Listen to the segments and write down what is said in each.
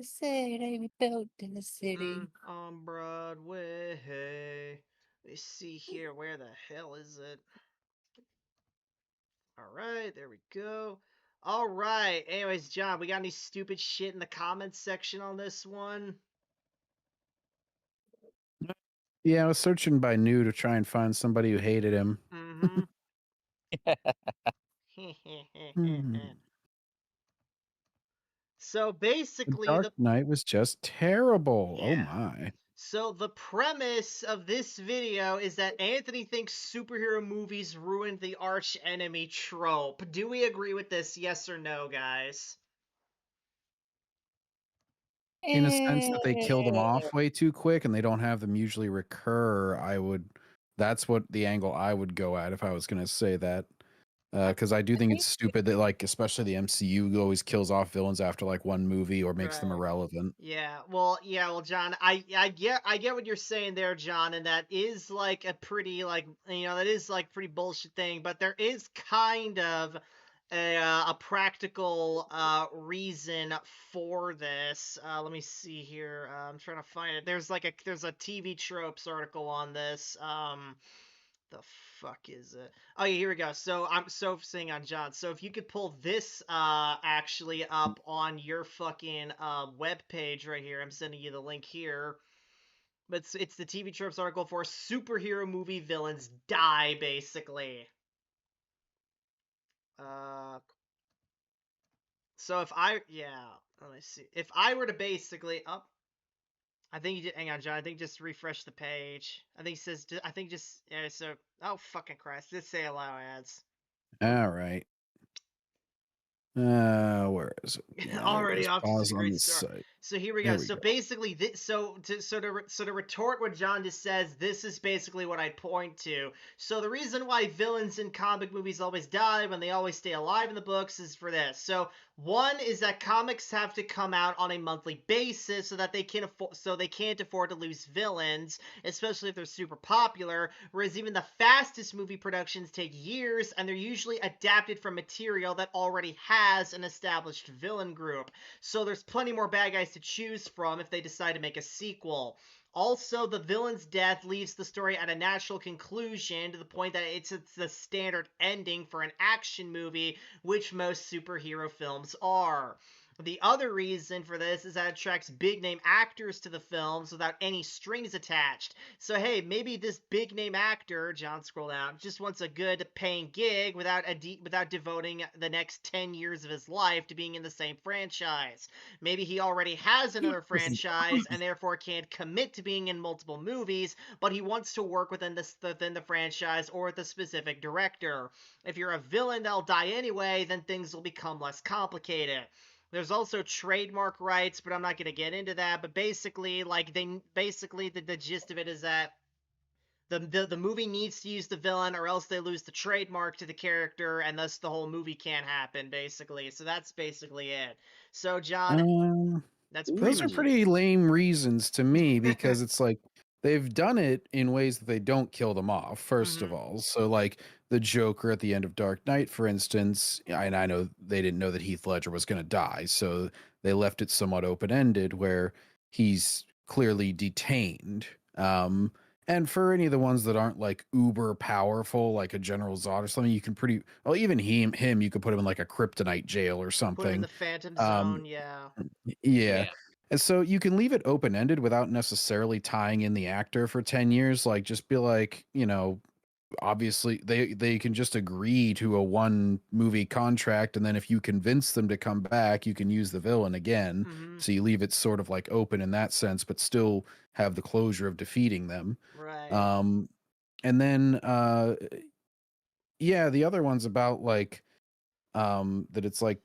the city, we built in the city. On Broadway. Let's see here. Where the hell is it? All right, there we go. All right. Anyways, John, we got any stupid shit in the comments section on this one? Yeah, I was searching by new to try and find somebody who hated him. Mm-hmm. Hmm. So The basically, Dark Knight was just terrible. Oh yeah. my. So the premise of this video is that Anthony thinks superhero movies ruined the arch enemy trope. Do we agree with this? Yes or no, guys? In a sense that they killed him Eh, off way too quick and they don't have them usually recur, that's what the angle I would go at if I was going to say that. Because I do I think it's think stupid that, like, especially the MCU always kills off villains after like one movie or makes them Right. irrelevant. Yeah, well, John, I get what you're saying there, John, and that is like a pretty like that is like pretty bullshit thing, but there is kind of a practical reason for this. Let me see here. I'm trying to find it. There's a TV tropes article on this. The fuck is it? Oh yeah, here we go. So I'm so saying on John. So if you could pull this actually up on your fucking web page right here, I'm sending you the link here. But it's the TV tropes article for superhero movie villains die basically. Uh, so if I yeah, let me see. If I were to basically up, I think you just hang on, John. I think just refresh the page. I think it says. I think just yeah. So oh fucking Christ, just say allow ads. All right. Where is it? Yeah, there it Already is. off to such Pause a on great the start. site. So here we go. There we So go. basically, so to retort what John just says, this is basically what I point to. So the reason why villains in comic movies always die when they always stay alive in the books is for this. So one is that comics have to come out on a monthly basis so that they can't afford to lose villains, especially if they're super popular. Whereas even the fastest movie productions take years, and they're usually adapted from material that already has an established villain group. So there's plenty more bad guys to choose from if they decide to make a sequel. Also, the villain's death leaves the story at a natural conclusion to the point that it's the standard ending for an action movie, which most superhero films are. The other reason for this is that it attracts big name actors to the films without any strings attached. So hey, maybe this big name actor, John scrolled out, just wants a good paying gig without devoting the next 10 years of his life to being in the same franchise. Maybe he already has another franchise and therefore can't commit to being in multiple movies, but he wants to work within the franchise or with a specific director. If you're a villain that'll die anyway, then things will become less complicated. There's also trademark rights, but I'm not going to get into that. But basically, the gist of it is that the movie needs to use the villain or else they lose the trademark to the character and thus the whole movie can't happen basically. So that's basically it. So John, Um, that's pretty those are much it. pretty lame reasons to me because it's like they've done it in ways that they don't kill them off, first of Mhm. all. So, like the Joker at the end of Dark Knight, for instance, and I know they didn't know that Heath Ledger was going to die. So they left it somewhat open ended where he's clearly detained. And for any of the ones that aren't like uber powerful, like a General Zod or something, you can pretty well, even him, you could put him in like a kryptonite jail or Put him in the something. Phantom Um, Zone, yeah. yeah. yeah. And so you can leave it open ended without necessarily tying in the actor for 10 years. Like, just be like, obviously they can just agree to a one movie contract. And then if you convince them to come back, you can use the villain again. Mhm. So you leave it sort of like open in that sense, but still have the closure of defeating them. Right. Um, and then, yeah, the other one's about like, that it's like,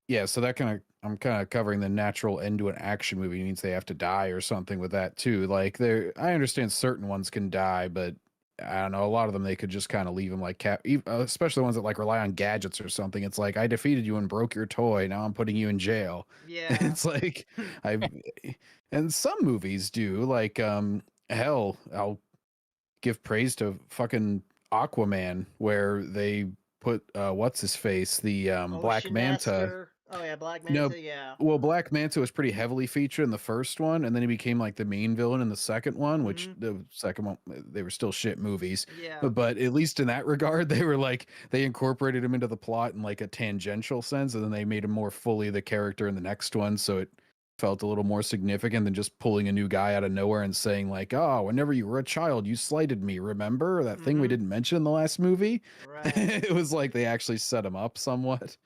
yeah, so that kind of I'm kind of covering the natural end to an action movie. It means they have to die or something with that too. Like I understand certain ones can die, but I don't know. A lot of them they could just kind of leave them like especially the ones that like rely on gadgets or something. It's like I defeated you and broke your toy. Now I'm putting you in jail. Yeah. It's like I and some movies do like hell. I'll give praise to fucking Aquaman where they put what's his face the Black Ocean Manta. Master. Oh yeah, Black No, Manta. Yeah. well, Black Manta was pretty heavily featured in the first one, and then he became like the main villain in the second one, which Mhm. the second one, they were still shit movies. Yeah. But at least in that regard, they were like, they incorporated him into the plot in like a tangential sense, and then they made him more fully the character in the next one. So it felt a little more significant than just pulling a new guy out of nowhere and saying, like, oh, whenever you were a child, you slighted me. Remember that thing we Mhm. didn't mention in the last movie? Right. It was like they actually set him up somewhat.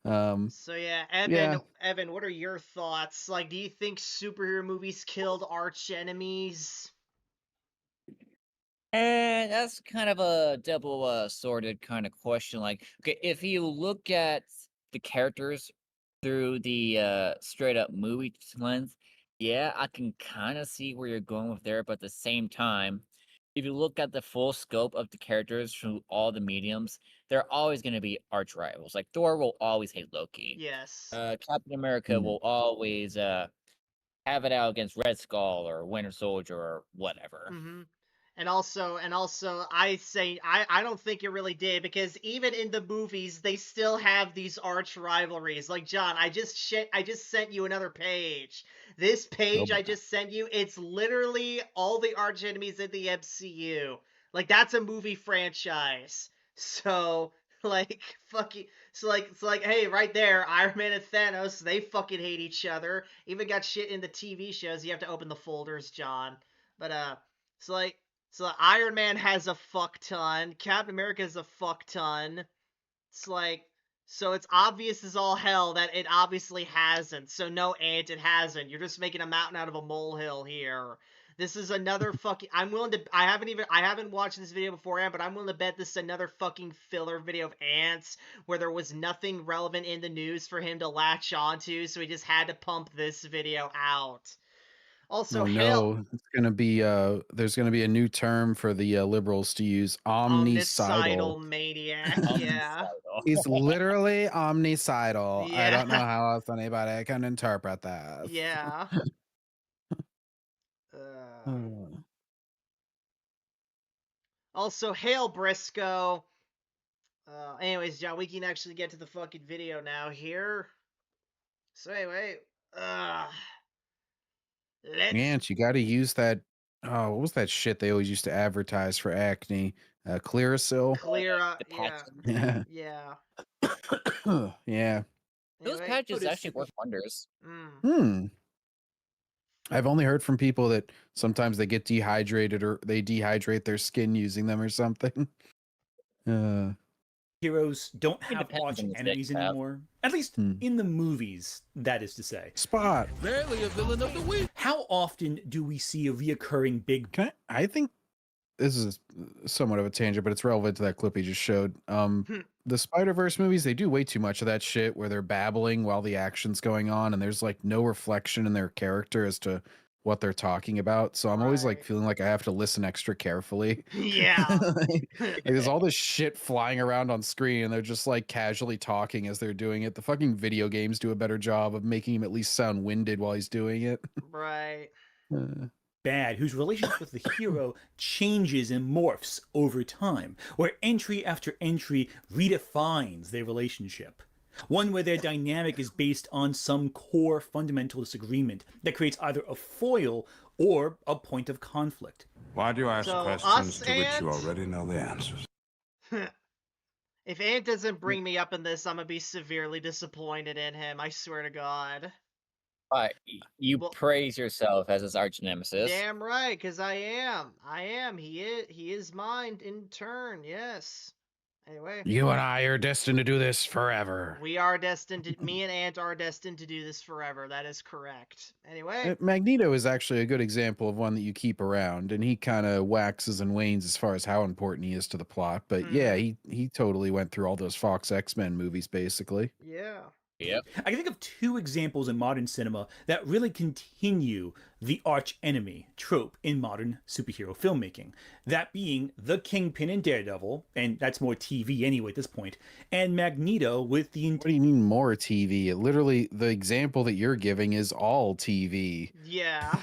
So yeah, Evan, Yeah. Evan, what are your thoughts? Like, do you think superhero movies killed arch enemies? And that's kind of a double-sworded kind of question. Like, okay, if you look at the characters through the straight up movie lens, yeah, I can kind of see where you're going with there, but at the same time, if you look at the full scope of the characters through all the mediums, they're always going to be arch rivals. Like Thor will always hate Loki. Yes. Captain America will always have it out against Red Skull or Winter Soldier or whatever. Mm-hmm. And also, I don't think it really did, because even in the movies they still have these arch rivalries. Like, John, I just sent you another page. This page I just sent you, it's literally all the arch enemies in the MCU. Like, that's a movie franchise. So, like, fucking, so like, hey, right there, Iron Man and Thanos, they fucking hate each other. Even got shit in the TV shows. You have to open the folders, John. But so like, so Iron Man has a fuck ton. Captain America has a fuck ton. It's like, so it's obvious as all hell that it obviously hasn't. So no, Ant, it hasn't. You're just making a mountain out of a molehill here. This is another fucking. I'm willing to. I haven't watched this video beforehand, but I'm willing to bet this is another fucking filler video of Ant's where there was nothing relevant in the news for him to latch onto, so he just had to pump this video out. Also, Oh hell, no, it's gonna be there's gonna be a new term for the liberals to use, omnicidal. omnicidal maniac. Yeah. He's literally omnicidal. I don't know Yeah. how else anybody can interpret that. Yeah. Uh, also, hail Briscoe. Anyways, John, we can actually get to the fucking video now here. So anyway, let's And you got to use that. Oh, what was that shit they always used to advertise for acne? Clearasil. clear The yeah. patches. Yeah. Yeah. Yeah. Those Anyway, patches actually work wonders. Hmm. I've only heard from people that sometimes they get dehydrated or they dehydrate their skin using them or something. Heroes don't It have depends arch on the enemies stick, Pat. anymore. At least in the movies, that is to say. Spot. Barely a villain of the week. How often do we see a reoccurring big I think this is somewhat of a tangent, but it's relevant to that clip he just showed. The Spider-Verse movies, they do way too much of that shit where they're babbling while the action's going on and there's like no reflection in their character as to what they're talking about. So I'm always like Right. feeling like I have to listen extra carefully. Yeah. Like, there's all this shit flying around on screen and they're just like casually talking as they're doing it. The fucking video games do a better job of making him at least sound winded while he's doing it. Right. bad whose relationship with the hero changes and morphs over time, where entry after entry redefines their relationship. One where their dynamic is based on some core fundamental disagreement that creates either a foil or a point of conflict. Why do you ask So, questions us to which you and- already know the answers? If Ant doesn't bring me up in this, I'm gonna be severely disappointed in him. I swear to God. You Well- praise yourself as his arch nemesis. Damn right, because I am. He is mine in turn. Yes. Anyway, You and I are destined to do this forever. we are destined to. Me and Ant are destined to do this forever. That is correct. Anyway. Magneto is actually a good example of one that you keep around, and he kind of waxes and wanes as far as how important he is to the plot. But yeah, he totally went through all those Fox X-Men movies, basically. Yeah. Yep. I can think of two examples in modern cinema that really continue the arch enemy trope in modern superhero filmmaking. That being the Kingpin in Daredevil, and that's more TV anyway at this point, and Magneto with the What do you mean more TV? Literally, the example that you're giving is all TV. Yeah.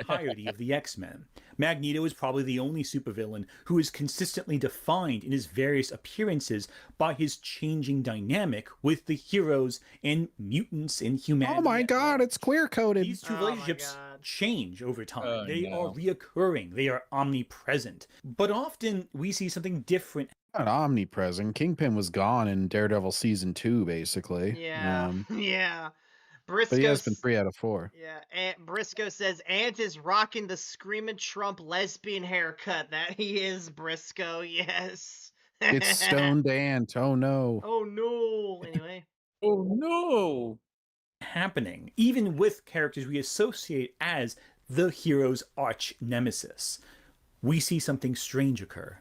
entirety of the X-Men. Magneto is probably the only supervillain who is consistently defined in his various appearances by his changing dynamic with the heroes and mutants and humanity. Oh my god, it's queer coded. These two Oh my relationships God. change over time. Oh, They are no. reoccurring. They are omnipresent. But often we see something different. Not omnipresent. Kingpin was gone in Daredevil season 2, basically. Yeah, yeah. But he has been Briscoe. 3 out of 4. Yeah, Briscoe says Ant is rocking the screaming Trump lesbian haircut. That he is Briscoe. Yes. It's Stoned Ant. Oh no. Oh no. Anyway. Oh no! happening, even with characters we associate as the hero's arch nemesis. We see something strange occur.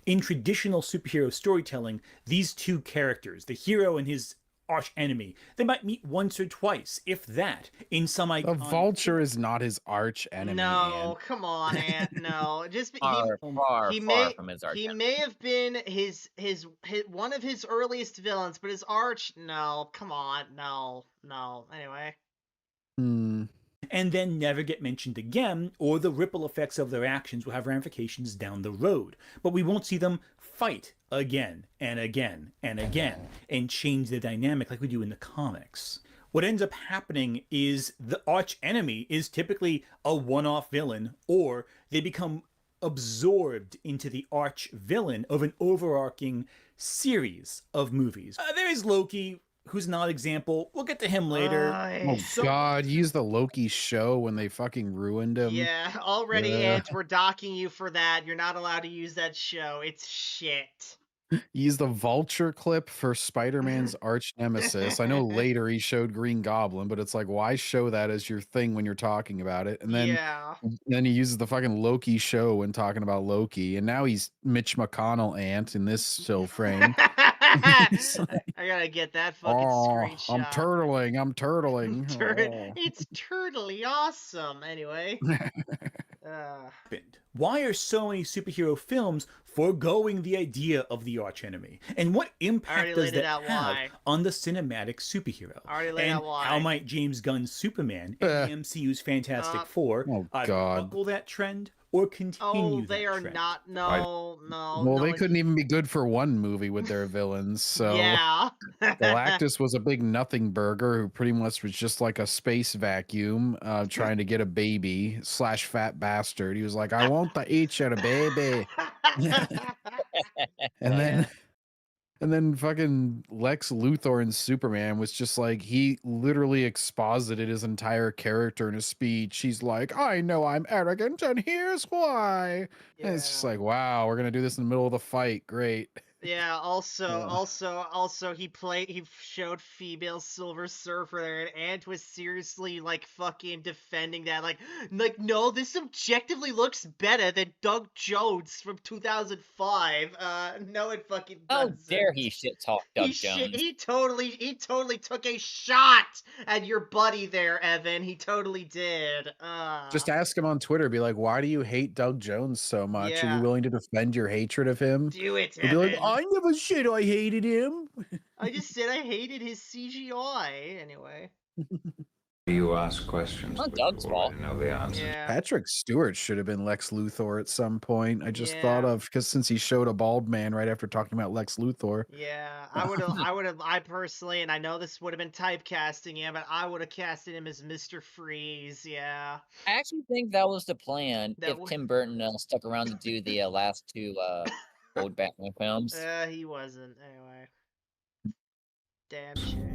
In traditional superhero storytelling, these two characters, the hero and his arch enemy, they might meet once or twice, if that, in some The iconic Vulture is not his arch enemy. No, Ant. come on, Ant. No, just Far, far, he far may from his arch he enemy. may have been his one of his earliest villains, but his arch. No, come on, no. Anyway. and then never get mentioned again, or the ripple effects of their actions will have ramifications down the road. But we won't see them fight again and again and again and change the dynamic like we do in the comics. What ends up happening is the arch enemy is typically a one-off villain, or they become absorbed into the arch villain of an overarching series of movies. There is Loki, who's not an example. We'll get to him later. Oh god, use the Loki show when they fucking ruined him. Yeah, already, Yeah. Ant. We're docking you for that. You're not allowed to use that show. It's shit. Use the Vulture clip for Spider-Man's arch nemesis. I know later he showed Green Goblin, but it's like, why show that as your thing when you're talking about it? And then he uses the fucking Loki show when talking about Loki, and now he's Mitch McConnell Ant in this still frame. He's like, I gotta get that fucking oh, screenshot. I'm turtling. Oh. It's turtly awesome. Anyway. Why are so many superhero films foregoing the idea of the archenemy? And what impact does that have on the cinematic superhero? And how might James Gunn's Superman and the MCU's Fantastic Four either buckle that trend or continue that they are trend? not. No. Well, they couldn't even be good for one movie with their villains. So yeah. Galactus was a big nothing burger who pretty much was just like a space vacuum trying to get a baby / fat bastard. He was like, I want to eat you, baby. And then fucking Lex Luthor in Superman was just like, he literally exposited his entire character in a speech. He's like, I know I'm arrogant and here's why. And it's just like, wow, we're gonna do this in the middle of the fight. Great. Yeah, also he showed female Silver Surfer there, and Ant was seriously like fucking defending that, like no, this objectively looks better than Doug Jones from 2005. No, it fucking doesn't. How dare he shit talk Doug Jones? He totally took a shot at your buddy there, Evan. He totally did. Just ask him on Twitter, be like, why do you hate Doug Jones so much? Are Yeah. you willing to defend your hatred of him? Do it, He'll be Evan. like, I never said I hated him. I just said I hated his CGI. Anyway. You ask questions Not Doug's before fault. I know the answer. Yeah. Patrick Stewart should have been Lex Luthor at some point. I just thought of, because since he showed a bald man right after talking about Lex Luthor. Yeah, I personally, and I know this would have been typecasting him, but I would have casted him as Mr. Freeze. Yeah. I actually think that was the plan if That Tim Burton stuck around to do the last two old Batman films. He wasn't. Anyway. Damn shame.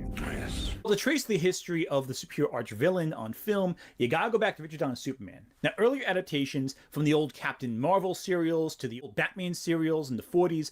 Well, to trace the history of the superhero arch villain on film, you gotta go back to Richard Donner's Superman. Now, earlier adaptations from the old Captain Marvel serials to the old Batman serials in the 40s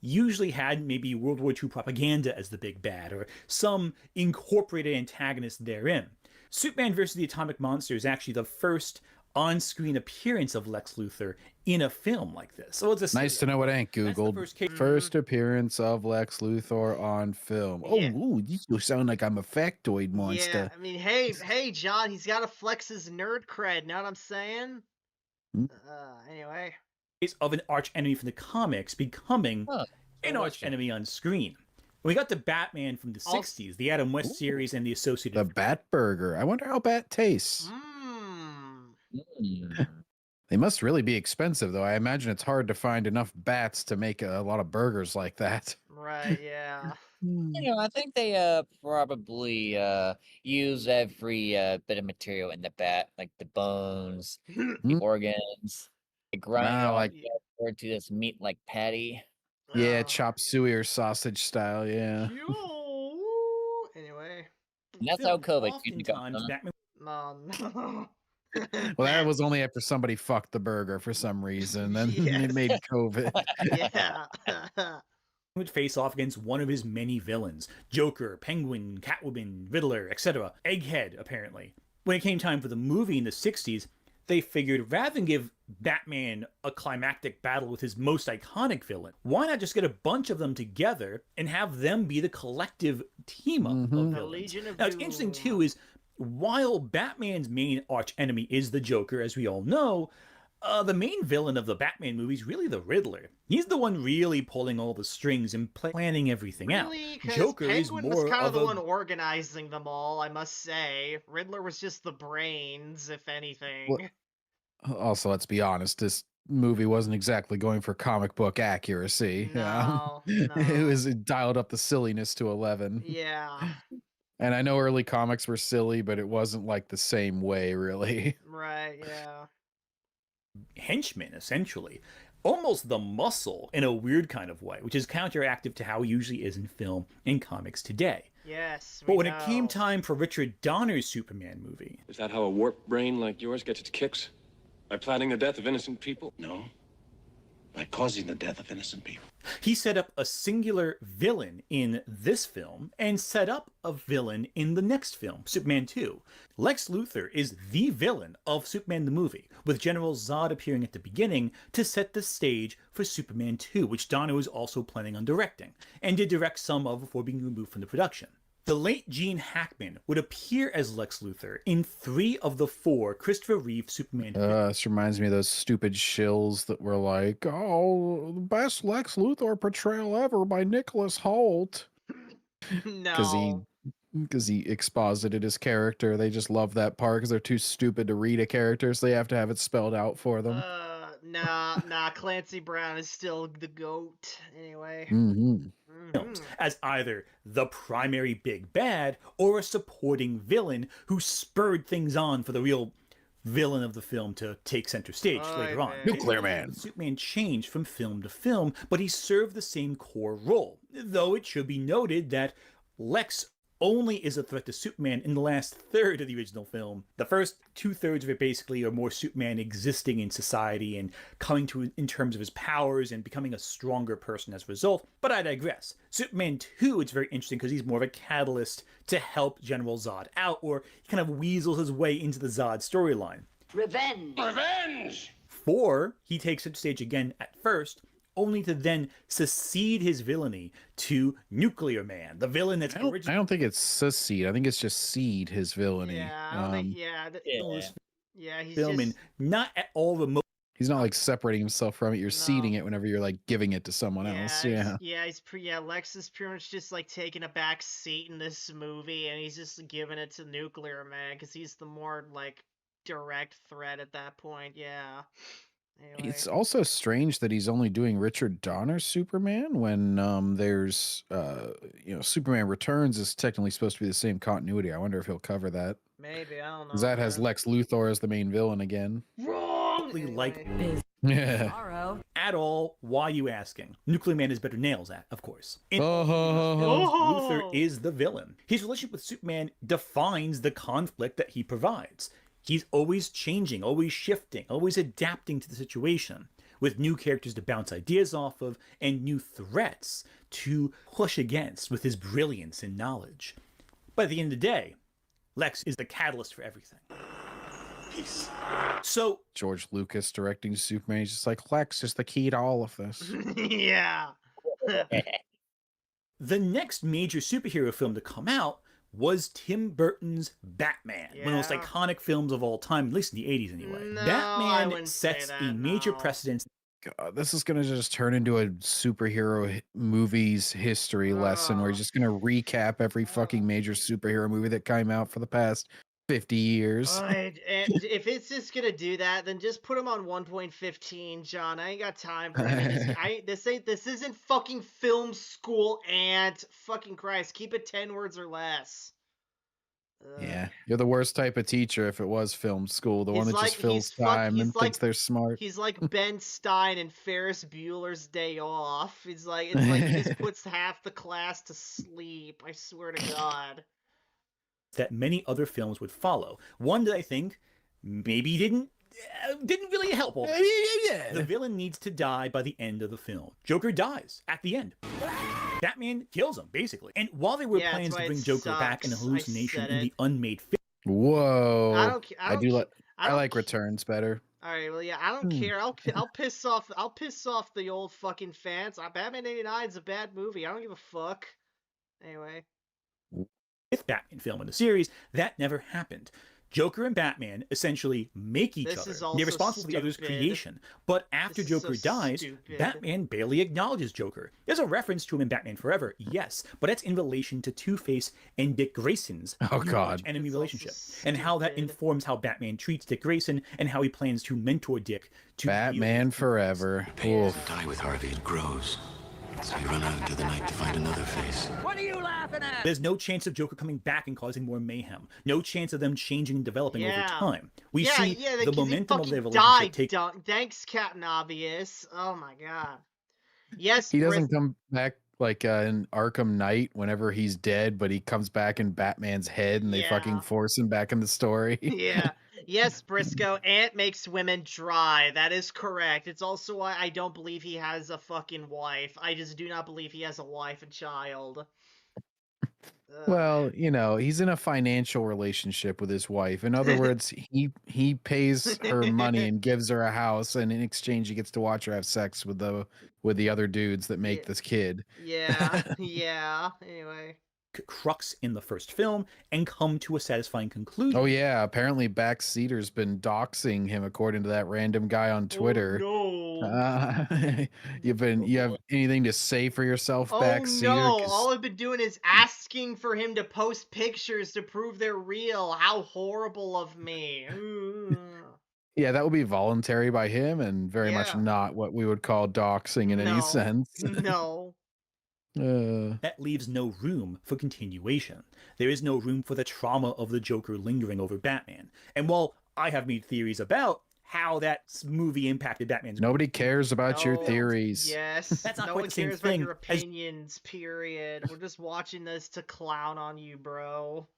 usually had maybe World War II propaganda as the big bad, or some incorporated antagonist therein. Superman vs. the Atomic Monster is actually the first on-screen appearance of Lex Luthor in a film like this. So it's Nice to know what Ant googled. First appearance of Lex Luthor on film. Yeah. Oh, ooh, you sound like I'm a factoid monster. Yeah, I mean, hey, John, he's got to flex his nerd cred. Know what I'm saying? Anyway. Of an arch enemy from the comics becoming an arch enemy on screen. We got the Batman from the 60s, the Adam West series, and the associated. The Bat Burger. I wonder how Bat tastes. Mm. They must really be expensive, though. I imagine it's hard to find enough bats to make a lot of burgers like that. Right, yeah. I think they probably use every bit of material in the bat, like the bones, the Mm. organs. They grind it Ah, all like together to this meat like patty. yeah, Oh. chop suey or sausage style. Yeah. Anyway. And that's how Film. COVID came to go, Oftentimes, huh? Batman Oh no. Well, that was only after somebody fucked the burger for some reason. Then it Yes. made COVID. Yeah. would face off against one of his many villains: Joker, Penguin, Catwoman, Riddler, etc. Egghead, apparently. When it came time for the movie in the 60s, they figured rather than give Batman a climactic battle with his most iconic villain, why not just get a bunch of them together and have them be the collective team up of Mhm. A villains? Legion of Now, it's interesting Doom. too is while Batman's main arch enemy is the Joker, as we all know, the main villain of the Batman movie is really the Riddler. He's the one really pulling all the strings and planning everything out. Really? Because Joker is Penguin was more kind of of the a one organizing them all, I must say. Riddler was just the brains, if anything. Also, let's be honest, this movie wasn't exactly going for comic book accuracy. No, It no. was it dialed up the silliness to 11. Yeah, And I know early comics were silly, but it wasn't like the same way, really. right, yeah. henchman, essentially. Almost the muscle in a weird kind of way, which is counteractive to how he usually is in film and comics today. Yes, But we when it came know. time for Richard Donner's Superman movie, Is that how a warped brain like yours gets its kicks? By planning the death of innocent people? No. By causing the death of innocent people. he set up a singular villain in this film and set up a villain in the next film, Superman 2. Lex Luthor is the villain of Superman the movie, with General Zod appearing at the beginning to set the stage for Superman 2, which Donner was also planning on directing, and did direct some of before being removed from the production. The late Gene Hackman would appear as Lex Luthor in 3 of the 4 Christopher Reeve Superman This reminds me of those stupid shills that were like, "Oh, the best Lex Luthor portrayal ever by Nicholas Hoult," because No. he exposited his character. They just love that part because they're too stupid to read a character, so they have to have it spelled out for them. Nah, Clancy Brown is still the GOAT. Anyway. films as either the primary big bad or a supporting villain who spurred things on for the real villain of the film to take center stage later on. Nuclear Man. Superman changed from film to film, but he served the same core role, though it should be noted that Lex only is a threat to Superman in the last third of the original film. The first 2/3 of it basically are more Superman existing in society and coming to in terms of his powers and becoming a stronger person as a result. But I digress. Superman 2, it's very interesting because he's more of a catalyst to help General Zod out, or he kind of weasels his way into the Zod storyline. Revenge! Revenge! 4, he takes it stage again at first, only to then secede his villainy to Nuclear Man, the villain that's I don't think it's secede. I think it's just seed his villainy. Yeah, I don't think, yeah, he's film and just... not at all remote. He's not like separating himself from it. You're seeding No. it whenever you're like giving it to someone else. Yeah. Lex is pretty much just like taking a back seat in this movie, and he's just giving it to Nuclear Man because he's the more like direct threat at that point. Yeah. Anyway. It's also strange that he's only doing Richard Donner's Superman when there's Superman Returns is technically supposed to be the same continuity. I wonder if he'll cover that. Maybe, I don't know. 'Cause that has man. Lex Luthor as the main villain again. Wrong! Like Yeah. Tomorrow. at all. Why are you asking? Nuclear Man has better nails at, of course. In Oh, Luthor is the villain. His relationship with Superman defines the conflict that he provides. He's always changing, always shifting, always adapting to the situation, with new characters to bounce ideas off of and new threats to push against with his brilliance and knowledge. But at the end of the day, Lex is the catalyst for everything. Peace. So George Lucas directing Superman. He's just like, Lex is the key to all of this. Yeah. the next major superhero film to come out was Tim Burton's Batman, one of the most Yeah. iconic films of all time, at least in the 80s anyway. No, I Batman wouldn't say sets that, a major no. precedence. God, this is going to just turn into a superhero movies history lesson where he's just going to recap every fucking major superhero movie that came out for the past 50 years. And if it's just gonna do that, then just put him on 1.15, John. I ain't got time for him. This isn't fucking film school, and fucking Christ, keep it 10 words or less. Yeah, you're the worst type of teacher if it was film school. The one that just fills time and thinks they're smart. He's like Ben Stein in Ferris Bueller's Day Off. It's like he just puts half the class to sleep. I swear to God. That many other films would follow. One that I think maybe didn't really help all that. Yeah. The villain needs to die by the end of the film. Joker dies at the end. Batman kills him, basically. And while there were plans to bring Joker back in a hallucination in the unmade film... Whoa. I like Returns better. All right, well, yeah, I don't care. I'll piss off the old fucking fans. Batman 89 is a bad movie. I don't give a fuck. Anyway. Fifth Batman film in the series, that never happened. Joker and Batman essentially make each other. They're responsible for the other's creation. But after Joker dies, Batman barely acknowledges Joker. There's a reference to him in Batman Forever, yes, but that's in relation to Two-Face and Dick Grayson's enemy relationship, and how that informs how Batman treats Dick Grayson and how he plans to mentor Dick to Batman Forever. Pain doesn't die with Harvey, it grows. So you run out into the night to find another face. What are you laughing at? There's no chance of Joker coming back and causing more mayhem. No chance of them changing and developing over time. We see the momentum of their relationship Thanks, Captain Obvious. Oh my God. Yes, he doesn't come back like in Arkham Knight whenever he's dead, but he comes back in Batman's head and they fucking force him back in the story. Yeah. Yes, Briscoe, Ant makes women dry. That is correct. It's also why I don't believe he has a fucking wife. I just do not believe he has a wife and child. Well, you know, he's in a financial relationship with his wife. In other words, he pays her money and gives her a house, and in exchange he gets to watch her have sex with the other dudes that make this kid. Yeah. Anyway. Crux in the first film and come to a satisfying conclusion. Oh yeah, apparently Backseater's been doxing him according to that random guy on Twitter. Oh no. You have anything to say for yourself, Backseater? No, all I've been doing is asking for him to post pictures to prove they're real. How horrible of me. Yeah, that would be voluntary by him and very much not what we would call doxing in any sense. No. That leaves no room for continuation. There is no room for the trauma of the Joker lingering over Batman. And while I have made theories about how that movie impacted Batman's... Nobody cares about your theories. Yes. That's not no quite one the same cares thing about your opinions, period. We're just watching this to clown on you, bro.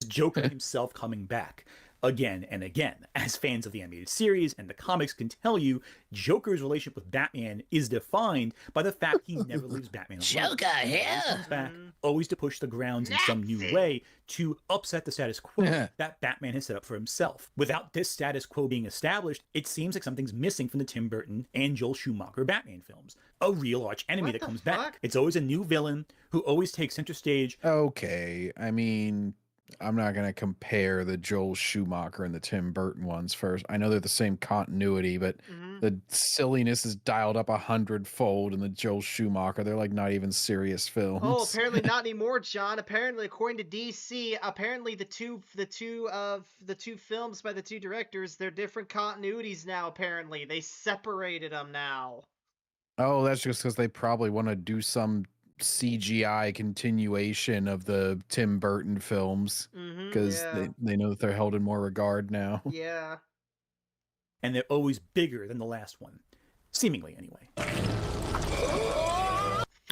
Joker himself coming back again and again. As fans of the animated series and the comics can tell you, Joker's relationship with Batman is defined by the fact he never leaves Batman alone. Joker here! Comes back, always to push the grounds in some new way to upset the status quo that Batman has set up for himself. Without this status quo being established, it seems like something's missing from the Tim Burton and Joel Schumacher Batman films. A real arch enemy that comes back. It's always a new villain who always takes center stage. Okay, I mean... I'm not going to compare the Joel Schumacher and the Tim Burton ones first. I know they're the same continuity, but the silliness is dialed up 100-fold in the Joel Schumacher. They're like not even serious films. Oh, apparently not anymore, John. Apparently, according to DC, apparently the two films by the two directors, they're different continuities now. Apparently, they separated them now. Oh, that's just because they probably want to do some CGI continuation of the Tim Burton films because they know that they're held in more regard now. Yeah. And they're always bigger than the last one. Seemingly, anyway.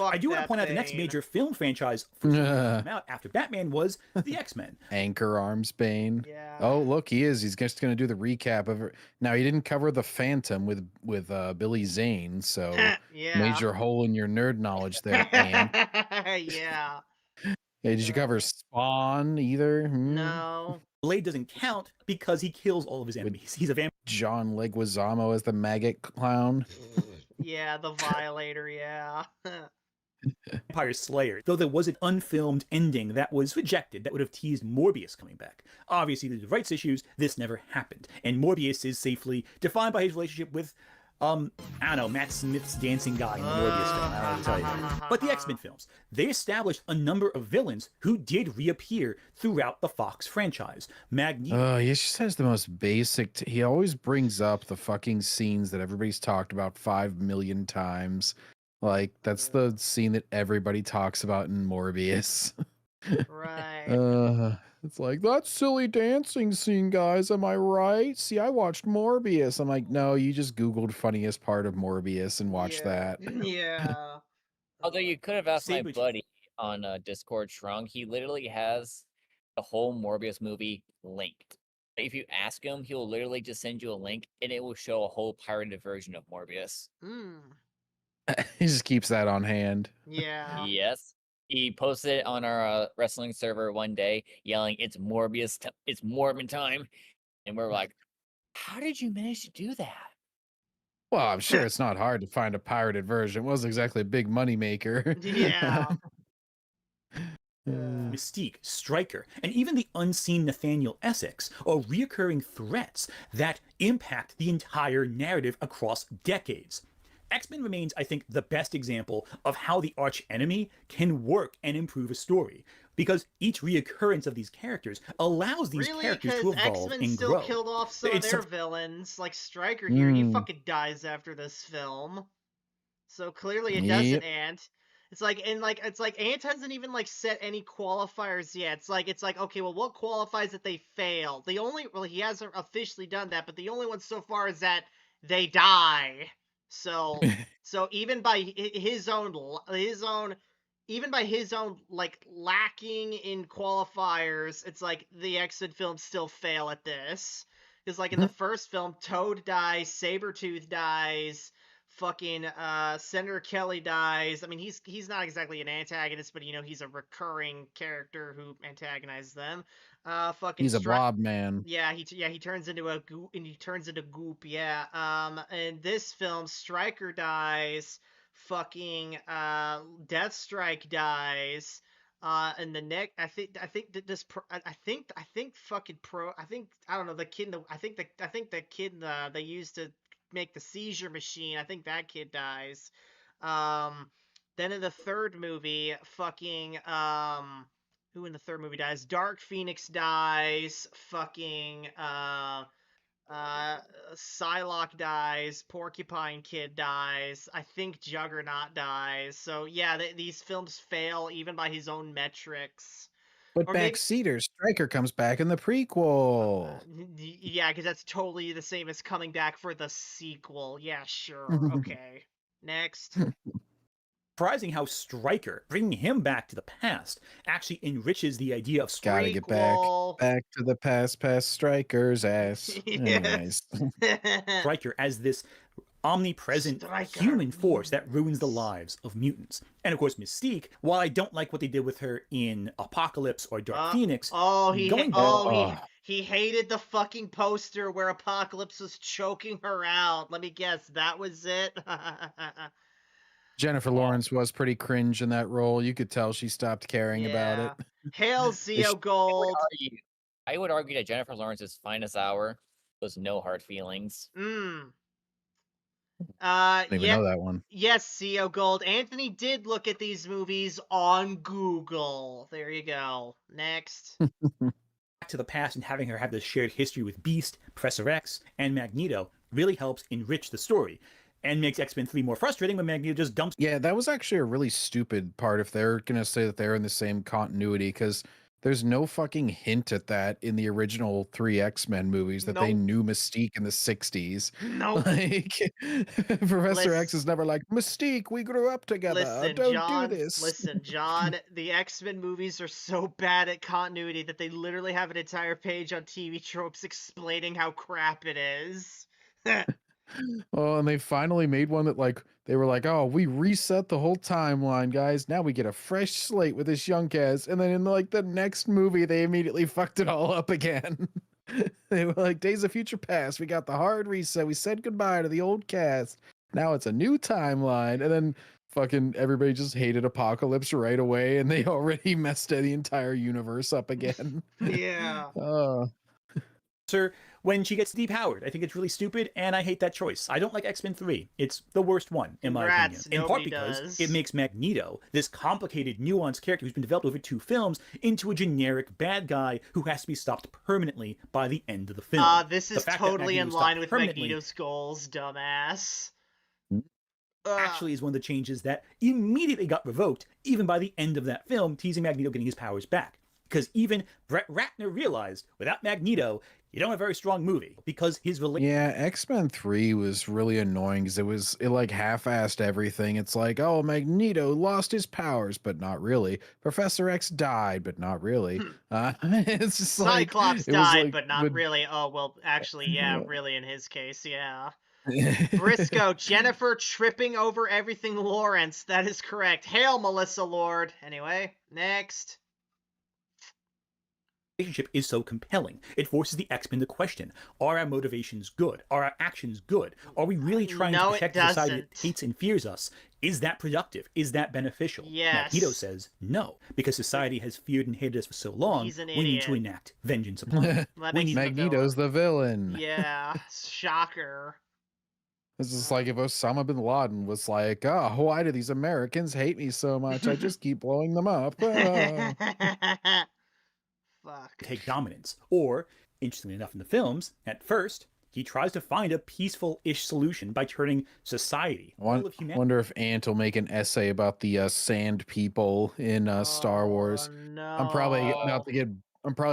I do want to point out the next major film franchise come out after Batman was the X-Men. Anchor Arms Bane. Yeah. Oh, look, he's just going to do the recap of it. Now, he didn't cover the Phantom with Billy Zane, so major hole in your nerd knowledge there, Ann. Yeah. Hey, did you cover Spawn either? No. Blade doesn't count because he kills all of his enemies. He's a vampire. John Leguizamo as the maggot clown. Yeah, the Violator, yeah. Vampire Slayer, though there was an unfilmed ending that was rejected that would have teased Morbius coming back. Obviously, due to rights issues, this never happened, and Morbius is safely defined by his relationship with I don't know, Matt Smith's dancing guy in the Morbius film. I don't know what to tell you that. But the X-Men films, they established a number of villains who did reappear throughout the Fox franchise. Magneto. He just has the most basic. He always brings up the fucking scenes that everybody's talked about 5 million times. Like, that's the scene that everybody talks about in Morbius. Right. It's like, that silly dancing scene, guys. Am I right? See, I watched Morbius. I'm like, no, you just Googled funniest part of Morbius and watched that. Yeah. Although you could have asked my Saber- buddy on Discord Shrunk, he literally has the whole Morbius movie linked. If you ask him, he'll literally just send you a link and it will show a whole pirated version of Morbius. He just keeps that on hand. Yeah. Yes. He posted it on our wrestling server one day, yelling, "It's Morbius! It's Morbin time!" And we're like, "How did you manage to do that?" Well, I'm sure it's not hard to find a pirated version. It wasn't exactly a big moneymaker. Yeah. Mystique, Stryker, and even the unseen Nathaniel Essex are reoccurring threats that impact the entire narrative across decades. X-Men remains, I think, the best example of how the arch enemy can work and improve a story, because each reoccurrence of these characters allows these characters to evolve X-Men and still grow. killed off some of It's their some- villains, like Stryker here. He Mm. fucking dies after this film. So clearly it doesn't, Yep. Ant. It's like, Ant hasn't even like set any qualifiers yet. It's like, okay, well, what qualifies that they fail? He hasn't officially done that, but the only one so far is that they die. So even by his own like lacking in qualifiers, it's like the X-Men films still fail at this. Because like in the first film, Toad dies, Sabretooth dies, fucking Senator Kelly dies. I mean, he's not exactly an antagonist, but he's a recurring character who antagonizes them. Fucking He's a blob man. Yeah, he turns into a goop, and he turns into goop. Yeah. In this film, Stryker dies. Fucking Deathstrike dies. And the next, I think that this, I think fucking I don't know, the kid. I think the kid they used to make the seizure machine. I think that kid dies. Then in the third movie, fucking who in the third movie dies? Dark Phoenix dies. Fucking Psylocke dies. Porcupine Kid dies. I think Juggernaut dies. So yeah, these films fail even by his own metrics. But Or maybe- Backseater, Stryker comes back in the prequel. Yeah, because that's totally the same as coming back for the sequel. Yeah, sure. Okay. Next. Surprising how Stryker, bringing him back to the past, actually enriches the idea of Gotta get back Prequel. to the past Stryker's ass. Yes. Anyways. Stryker as this omnipresent Stryker. human force that ruins the lives of mutants. And of course, Mystique, while I don't like what they did with her in Apocalypse or Dark Phoenix, He hated the fucking poster where Apocalypse was choking her out. Let me guess, that was it. Jennifer Lawrence was pretty cringe in that role. You could tell she stopped caring about Yeah. it. Hail Zeo Gold. I would argue that Jennifer Lawrence's finest hour was No Hard Feelings. I didn't even know that one. Yes, Zeo Gold. Anthony did look at these movies on Google. There you go. Next. back to the past and having her have this shared history with Beast, Professor X, and Magneto really helps enrich the story. And makes X-Men 3 more frustrating when Magneto just dumps. Yeah, that was actually a really stupid part if they're going to say that they're in the same continuity, because there's no fucking hint at that in the original 3 X-Men movies that they knew Mystique in the 60s. Nope. Like, Professor X is never like, Mystique, we grew up together. Don't do this. Listen, John, the X-Men movies are so bad at continuity that they literally have an entire page on TV Tropes explaining how crap it is. Oh, and they finally made one that, like, they were like, oh, we reset the whole timeline, guys. Now we get a fresh slate with this young cast. And then in like the next movie, they immediately fucked it all up again. They were like, Days of Future Past. We got the hard reset. We said goodbye to the old cast. Now it's a new timeline. And then fucking everybody just hated Apocalypse right away. And they already messed the entire universe up again. Yeah. her when she gets depowered. I think it's really stupid, and I hate that choice. I don't like X-Men 3. It's the worst one, in my opinion. In part because it makes Magneto, this complicated, nuanced character who's been developed over 2 films, into a generic bad guy who has to be stopped permanently by the end of the film. This is totally in line with Magneto's goals, dumbass. Actually is one of the changes that immediately got revoked, even by the end of that film, teasing Magneto getting his powers back. Because even Brett Ratner realized, without Magneto, you don't have a very strong movie, because his Yeah, X-Men 3 was really annoying because it like half-assed everything. It's like, oh, Magneto lost his powers, but not really. Professor X died, but not really. It's just Cyclops like, died, but not really. Oh, well, actually, yeah, really in his case, yeah. Briscoe, Jennifer tripping over everything Lawrence. That is correct. Hail, Melissa Lord. Anyway, next. Relationship is so compelling. It forces the X-Men to question, are our motivations good? Are our actions good? Are we really trying to protect the society that hates and fears us? Is that productive? Is that beneficial? Yes. Magneto says no, because society has feared and hated us for so long, He's an we need to enact vengeance upon it. Magneto's the villain. Yeah, shocker. It's just like if Osama bin Laden was like, oh, why do these Americans hate me so much? I just keep blowing them up. Fuck. Take dominance. Or, interestingly enough in the films, at first, he tries to find a peaceful-ish solution by turning society, all of humanity. Wonder if Ant will make an essay about the sand people in Star Wars. No. I'm probably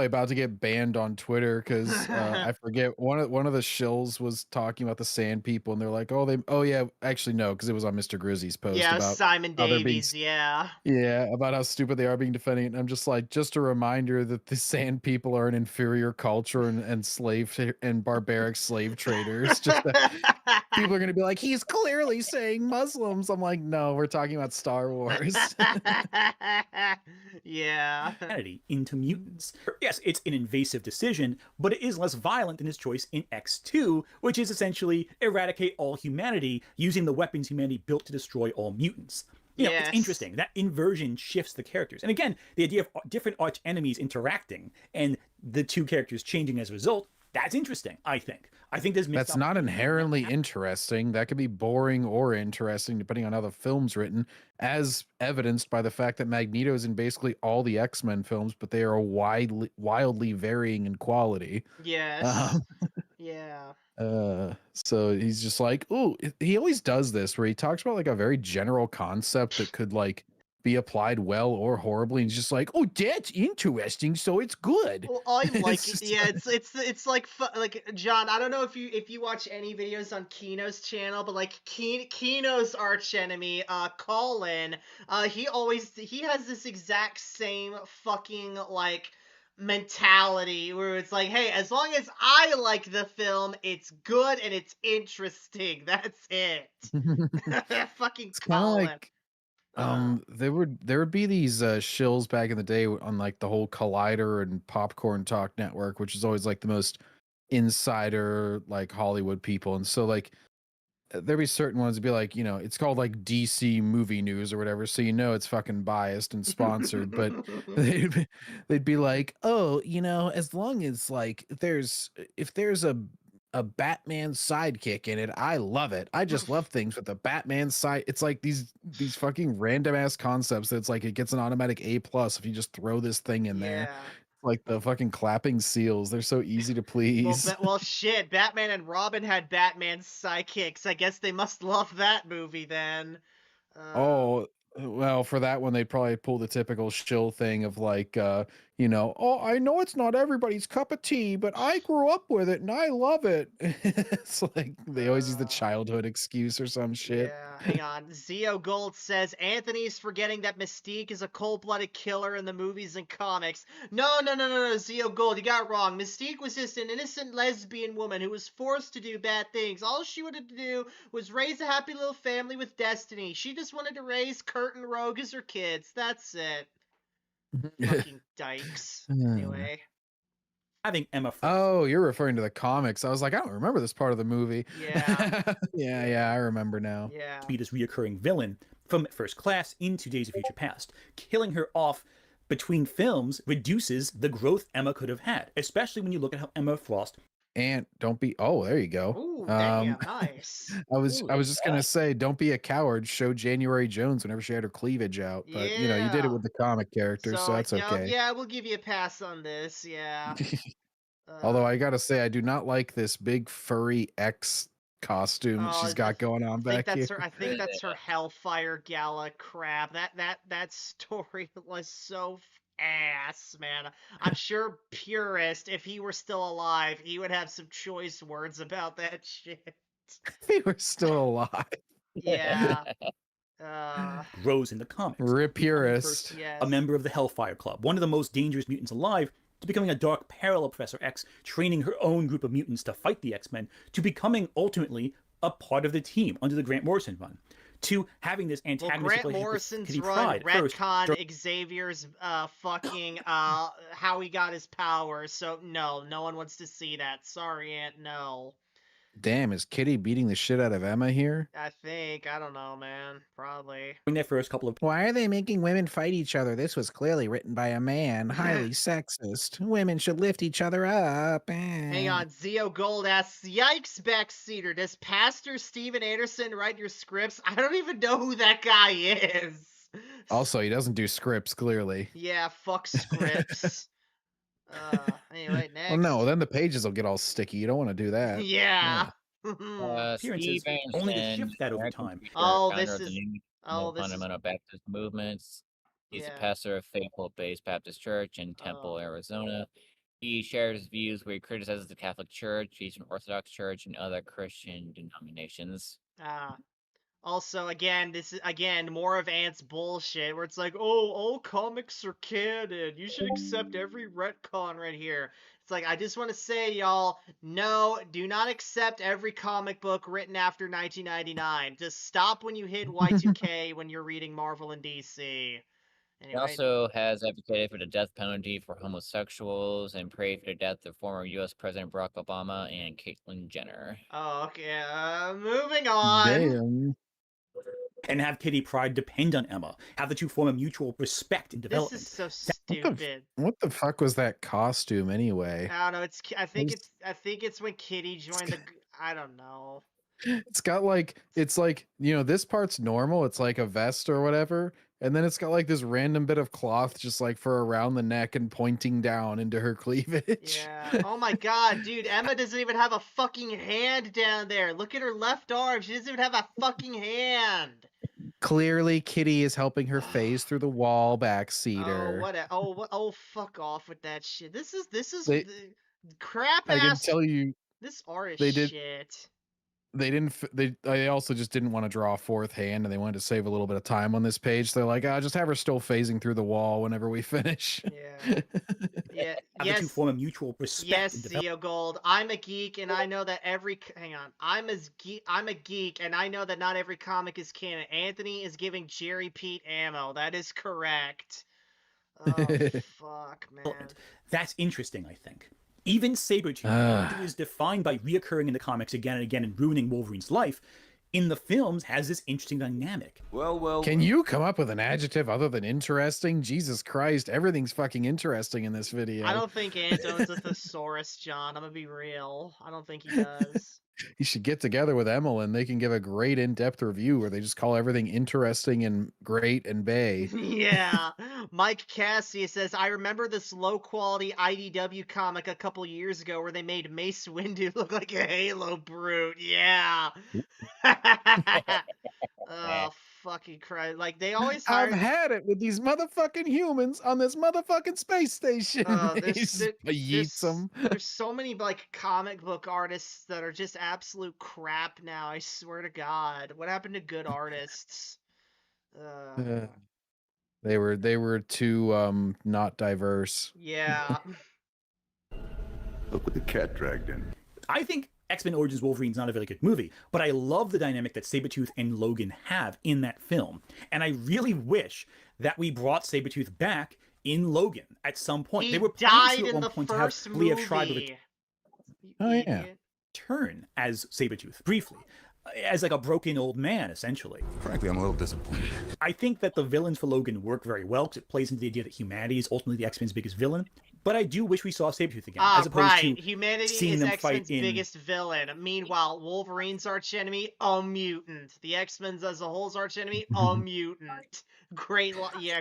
about to get banned on Twitter because I forget one of the shills was talking about the sand people, and they're like, oh yeah, actually no, because it was on Mr. Grizzy's post. Yeah, about Simon Davies. yeah, about how stupid they are being defending it. And I'm just like, just a reminder that the sand people are an inferior culture and slave and barbaric slave traders. Just that people are gonna be like, he's clearly saying Muslims. I'm like, no, we're talking about Star Wars. Yeah. Into mutants. Yes, it's an invasive decision, but it is less violent than his choice in X2, which is essentially eradicate all humanity using the weapons humanity built to destroy all mutants. You know, it's interesting. That inversion shifts the characters. And again, the idea of different arch enemies interacting and the 2 characters changing as a result, that's interesting, I think. I think that's not inherently interesting. That could be boring or interesting depending on how the film's written, as evidenced by the fact that Magneto is in basically all the X-Men films, but they are wildly varying in quality. Yes. Yeah. So he's just like, ooh, he always does this where he talks about like a very general concept that could like be applied well or horribly, and he's just like, oh, that's interesting, so it's good. Well, I like it. Yeah, it's like John, I don't know if you watch any videos on Kino's channel, but like Kino's arch enemy, Colin, he has this exact same fucking like mentality where it's like, hey, as long as I like the film, it's good and it's interesting. That's it. Fucking Colin. Like, there would be these shills back in the day on like the whole Collider and Popcorn Talk network, which is always like the most insider like Hollywood people, and so like there'd be certain ones that'd be like, you know, it's called like DC movie news or whatever, so you know it's fucking biased and sponsored, but they'd be like, oh, you know, as long as like if there's a Batman sidekick in it, I love it. I just love things with the Batman side. It's like these fucking random ass concepts that's like it gets an automatic A+ if you just throw this thing in there. Like the fucking clapping seals. They're so easy to please. Well, shit. Batman and Robin had Batman sidekicks. I guess they must love that movie then. Oh, well, for that one, they'd probably pull the typical shill thing of like, you know, oh, I know it's not everybody's cup of tea, but I grew up with it and I love it. It's like they always use the childhood excuse or some shit. Yeah, hang on. Zeo Gold says Anthony's forgetting that Mystique is a cold-blooded killer in the movies and comics. No, Zeo Gold, you got it wrong. Mystique was just an innocent lesbian woman who was forced to do bad things. All she wanted to do was raise a happy little family with destiny. She just wanted to raise Kurt and Rogue as her kids. That's it. Fucking dykes. Anyway. Having Emma. Oh, you're referring to the comics. I was like, I don't remember this part of the movie. Yeah. yeah, I remember now. Yeah. Be this reoccurring villain from First Class into Days of Future Past, killing her off between films reduces the growth Emma could have had, especially when you look at how Emma Frost. And don't be. Oh, there you go. Ooh, damn, nice. I was Ooh, just gonna say, don't be a coward. Show January Jones whenever she had her cleavage out, but you know you did it Yeah. with the comic characters, so that's yeah, okay. yeah, we'll give you a pass on this. Yeah. Although I gotta say, I do not like this big furry X costume that she's got going on back here. I think that's her Hellfire Gala crap. That story was so ass, man. I'm sure Purist, if he were still alive, he would have some choice words about that shit. They were still alive. Yeah. Grows in the comics. Rip Becoming Purist. first Yes. a member of the Hellfire Club, one of the most dangerous mutants alive, to becoming a dark parallel Professor X, training her own group of mutants to fight the X-Men, to becoming ultimately a part of the team under the Grant Morrison run, to having this antagonist Grant relationship with Morrison's Kitty run Pryde first. retcon Xavier's fucking how he got his powers. So no one wants to see that. Sorry, Aunt. No. Damn, is Kitty beating the shit out of Emma here? I don't know, man. Probably. During their first couple of Why are they making women fight each other? This was clearly written by a man. Highly sexist. Women should lift each other up. Hang on, Zio Gold asks, yikes, Backseater, does Pastor Steven Anderson write your scripts? I don't even know who that guy is. Also, he doesn't do scripts, clearly. Yeah, fuck scripts. Anyway, next. Well, no, then the pages will get all sticky. You don't want to do that. Yeah. appearances, Steve only to Anderson, shift that over American time. preacher, Oh, founder this of the is- New oh, this is- Fundamental Baptist movements. He's Yeah. a pastor of Faithful Base Baptist Church in Temple, Oh. Arizona. He shares views where he criticizes the Catholic Church, Eastern Orthodox Church, and other Christian denominations. Also, again, this is more of Ant's bullshit, where it's like, oh, all comics are canon. You should accept every retcon right here. It's like, I just want to say, y'all, no, do not accept every comic book written after 1999. Just stop when you hit Y2K when you're reading Marvel and DC. He Anyway, also has advocated for the death penalty for homosexuals and prayed for the death of former U.S. President Barack Obama and Caitlyn Jenner. oh, okay, moving on. Damn. And have Kitty Pryde depend on Emma. Have the two form a mutual respect and This development. is so stupid. What the fuck was that costume anyway? I don't know. I think it's when Kitty joined the. I don't know. It's got like, it's like, you know, this part's normal. It's like a vest or whatever. And then it's got like this random bit of cloth just like for around the neck and pointing down into her cleavage. Yeah. Oh my god, dude. Emma doesn't even have a fucking hand down there. Look at her left arm. She doesn't even have a fucking hand. Clearly, Kitty is helping her phase through the wall, Backseater. Oh, fuck off with that shit. This is They- the crap I can ass. tell you, This art is they did- shit. they also just didn't want to draw a fourth hand, and they wanted to save a little bit of time on this page. They're like, just have her still phasing through the wall whenever we finish. Yeah. Yeah. Have the two Yes. form a mutual respect Yes, and development. Zio Gold. I'm a geek, and I know that hang on. I'm a geek, and I know that not every comic is canon. Anthony is giving Jerry Pete ammo. That is correct. Oh fuck, man. That's interesting, I think. Even Sabretooth, who is defined by reoccurring in the comics again and again and ruining Wolverine's life, in the films has this interesting dynamic. Well. Can you come up with an adjective other than interesting? Jesus Christ, everything's fucking interesting in this video. I don't think Ant owns a thesaurus, John. I'm gonna be real. I don't think he does. You should get together with Emil and they can give a great in-depth review where they just call everything interesting and great and bay. Yeah. Mike Cassie says, I remember this low-quality IDW comic a couple years ago where they made Mace Windu look like a Halo brute. Yeah. Oh, fucking Christ. Like, they always I've hire... had it with these motherfucking humans on this motherfucking space station. He there's, just yeets them. there's so many, like, comic book artists that are just absolute crap now. I swear to God. What happened to good artists? They were too not diverse. Yeah. Look what the cat dragged in. I think X-Men Origins Wolverine's not a very good movie, but I love the dynamic that Sabretooth and Logan have in that film. And I really wish that we brought Sabretooth back in Logan at some point. He They were died planning to in at the one point to first have Liev Schreiber movie. Oh, yeah. return as Sabretooth briefly. as like a broken old man, essentially. Frankly, I'm a little disappointed. I think that the villains for Logan work very well because it plays into the idea that humanity is ultimately the X-Men's biggest villain. But I do wish we saw Sabretooth again, as opposed to Humanity seeing is them X-Men's fight in. biggest villain. Meanwhile, Wolverine's archenemy, a mutant. The X-Men's as a whole's archenemy, a mutant. Great,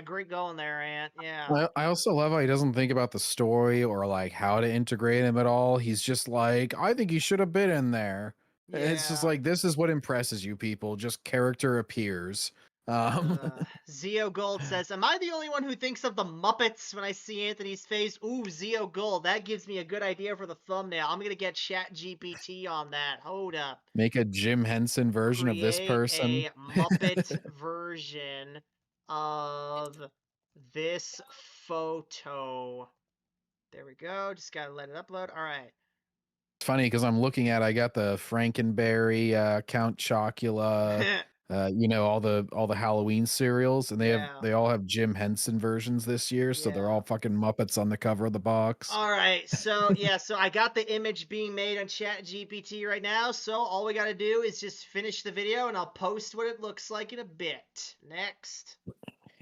great going there, Ant. Yeah. I also love how he doesn't think about the story or like how to integrate him at all. He's just like, I think he should have been in there. And it's just Yeah. like, this is what impresses you people. Just character appears. Zeo Gold says, am I the only one who thinks of the Muppets when I see Anthony's face? Ooh, Zeo Gold, that gives me a good idea for the thumbnail. I'm gonna get ChatGPT on that. Hold up. Make a Jim Henson version of this person. A Muppet version of this photo. There we go. Just gotta let it upload. All right. It's funny because I'm looking at, I got the Frankenberry, Count Chocula, all the Halloween cereals, and they all have Jim Henson versions this year, so they're all fucking Muppets on the cover of the box. All right, so so I got the image being made on ChatGPT right now, so all we gotta do is just finish the video and I'll post what it looks like in a bit. Next.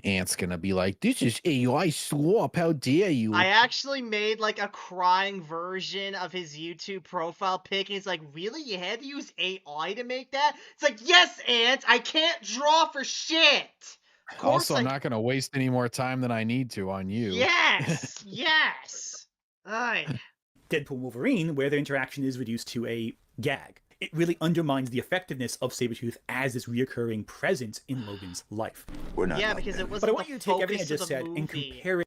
Ant's gonna be like, this is AI swap, how dare you? I actually made like a crying version of his YouTube profile pic, and he's like, really? You had to use AI to make that? It's like, yes, Ant, I can't draw for shit. Also, I'm not gonna waste any more time than I need to on you. Yes, yes. Alright. Deadpool Wolverine, where their interaction is reduced to a gag. It really undermines the effectiveness of Sabretooth as this reoccurring presence in Logan's life. We're not. Yeah, because it wasn't. But I want you to take everything I just said and compare it.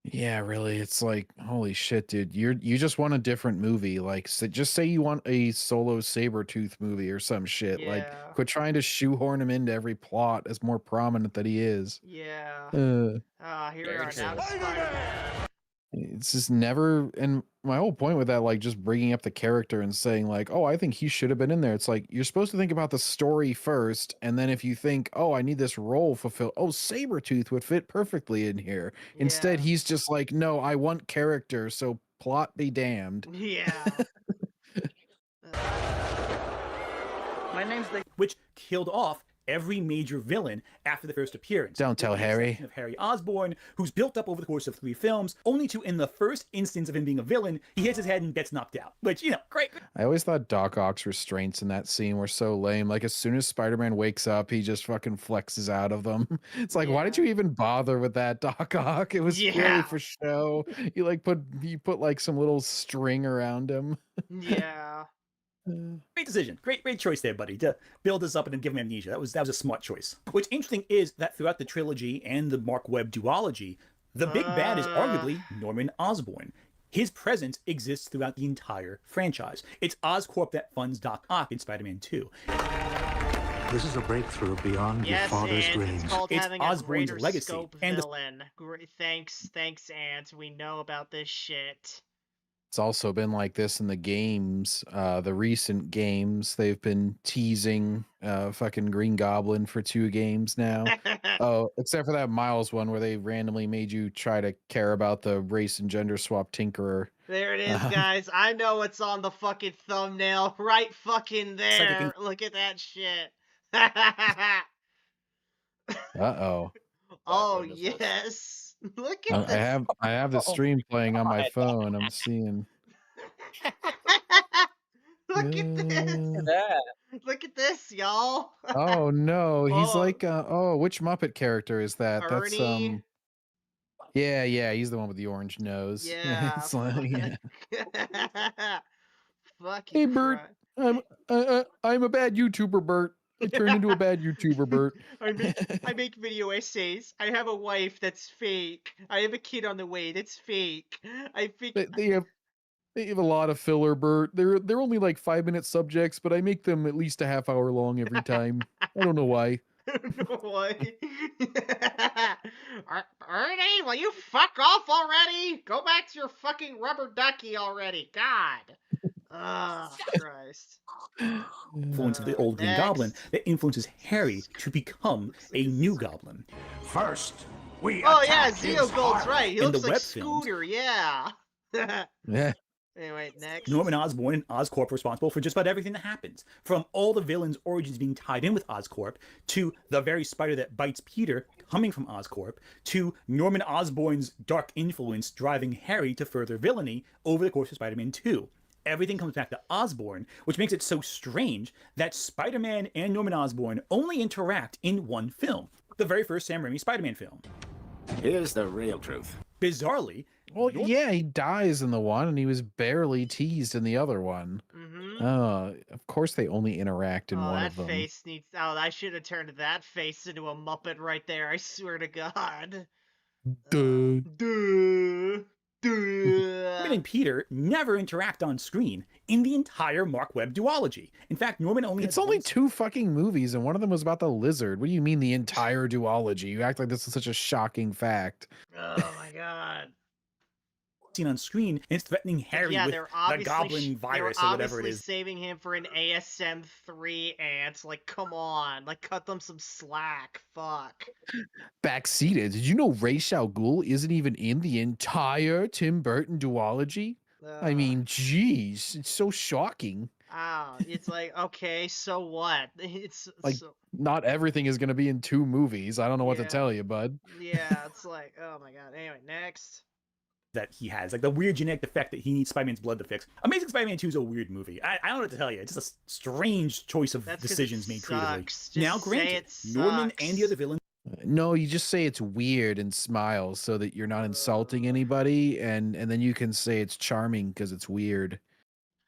Yeah, really. It's like, holy shit, dude. You just want a different movie. Like, just say you want a solo Sabretooth movie or some shit. Like, quit trying to shoehorn him into every plot as more prominent that he is. Yeah. Uh, Here we are now. Spider-Man. It's just never, and my whole point with that, like, just bringing up the character and saying like, oh, I think he should have been in there. It's like, you're supposed to think about the story first, and then if you think, oh, I need this role fulfilled, oh, Sabretooth would fit perfectly in here. Instead, he's just like, no, I want character, so plot be damned. Yeah. My name's which killed off every major villain after the first appearance. Don't tell Harry. Of Harry Osborn, who's built up over the course of 3 films, only to, in the first instance of him being a villain, he hits his head and gets knocked out. Which, great. I always thought Doc Ock's restraints in that scene were so lame. Like, as soon as Spider-Man wakes up, he just fucking flexes out of them. It's like, why did you even bother with that, Doc Ock? It was really for show. You put like some little string around him. Yeah. Great decision. Great choice there, buddy, to build us up and then give him amnesia. That was a smart choice. What's interesting is that throughout the trilogy and the Mark Webb duology, the big bad is arguably Norman Osborn. His presence exists throughout the entire franchise. It's Oscorp that funds Doc Ock in Spider-Man 2. This is a breakthrough beyond your father's dreams. It's Osborn's legacy. And villain. Thanks, Ant. We know about this shit. It's also been like this in the games, the recent games. They've been teasing fucking Green Goblin for 2 games now. Oh, except for that Miles one where they randomly made you try to care about the race and gender swap Tinkerer. There it is, guys. I know what's on the fucking thumbnail. Right fucking there. Look at that shit. Uh-oh. Oh, yes. Look at this. I have the stream playing on my phone. I'm seeing. Look at this. Look at this, y'all. Oh no, he's like which Muppet character is that? Ernie. That's yeah, he's the one with the orange nose. Yeah. It's like, Fucking hey Bert, I'm a bad YouTuber, Bert. I turned into a bad YouTuber, Bert. I make video essays. I have a wife that's fake. I have a kid on the way that's fake. They have a lot of filler, Bert. They're only like 5-minute subjects, but I make them at least a half hour long every time. I don't know why. I don't know why. Ernie, will you fuck off already? Go back to your fucking rubber ducky already. God. Oh, Christ. Influence of the old Green Goblin that influences Harry to become a new Goblin. First, we Zeo Gold's right. He looks like Webb Scooter, yeah. Yeah. Anyway, next. Norman Osborn and Oscorp are responsible for just about everything that happens. From all the villains' origins being tied in with Oscorp, to the very spider that bites Peter coming from Oscorp, to Norman Osborn's dark influence driving Harry to further villainy over the course of Spider-Man 2. Everything comes back to Osborn, which makes it so strange that Spider-Man and Norman Osborn only interact in one film, the very first Sam Raimi Spider-Man film. Here's the real truth. Bizarrely, Well, yeah, he dies in the one, and he was barely teased in the other one. Mm-hmm. Of course, they only interact in Oh, one that of them. face needs. Oh, I should have turned that face into a Muppet right there. I swear to God. Duh. Duh. Norman Duh. and Peter never interact on screen in the entire Mark Webb duology. In fact, Norman only It's has only one 2 fucking movies, and one of them was about the lizard. What do you mean the entire duology? You act like this is such a shocking fact. Oh my God. scene on screen, and it's threatening Harry Yeah, with they're the obviously goblin virus or whatever it is. saving him for an ASM 3 ants. Like, come on, like, cut them some slack. Fuck. Backseated. Did you know Ra's al Ghul isn't even in the entire Tim Burton duology? I mean, geez, it's so shocking. It's like, okay, so what? It's Like, so, not everything is going to be in 2 movies. I don't know what to Yeah. tell you, bud. yeah, it's like, oh my God. Anyway, next. That he has, like the weird genetic defect that he needs Spider-Man's blood to fix. Amazing Spider-Man 2 is a weird movie. I don't know what to tell you. It's just a strange choice of That's 'cause it decisions made creatively. sucks. Just Now, say granted, it Norman and the other sucks. villains No, you just say it's weird and smile so that you're not insulting anybody, and then you can say it's charming because it's weird.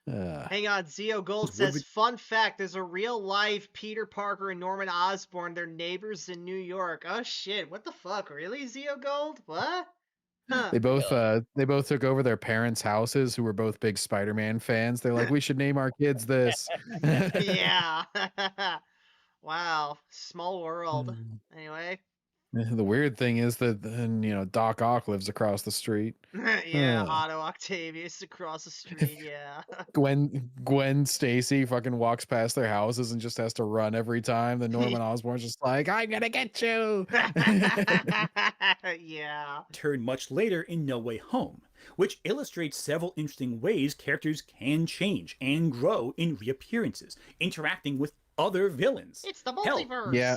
Hang on, Zio Gold Would says, we- fun fact, there's a real life Peter Parker and Norman Osborn. They're neighbors in New York. Oh shit, what the fuck? Really, Zio Gold? What? Huh. They both took over their parents' houses, who were both big Spider-Man fans. They're like, we should name our kids this. Yeah. Wow. Small world. Anyway. The weird thing is that then, Doc Ock lives across the street. Yeah, Otto Octavius across the street, yeah. Gwen Stacy fucking walks past their houses and just has to run every time. The Norman Osborn's just like, I'm gonna get you. Yeah. turn much later in No Way Home, which illustrates several interesting ways characters can change and grow in reappearances, interacting with other villains. It's the Hell, multiverse. Yeah.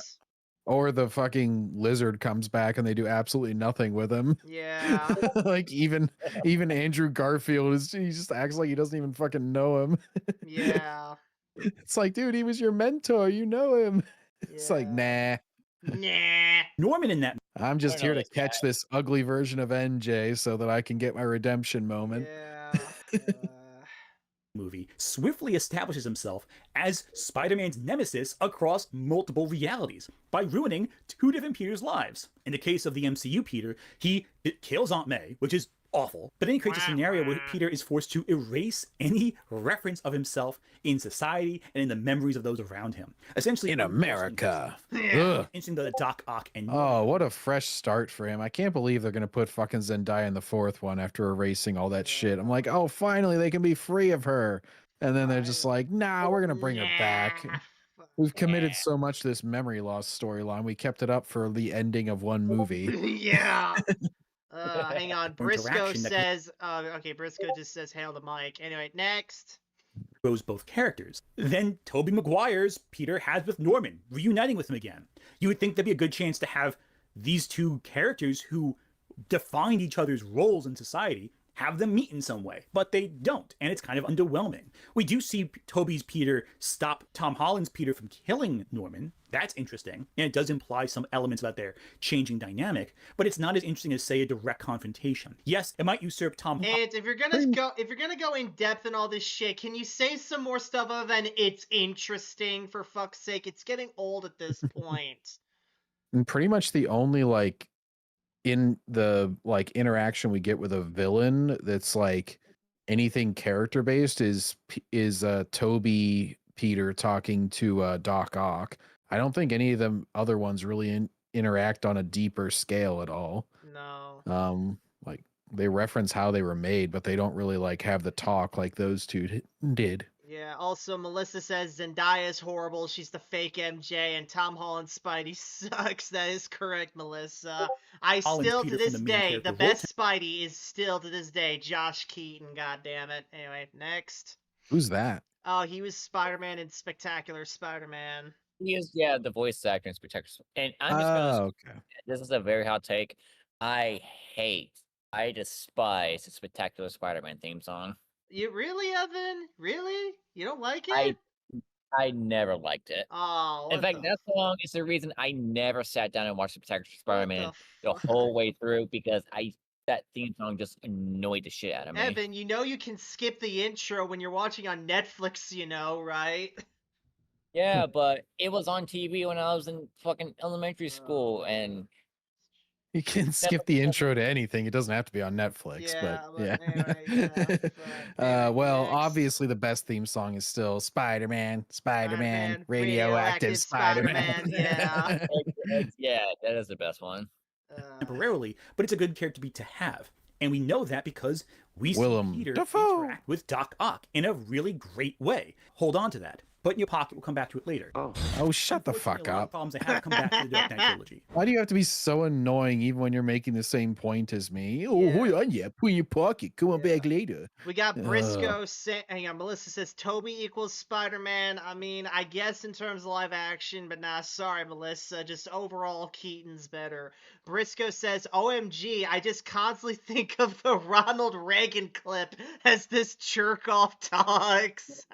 Or the fucking lizard comes back and they do absolutely nothing with him. Yeah. Like even Andrew Garfield he just acts like he doesn't even fucking know him. Yeah. It's like, dude, he was your mentor. You know him. It's like, nah. Nah. Norman in that I'm just know here to this guy. catch this ugly version of NJ so that I can get my redemption moment. Yeah. movie swiftly establishes himself as Spider-Man's nemesis across multiple realities by ruining 2 different Peters' lives. In the case of the MCU Peter, he kills Aunt May, which is awful, but then he creates a scenario where Peter is forced to erase any reference of himself in society and in the memories of those around him. Essentially, In America. Yeah. Ugh. Interesting that Doc Ock and Oh, what a fresh start for him. I can't believe they're going to put fucking Zendaya in the 4th one after erasing all that shit. I'm like, oh, finally they can be free of her. And then they're just like, nah, we're going to bring her back. We've committed so much to this memory loss storyline. We kept it up for the ending of one movie. Yeah. Hang on. Briscoe Interaction that- says, okay, Briscoe just says hail the mic. Anyway, next. grows both characters. Then Tobey Maguire's Peter has with Norman, reuniting with him again. You would think there'd be a good chance to have these 2 characters who defined each other's roles in society have them meet in some way, but they don't, and it's kind of underwhelming. We do see Tobey's Peter stop Tom Holland's Peter from killing Norman. That's interesting, and it does imply some elements about their changing dynamic, but it's not as interesting as, say, a direct confrontation. Yes, it might usurp Tom Holland. If you're gonna go in depth and all this shit, can you say some more stuff other than it's interesting, for fuck's sake? It's getting old at this point. And pretty much the only in the interaction we get with a villain that's like anything character based is Toby Peter talking to Doc Ock. I don't think any of them other ones really interact on a deeper scale at all. No. Like they reference how they were made, but they don't really have the talk like those 2 did. Yeah, also Melissa says Zendaya's horrible. She's the fake MJ, and Tom Holland's Spidey sucks. That is correct, Melissa. I Holland's still, to Peter from this the main day, character the role best Spidey is still, to this day, Josh Keaton, God damn it. Anyway, next. Who's that? Oh, he was Spider-Man in Spectacular Spider-Man. He is, yeah, the voice actor in Spectacular. And I'm just gonna. Oh, okay. This is a very hot take. I despise the Spectacular Spider-Man theme song. You really, Evan? Really? You don't like I it? I never liked it. Oh, In what fact, the that song is the reason I never sat down and watched Spectacular Spider-Man the fuck? whole way through because that theme song just annoyed the shit out of me. Evan, you know you can skip the intro when you're watching on Netflix, you know, right? Yeah, but it was on TV when I was in fucking elementary school, Oh, and You can skip the intro to anything. It doesn't have to be on Netflix, yeah, but yeah. anyway, yeah, fuck. Anyway, Well, next. obviously the best theme song is still Spider-Man, Spider-Man, radioactive Spider-Man. yeah. yeah, that is the best one. temporarily, but it's a good character beat to have. And we know that because we Willem see Peter Dafoe. interact with Doc Ock in a really great way. Hold on to that. Put in your pocket, we'll come back to it later. Oh, shut the fuck Unfortunately, a lot of up. problems I have come back to the Dark Knight trilogy. Why do you have to be so annoying even when you're making the same point as me? Oh, Yeah. hold on, yeah, put in your pocket. Come on Yeah. back later. We got Briscoe hang on, Melissa says Toby equals Spider-Man. I mean, I guess in terms of live action, but nah, sorry, Melissa. Just overall, Keaton's better. Briscoe says, OMG, I just constantly think of the Ronald Reagan clip as this jerk-off talks.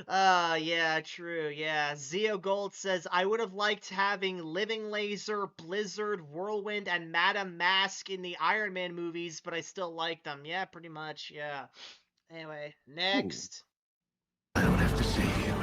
Yeah, true, yeah. Zeo Gold says, I would have liked having Living Laser, Blizzard, Whirlwind, and Madame Mask in the Iron Man movies, but I still like them. Yeah, pretty much, yeah. Anyway, next. I don't have to see you.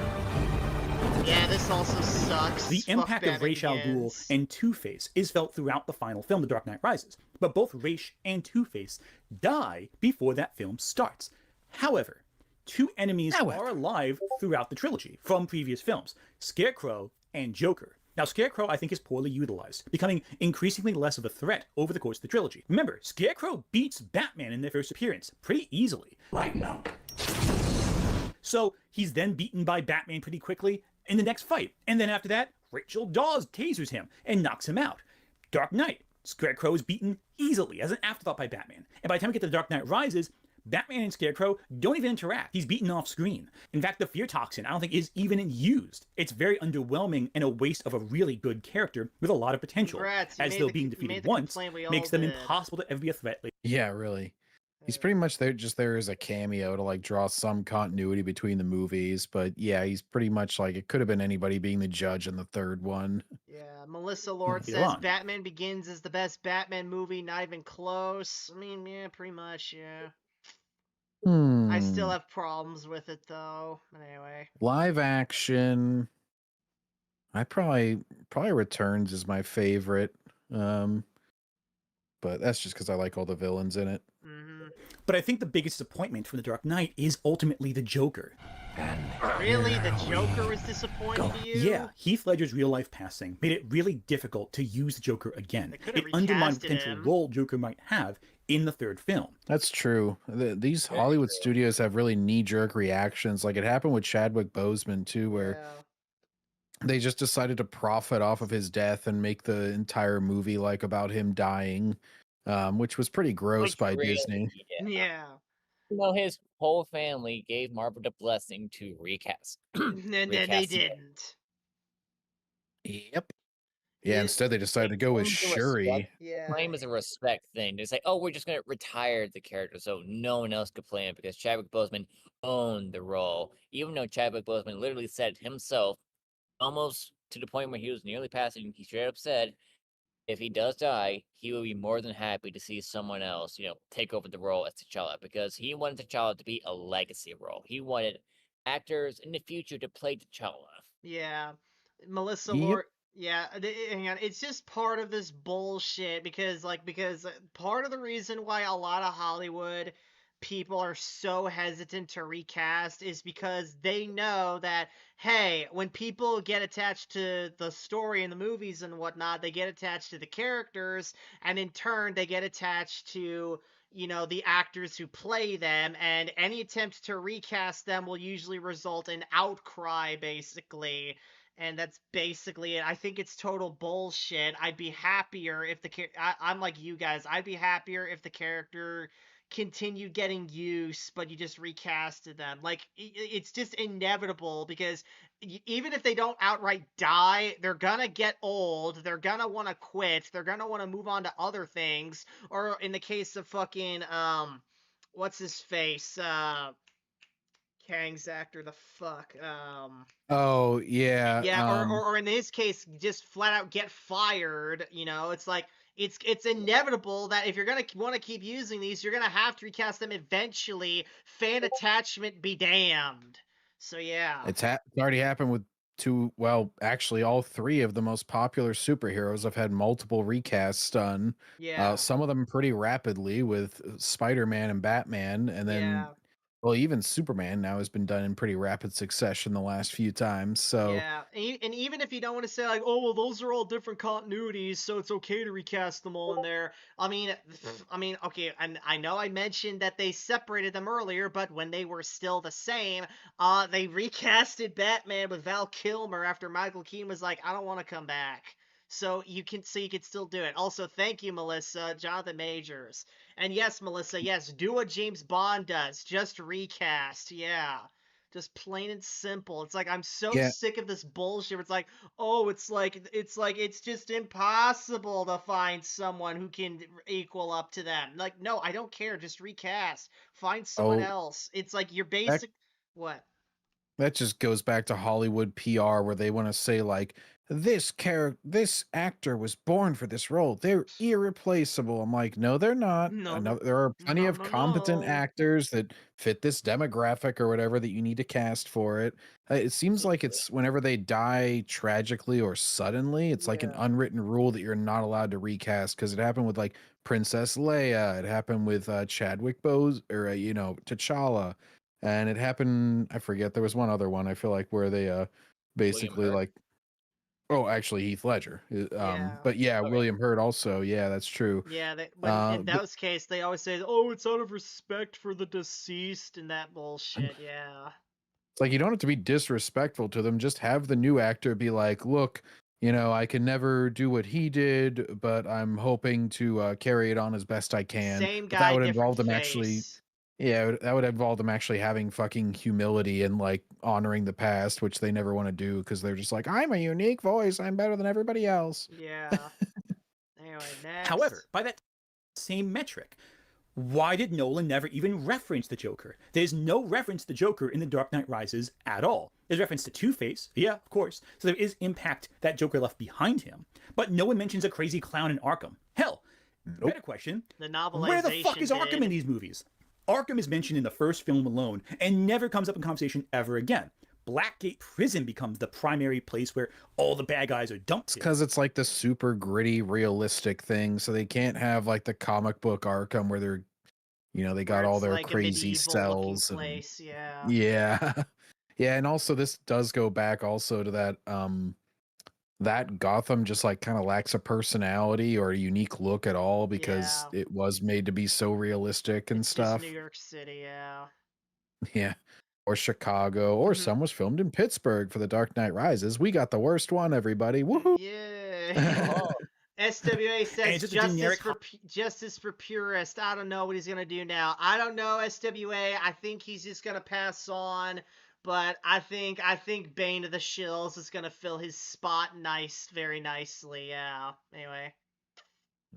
Yeah, this also sucks. The Fuck impact of Batman Ra's al Ghul Begins. and Two-Face is felt throughout the final film, The Dark Knight Rises. But both Ra's and Two-Face die before that film starts. However, two enemies are alive throughout the trilogy from previous films, Scarecrow and Joker. Now, Scarecrow, I think, is poorly utilized, becoming increasingly less of a threat over the course of the trilogy. Remember, Scarecrow beats Batman in their first appearance pretty easily. Lighten up. So he's then beaten by Batman pretty quickly in the next fight. And then after that, Rachel Dawes tasers him and knocks him out. Dark Knight, Scarecrow is beaten easily as an afterthought by Batman. And by the time we get to The Dark Knight Rises, Batman and Scarecrow don't even interact. He's beaten off screen. In fact, the fear toxin I don't think is even used. It's very underwhelming and a waste of a really good character with a lot of potential. Congrats, you as made though the- being you made defeated the once complaint we all makes them did. impossible to ever be a threat later. Yeah, really. He's pretty much there as a cameo to like draw some continuity between the movies, but yeah, he's pretty much like it could have been anybody being the judge in the third one. Yeah, Melissa Lord Go says on. Batman Begins is the best Batman movie, not even close. I mean, yeah, pretty much, yeah. I still have problems with it though. But anyway. Live action. I probably Returns is my favorite. But that's just because I like all the villains in it. Mm-hmm. But I think the biggest disappointment from The Dark Knight is ultimately the Joker. Really? The Joker was disappointing to you? Yeah, Heath Ledger's real-life passing made it really difficult to use the Joker again. They could have It undermined the recasted potential him. role Joker might have in the third film. That's true. These Hollywood studios have really knee-jerk reactions. Like it happened with Chadwick Boseman too, where they just decided to profit off of his death and make the entire movie like about him dying, which was pretty gross by Disney. Yeah. You know, his whole family gave Marvel the blessing to recast. And then they recast him. didn't. Yep. Yeah, instead they decided to go with Shuri. Claim is a respect thing. They say, "Oh, we're just gonna retire the character so no one else could play him," because Chadwick Boseman owned the role, even though Chadwick Boseman literally said himself, almost to the point where he was nearly passing. He straight up said, if he does die, he will be more than happy to see someone else, take over the role as T'Challa, because he wanted T'Challa to be a legacy role. He wanted actors in the future to play T'Challa. Yeah. Melissa Yep. Lord. Yeah, hang on. It's just part of this bullshit because part of the reason why a lot of Hollywood people are so hesitant to recast is because they know that, hey, when people get attached to the story in the movies and whatnot, they get attached to the characters, and in turn they get attached to the actors who play them, and any attempt to recast them will usually result in outcry, basically. And that's basically it. I think it's total bullshit. I'd be happier if I'm like you guys. I'd be happier if the character continued getting use, but you just recasted them. Like, it's just inevitable, because even if they don't outright die, they're gonna get old, they're gonna want to quit, they're gonna want to move on to other things, or in the case of fucking what's his face, Kang's actor, the fuck, Oh yeah. yeah, or in his case, just flat out get fired. It's like, it's inevitable that if you're gonna want to keep using these, you're gonna have to recast them eventually. Fan attachment be damned. So yeah. It's already happened with actually all three of the most popular superheroes have had multiple recasts done. Yeah. Some of them pretty rapidly with Spider-Man and Batman, and then Yeah. well, even Superman now has been done in pretty rapid succession the last few times. So Yeah, and even if you don't want to say like, oh well, those are all different continuities, so it's okay to recast them all in there. I mean, okay, and I know I mentioned that they separated them earlier, but when they were still the same, they recasted Batman with Val Kilmer after Michael Keaton was like, I don't want to come back. So you can still do it. Also, thank you, Melissa, Jonathan Majors. And yes, Melissa, yes, do what James Bond does. Just recast. Yeah. Just plain and simple. It's like, I'm so yeah, sick of this bullshit. It's like, oh, it's just impossible to find someone who can equal up to them. Like, no, I don't care. Just recast. Find someone oh, else. It's like your that basic what? that just goes back to Hollywood PR where they want to say like this actor was born for this role. They're irreplaceable. I'm like, no, they're not. I No, know there are plenty no, of no, competent no. actors that fit this demographic or whatever that you need to cast for it. It seems like it's whenever they die tragically or suddenly, it's like an Yeah. unwritten rule that you're not allowed to recast, because it happened with like Princess Leia. It happened with Chadwick Bose or T'Challa. And it happened, I forget, there was one other one I feel like where they William basically Hurt. like, oh, actually Heath Ledger. Yeah. But yeah, Okay. William Hurt also. Yeah, that's true. Yeah, when in But those case they always say, "Oh, it's out of respect for the deceased," and that bullshit. Yeah. it's like you don't have to be disrespectful to them. Just have the new actor be like, look, I can never do what he did, but I'm hoping to carry it on as best I can. Same But that guy, would different involve them actually, face. yeah, that would involve them actually having fucking humility and like honoring the past, which they never want to do because they're just like, I'm a unique voice. I'm better than everybody else. Yeah. Anyway, However, next. by that same metric, why did Nolan never even reference the Joker? There's no reference to the Joker in The Dark Knight Rises at all. There's reference to Two-Face, yeah, of course, so there is impact that Joker left behind him, but no one mentions a crazy clown in Arkham. Hell, better question, The where the fuck novelization is Arkham did. in these movies? Arkham is mentioned in the first film alone and never comes up in conversation ever again. Blackgate Prison becomes the primary place where all the bad guys are dumped in. Because it's like the super gritty, realistic thing. So they can't have like the comic book Arkham where they're, they got Where all it's their like a crazy medieval looking cells and place, yeah. yeah. Yeah, and also this does go back also to that that Gotham just like kind of lacks a personality or a unique look at all because Yeah. it was made to be so realistic and It's stuff. just New York City, yeah. Yeah. Or Chicago, or Mhm. some was filmed in Pittsburgh for The Dark Knight Rises. We got the worst one, everybody. Woohoo! Yeah. Oh, SWA And says it's just a generic justice for purist. I don't know what he's gonna do now. I don't know, SWA. I think he's just gonna pass on. But I think Bane of the Shills is gonna fill his spot very nicely. Yeah. Anyway.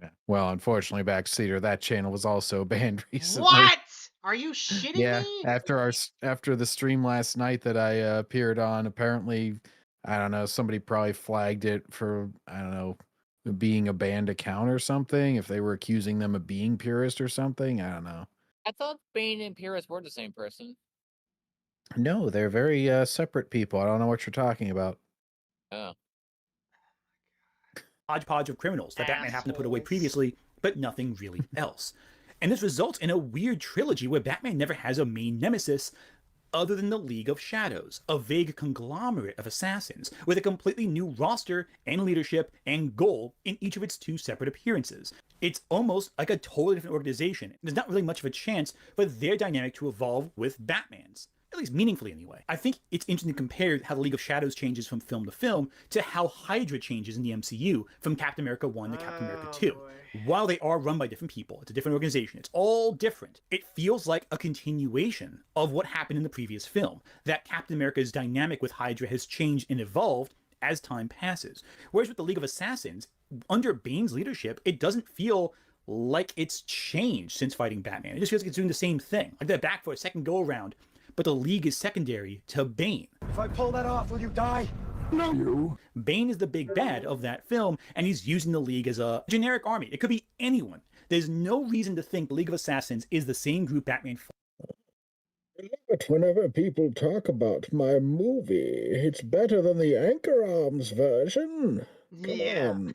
Yeah. Well, unfortunately, Backseater, that channel was also banned recently. What? Are you shitting Yeah, me? after the stream last night that I appeared on, apparently, I don't know, somebody probably flagged it for, I don't know, being a banned account or something. If they were accusing them of being purist or something, I don't know. I thought Bane and Pyrrhus were the same person. No, they're very separate people. I don't know what you're talking about. Oh. Hodgepodge of criminals that Batman happened to put away Assholes. previously, but nothing really else. And this results in a weird trilogy where Batman never has a main nemesis other than the League of Shadows, a vague conglomerate of assassins with a completely new roster and leadership and goal in each of its two separate appearances. it's almost like a totally different organization. There's not really much of a chance for their dynamic to evolve with Batman's, at least meaningfully anyway. I think it's interesting to compare how the League of Shadows changes from film to film to how Hydra changes in the MCU from Captain America 1 to Captain America 2. Boy. While they are run by different people, it's a different organization, it's all different. It feels like a continuation of what happened in the previous film, that Captain America's dynamic with Hydra has changed and evolved as time passes. Whereas with the League of Assassins, under Bane's leadership, it doesn't feel like it's changed since fighting Batman. It just feels like it's doing the same thing. Like they're back for a second go around, but the League is secondary to Bane. If I pull that off, will you die? No. You? Bane is the big bad of that film, and he's using the League as a generic army. It could be anyone. There's no reason to think the League of Assassins is the same group Batman fought. But whenever people talk about my movie, it's better than the Anchor Arms version. Come on.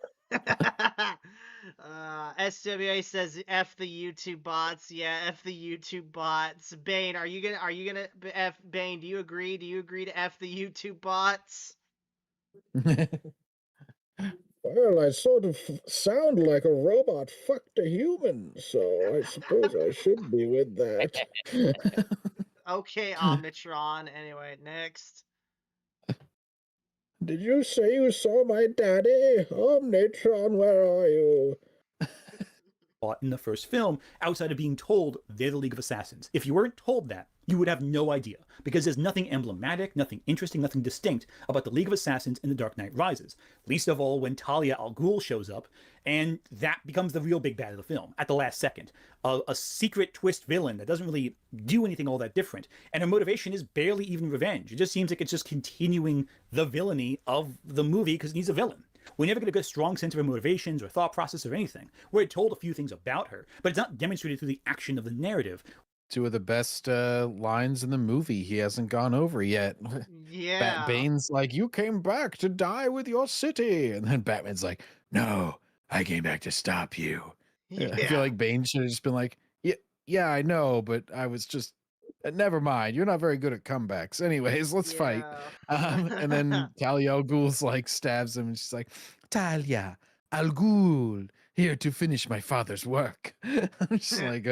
SWA says F the YouTube bots. Yeah, F the YouTube bots. Bane, are you gonna F Bane, do you agree? Do you agree to F the YouTube bots? Well, I sort of sound like a robot fucked a human, so I suppose I should be with that. Okay, Omnitron. Anyway, next. Did you say you saw my daddy? Omnitron, where are you? In the first film, outside of being told they're the League of Assassins. If you weren't told that, you would have no idea, because there's nothing emblematic, nothing interesting, nothing distinct about the League of Assassins in The Dark Knight Rises. Least of all when Talia al Ghul shows up, and that becomes the real big bad of the film, at the last second. A secret twist villain that doesn't really do anything all that different, and her motivation is barely even revenge. It just seems like it's just continuing the villainy of the movie because it needs a villain. We never get a good strong sense of her motivations or thought process or anything. We're told a few things about her, but it's not demonstrated through the action of the narrative. Two of the best lines in the movie he hasn't gone over yet. Yeah. Bane's like, you came back to die with your city. And then Batman's like, no, I came back to stop you. Yeah. I feel like Bane should have just been like, yeah, I know, but I was just, never mind. You're not very good at comebacks. Anyways, let's fight. And then Talia al Ghul's like stabs him and she's like, Talia al Ghul, here to finish my father's work. I'm just like,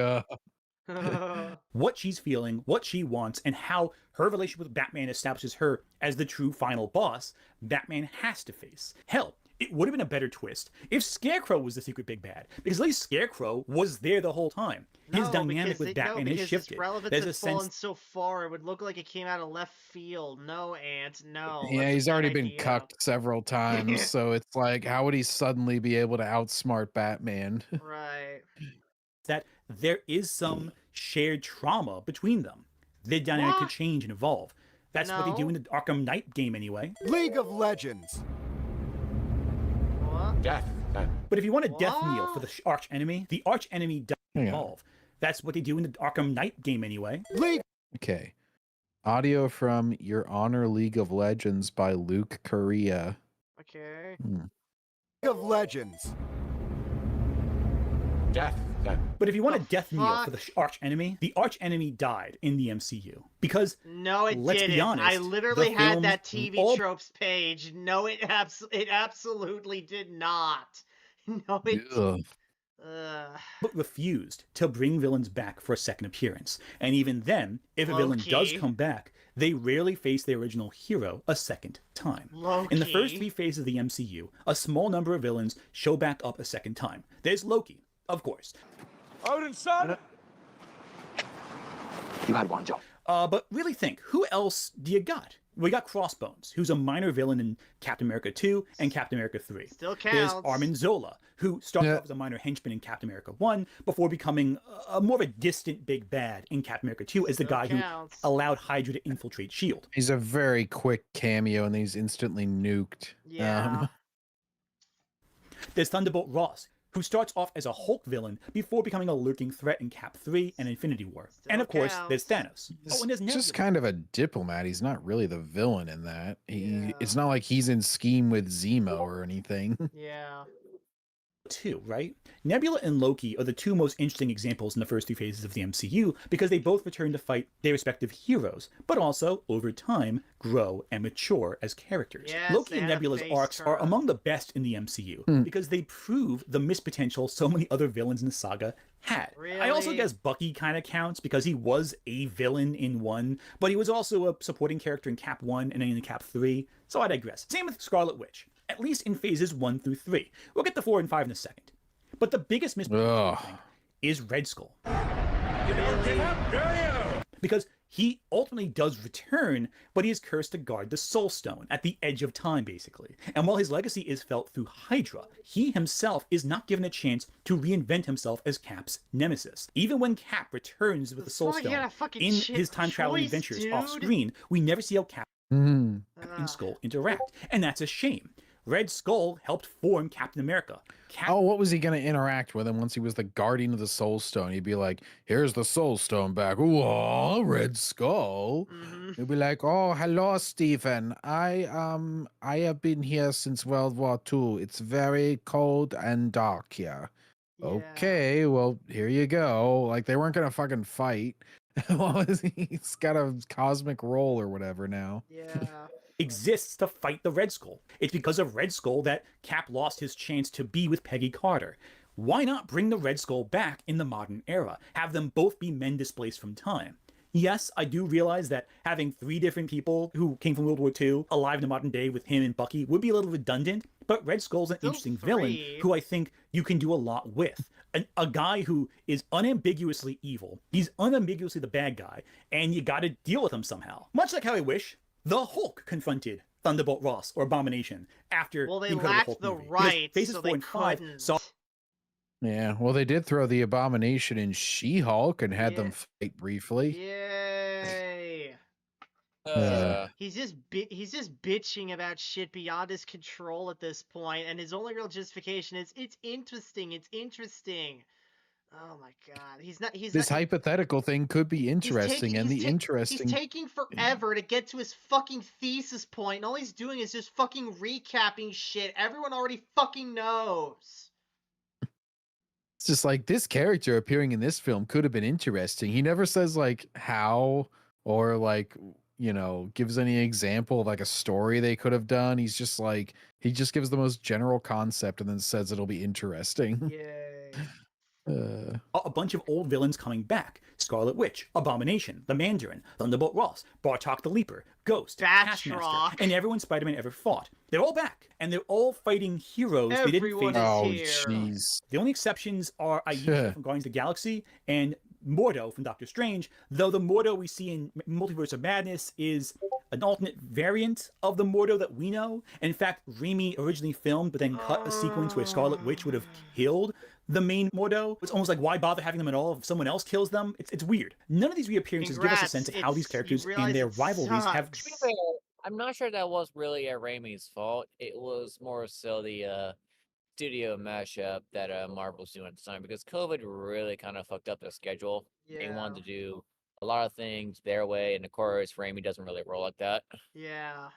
what she's feeling, what she wants, and how her relationship with Batman establishes her as the true final boss Batman has to face. Hell, it would have been a better twist if Scarecrow was the secret big bad, because at least Scarecrow was there the whole time. His dynamic with Batman has shifted. His relevance has fallen so far, it would look like it came out of left field. No, Ant, no. Yeah, he's already been cucked several times, so it's like, how would he suddenly be able to outsmart Batman? Right. That there is some shared trauma between them. Their dynamic could change and evolve. That's what they do in the Arkham Knight game anyway. League of Legends. What? Death. But if you want a death kneel for the arch enemy does evolve. That's what they do in the Arkham Knight game anyway. Okay. Audio from Your Honor League of Legends by Luke Correa. Okay. League of Legends. Death. But if you want a death kneel for the arch enemy died in the MCU. Because, no, it let's didn't. be honest, I literally had films that TV tropes page. No, it absolutely did not. No, it but refused to bring villains back for a second appearance. And even then, if a villain does come back, they rarely face their original hero a second time. In the first 3 phases of the MCU, a small number of villains show back up a second time. There's Loki, of course. Odin's son! You had one job. But really think, who else do you got? We got Crossbones, who's a minor villain in Captain America 2 and Captain America 3. Still counts. There's Armin Zola, who started off as a minor henchman in Captain America 1 before becoming more of a distant big bad in Captain America 2 as the guy who allowed Hydra to infiltrate S.H.I.E.L.D. He's a very quick cameo and he's instantly nuked. Yeah. There's Thunderbolt Ross, who starts off as a Hulk villain before becoming a lurking threat in Cap 3 and Infinity War. And of course, there's Thanos. And there's just kind of a diplomat. He's not really the villain in that. It's not like he's in scheme with Zemo or anything. Yeah. too, right? Nebula and Loki are the two most interesting examples in the first 3 phases of the MCU because they both return to fight their respective heroes, but also, over time, grow and mature as characters. Yes, Loki they and had a Nebula's face arcs are turn. among the best in the MCU because they prove the missed potential so many other villains in the saga had. I also Really? guess Bucky kind of counts because he was a villain in 1, but he was also a supporting character in Cap 1 and then in Cap 3, so I digress. Same with Scarlet Witch, at least in phases 1 through 3. We'll get to 4 and 5 in a second. But the biggest missed potential, I think, is Red Skull. You don't give up, do you? Because he ultimately does return, but he is cursed to guard the Soul Stone at the edge of time, basically. And while his legacy is felt through Hydra, he himself is not given a chance to reinvent himself as Cap's nemesis. Even when Cap returns with the Soul Fuck, he had Stone a fucking in shit his time traveling choice, adventures dude. off screen, we never see how Cap Mhm. and Skull interact. And that's a shame. Red Skull helped form Captain America. Oh, what was he going to interact with him once he was the guardian of the Soul Stone? He'd be like, here's the Soul Stone back. Whoa, Red Skull. He'd be like, oh, hello, Stephen. I have been here since World War II. It's very cold and dark here. Okay, well, here you go. Like, they weren't going to fucking fight. What was he? He's got a cosmic role or whatever now. Yeah. Exists to fight the Red Skull. It's because of Red Skull that Cap lost his chance to be with Peggy Carter. Why not bring the Red Skull back in the modern era? Have them both be men displaced from time. Yes, I do realize that having 3 different people who came from World War II alive in the modern day with him and Bucky would be a little redundant, but Red Skull's an interesting villain who I think you can do a lot with. A guy who is unambiguously evil. He's unambiguously the bad guy, and you gotta deal with him somehow. Much like how I wish the Hulk confronted Thunderbolt Ross or Abomination after Well, they the Incredible lacked Hulk the movie. Because rights, phases so 4 they and 5 couldn't. saw Yeah, well, they did throw the Abomination in She-Hulk and had them fight briefly. Yay. He's just bitching about shit beyond his control at this point, and his only real justification is it's interesting. Oh my god, This hypothetical thing could be interesting, and the interesting. He's taking forever to get to his fucking thesis point, and all he's doing is just fucking recapping shit everyone already fucking knows. It's just like this character appearing in this film could have been interesting. He never says like how or like, you know, gives any example of like a story they could have done. He's just like, he just gives the most general concept and then says it'll be interesting. Yay. a bunch of old villains coming back. Scarlet Witch, Abomination, the Mandarin, Thunderbolt Ross, Bartok the Leaper, Ghost, Taskmaster, and everyone Spider-Man ever fought. They're all back, and they're all fighting heroes they didn't face. Oh, jeez. The only exceptions are Aisha from Guardians of the Galaxy and Mordo from Doctor Strange, though the Mordo we see in Multiverse of Madness is an alternate variant of the Mordo that we know. In fact, Raimi originally filmed but then cut a sequence where Scarlet Witch would have killed the main Mordo. It's almost like, why bother having them at all if someone else kills them? It's weird. None of these reappearances give us a sense of how these characters and their rivalries have... To be fair, I'm not sure that was really Raimi's fault. It was more so the studio mashup that Marvel's doing at the time, because COVID really kind of fucked up their schedule. They wanted to do a lot of things their way, and of course, Raimi doesn't really roll like that. Yeah.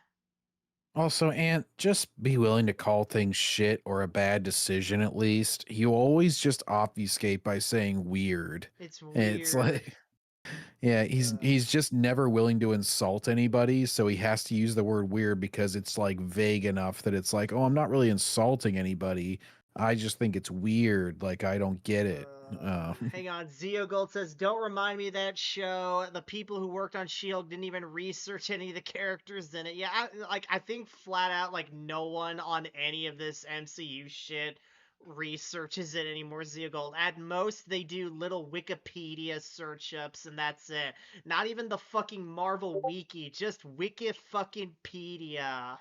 Also, Ant, just be willing to call things shit or a bad decision at least. You always just obfuscate by saying weird. It's weird. And it's like, yeah, he's just never willing to insult anybody, so he has to use the word weird because it's like vague enough that it's like, oh, I'm not really insulting anybody. I just think it's weird. Like, I don't get it. Hang on, Zio Gold says, don't remind me of that show. The people who worked on S.H.I.E.L.D. didn't even research any of the characters in it. Yeah, I think flat out, like, no one on any of this MCU shit researches it anymore, Zio Gold. At most, they do little Wikipedia search-ups, and that's it. Not even the fucking Marvel Wiki, just Wiki-fucking-pedia.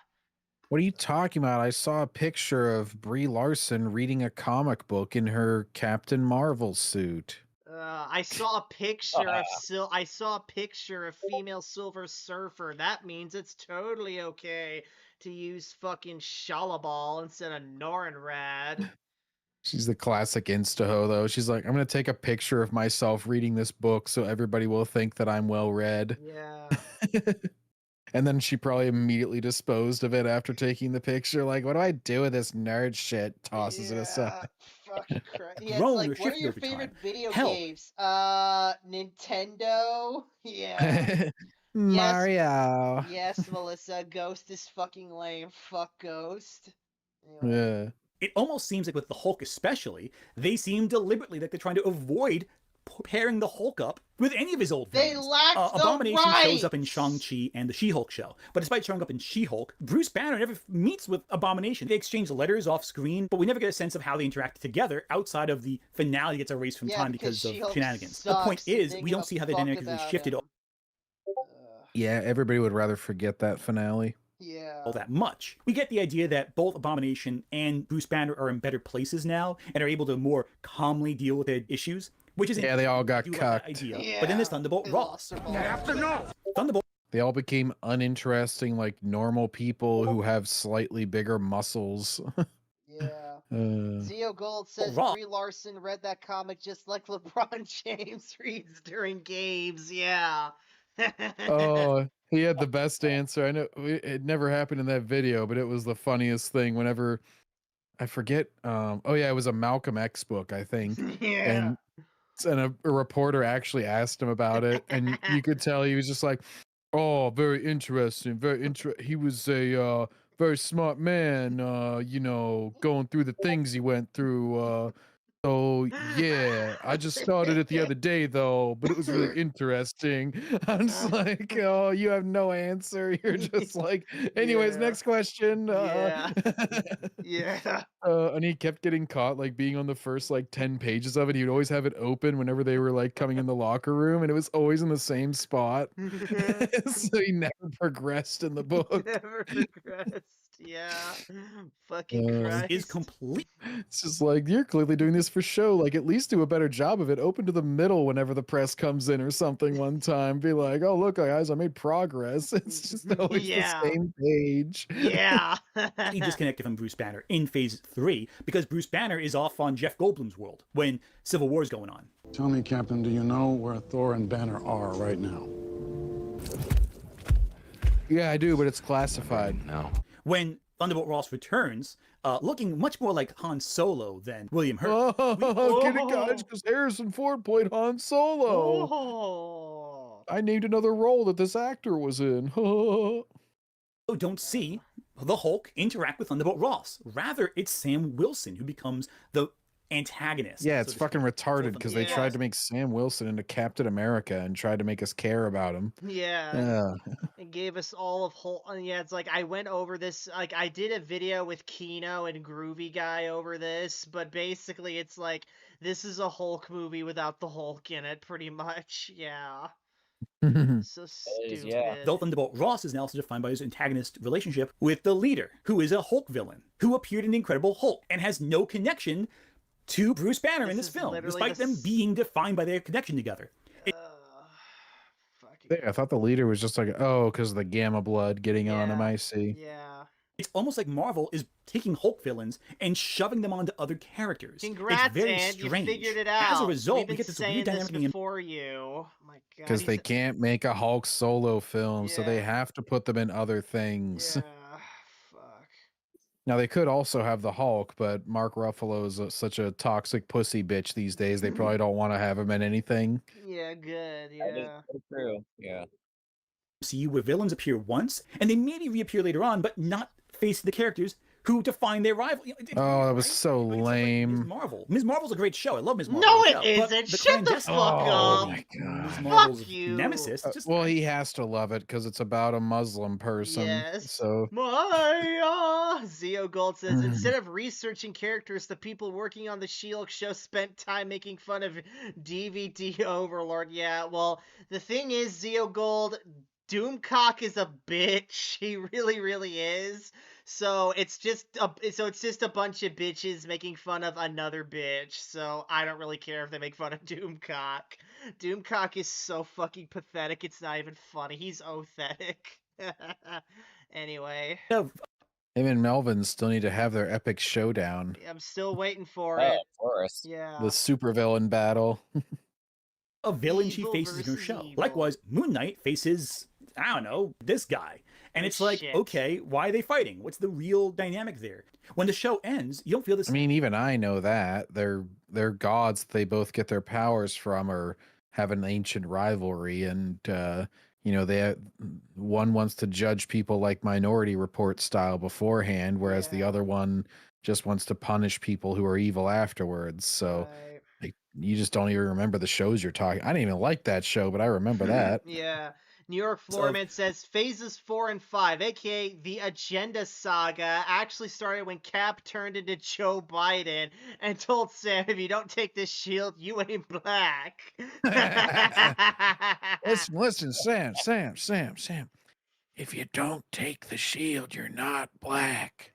What are you talking about? I saw a picture of Brie Larson reading a comic book in her Captain Marvel suit. I saw a picture of female Silver Surfer. That means it's totally okay to use fucking Shalabal instead of Norinrad. She's the classic insta-ho, though. She's like, I'm going to take a picture of myself reading this book so everybody will think that I'm well-read. Yeah. And then she probably immediately disposed of it after taking the picture. Like, what do I do with this nerd shit? Tosses it aside. Fucking Christ. Yeah, it's Grown like, or what are shifted your over favorite time. video Hell. games? Nintendo? Yeah. Mario. Yes, Melissa. Ghost is fucking lame. Fuck Ghost. Anyway. Yeah. It almost seems like with the Hulk especially, they seem deliberately like they're trying to avoid pairing the Hulk up with any of his old They villains. lack the Abomination shows up in rights! Shang-Chi and the She-Hulk show, but despite showing up in She-Hulk, Bruce Banner never meets with Abomination. They exchange letters off screen, but we never get a sense of how they interact together outside of the finale gets erased from time because of She-Hulk shenanigans. The sucks, point is, they we give don't a see how the fuck dynamic has really about shifted him. Yeah, everybody would rather forget that finale. Yeah. all that much. We get the idea that both Abomination and Bruce Banner are in better places now and are able to more calmly deal with their issues, which is Yeah, they all got I do like that cucked. idea. Yeah, But then there's Thunderbolt they Ross. lost their You have to know. Thunderbolt They all became uninteresting, like normal people who have slightly bigger muscles. Yeah. Uh, Zio Gold says Ross. Brie Larson read that comic just like LeBron James reads during games. Yeah. oh, he had the best answer. I know it never happened in that video, but it was the funniest thing whenever I forget. Oh yeah, it was a Malcolm X book, I think. Yeah. And a reporter actually asked him about it, and you could tell he was just like, "Oh, very interesting. He was a very smart man. You know, going through the things he went through. So yeah, I just started it the other day though, but it was really interesting." I'm just like, "Oh, you have no answer. You're just like, anyways, Yeah. next question." Yeah. Yeah. And he kept getting caught like being on the first like 10 pages of it. He'd always have it open whenever they were like coming in the locker room, and it was always in the same spot. So he never progressed in the book. Never progressed. Yeah. Fucking Christ. is complete. It's just like, you're clearly doing this for show. Like, at least do a better job of it. Open to the middle whenever the press comes in or something one time. Be like, oh, look, guys, I made progress. It's just always Yeah. the same page. Yeah. He disconnected from Bruce Banner in Phase 3 because Bruce Banner is off on Jeff Goldblum's world when Civil War is going on. Tell me, Captain, do you know where Thor and Banner are right now? Yeah, I do, but it's classified. No. When Thunderbolt Ross returns, looking much more like Han Solo than William Hurt. Oh, get it, guys, because Harrison Ford played Han Solo. Oh. I named another role that this actor was in. Don't see the Hulk interact with Thunderbolt Ross. Rather, it's Sam Wilson who becomes the antagonist. Yeah, it's so to fucking speak. retarded because they tried to make Sam Wilson into Captain America and tried to make us care about him. Yeah. Yeah. It gave us all of Hulk. Yeah, it's like I went over this. Like I did a video with Kino and Groovy Guy over this, but basically it's like this is a Hulk movie without the Hulk in it, pretty much. Yeah. So stupid. yeah. Though Thunderbolt Ross is now also defined by his antagonist relationship with the leader, who is a Hulk villain, who appeared in Incredible Hulk and has no connection to Bruce Banner in this is film, literally despite them being defined by their connection together. Yeah, I thought the leader was just like, oh, because of the gamma blood getting on him. Yeah. I see. Yeah. It's almost like Marvel is taking Hulk villains and shoving them onto other characters. Congrats, it's very Ant. strange. You figured it out. As a result, We've been we get this saying weird this dynamic. before you. My God. Because they can't make a Hulk solo film, so they Yeah. have to put them in other things. Yeah. Fuck. Now, they could also have the Hulk, but Mark Ruffalo is such a toxic pussy bitch these days, they probably don't want to have him in anything. Yeah. Good. That is Yeah. so true. Yeah. See where villains appear once and they maybe reappear later on, but not face the characters who define their rival. Oh, that was so Ms. lame. Marvel. Ms. Marvel's a great show. I love Ms. Marvel. No, as a it show, but isn't. the Shut the clandestine- fuck Oh up. my god. Ms. Marvel's you. nemesis. Just Well, he has to love it because it's about a Muslim person. Yes. So Maya! Zio Gold says, instead of researching characters, the people working on the She-Hulk show spent time making fun of DVD Overlord. Yeah, well, the thing is, Zio Gold, Doomcock is a bitch. He really, really is. So it's just a bunch of bitches making fun of another bitch. So I don't really care if they make fun of Doomcock. Doomcock is so fucking pathetic. It's not even funny. He's othetic. Anyway, him and Melvin still need to have their epic showdown. I'm still waiting for Oh, it. of course. Yeah. The supervillain battle. a villain she Evil faces in her versus show. evil. Likewise, Moon Knight faces I don't know, this guy. And it's like, Shit. okay, why are they fighting? What's the real dynamic there? When the show ends, you don't feel this. I mean, even I know that their gods they both get their powers from or have an ancient rivalry, and one wants to judge people like Minority Report style beforehand, whereas the other one just wants to punish people who are evil afterwards. So like, you just don't even remember the shows you're talking. I didn't even like that show, but I remember that. Yeah. New York Floorman says phases 4 and 5, aka the Agenda Saga, actually started when Cap turned into Joe Biden and told Sam, if you don't take this shield, you ain't black. Listen, Sam. If you don't take the shield, you're not black.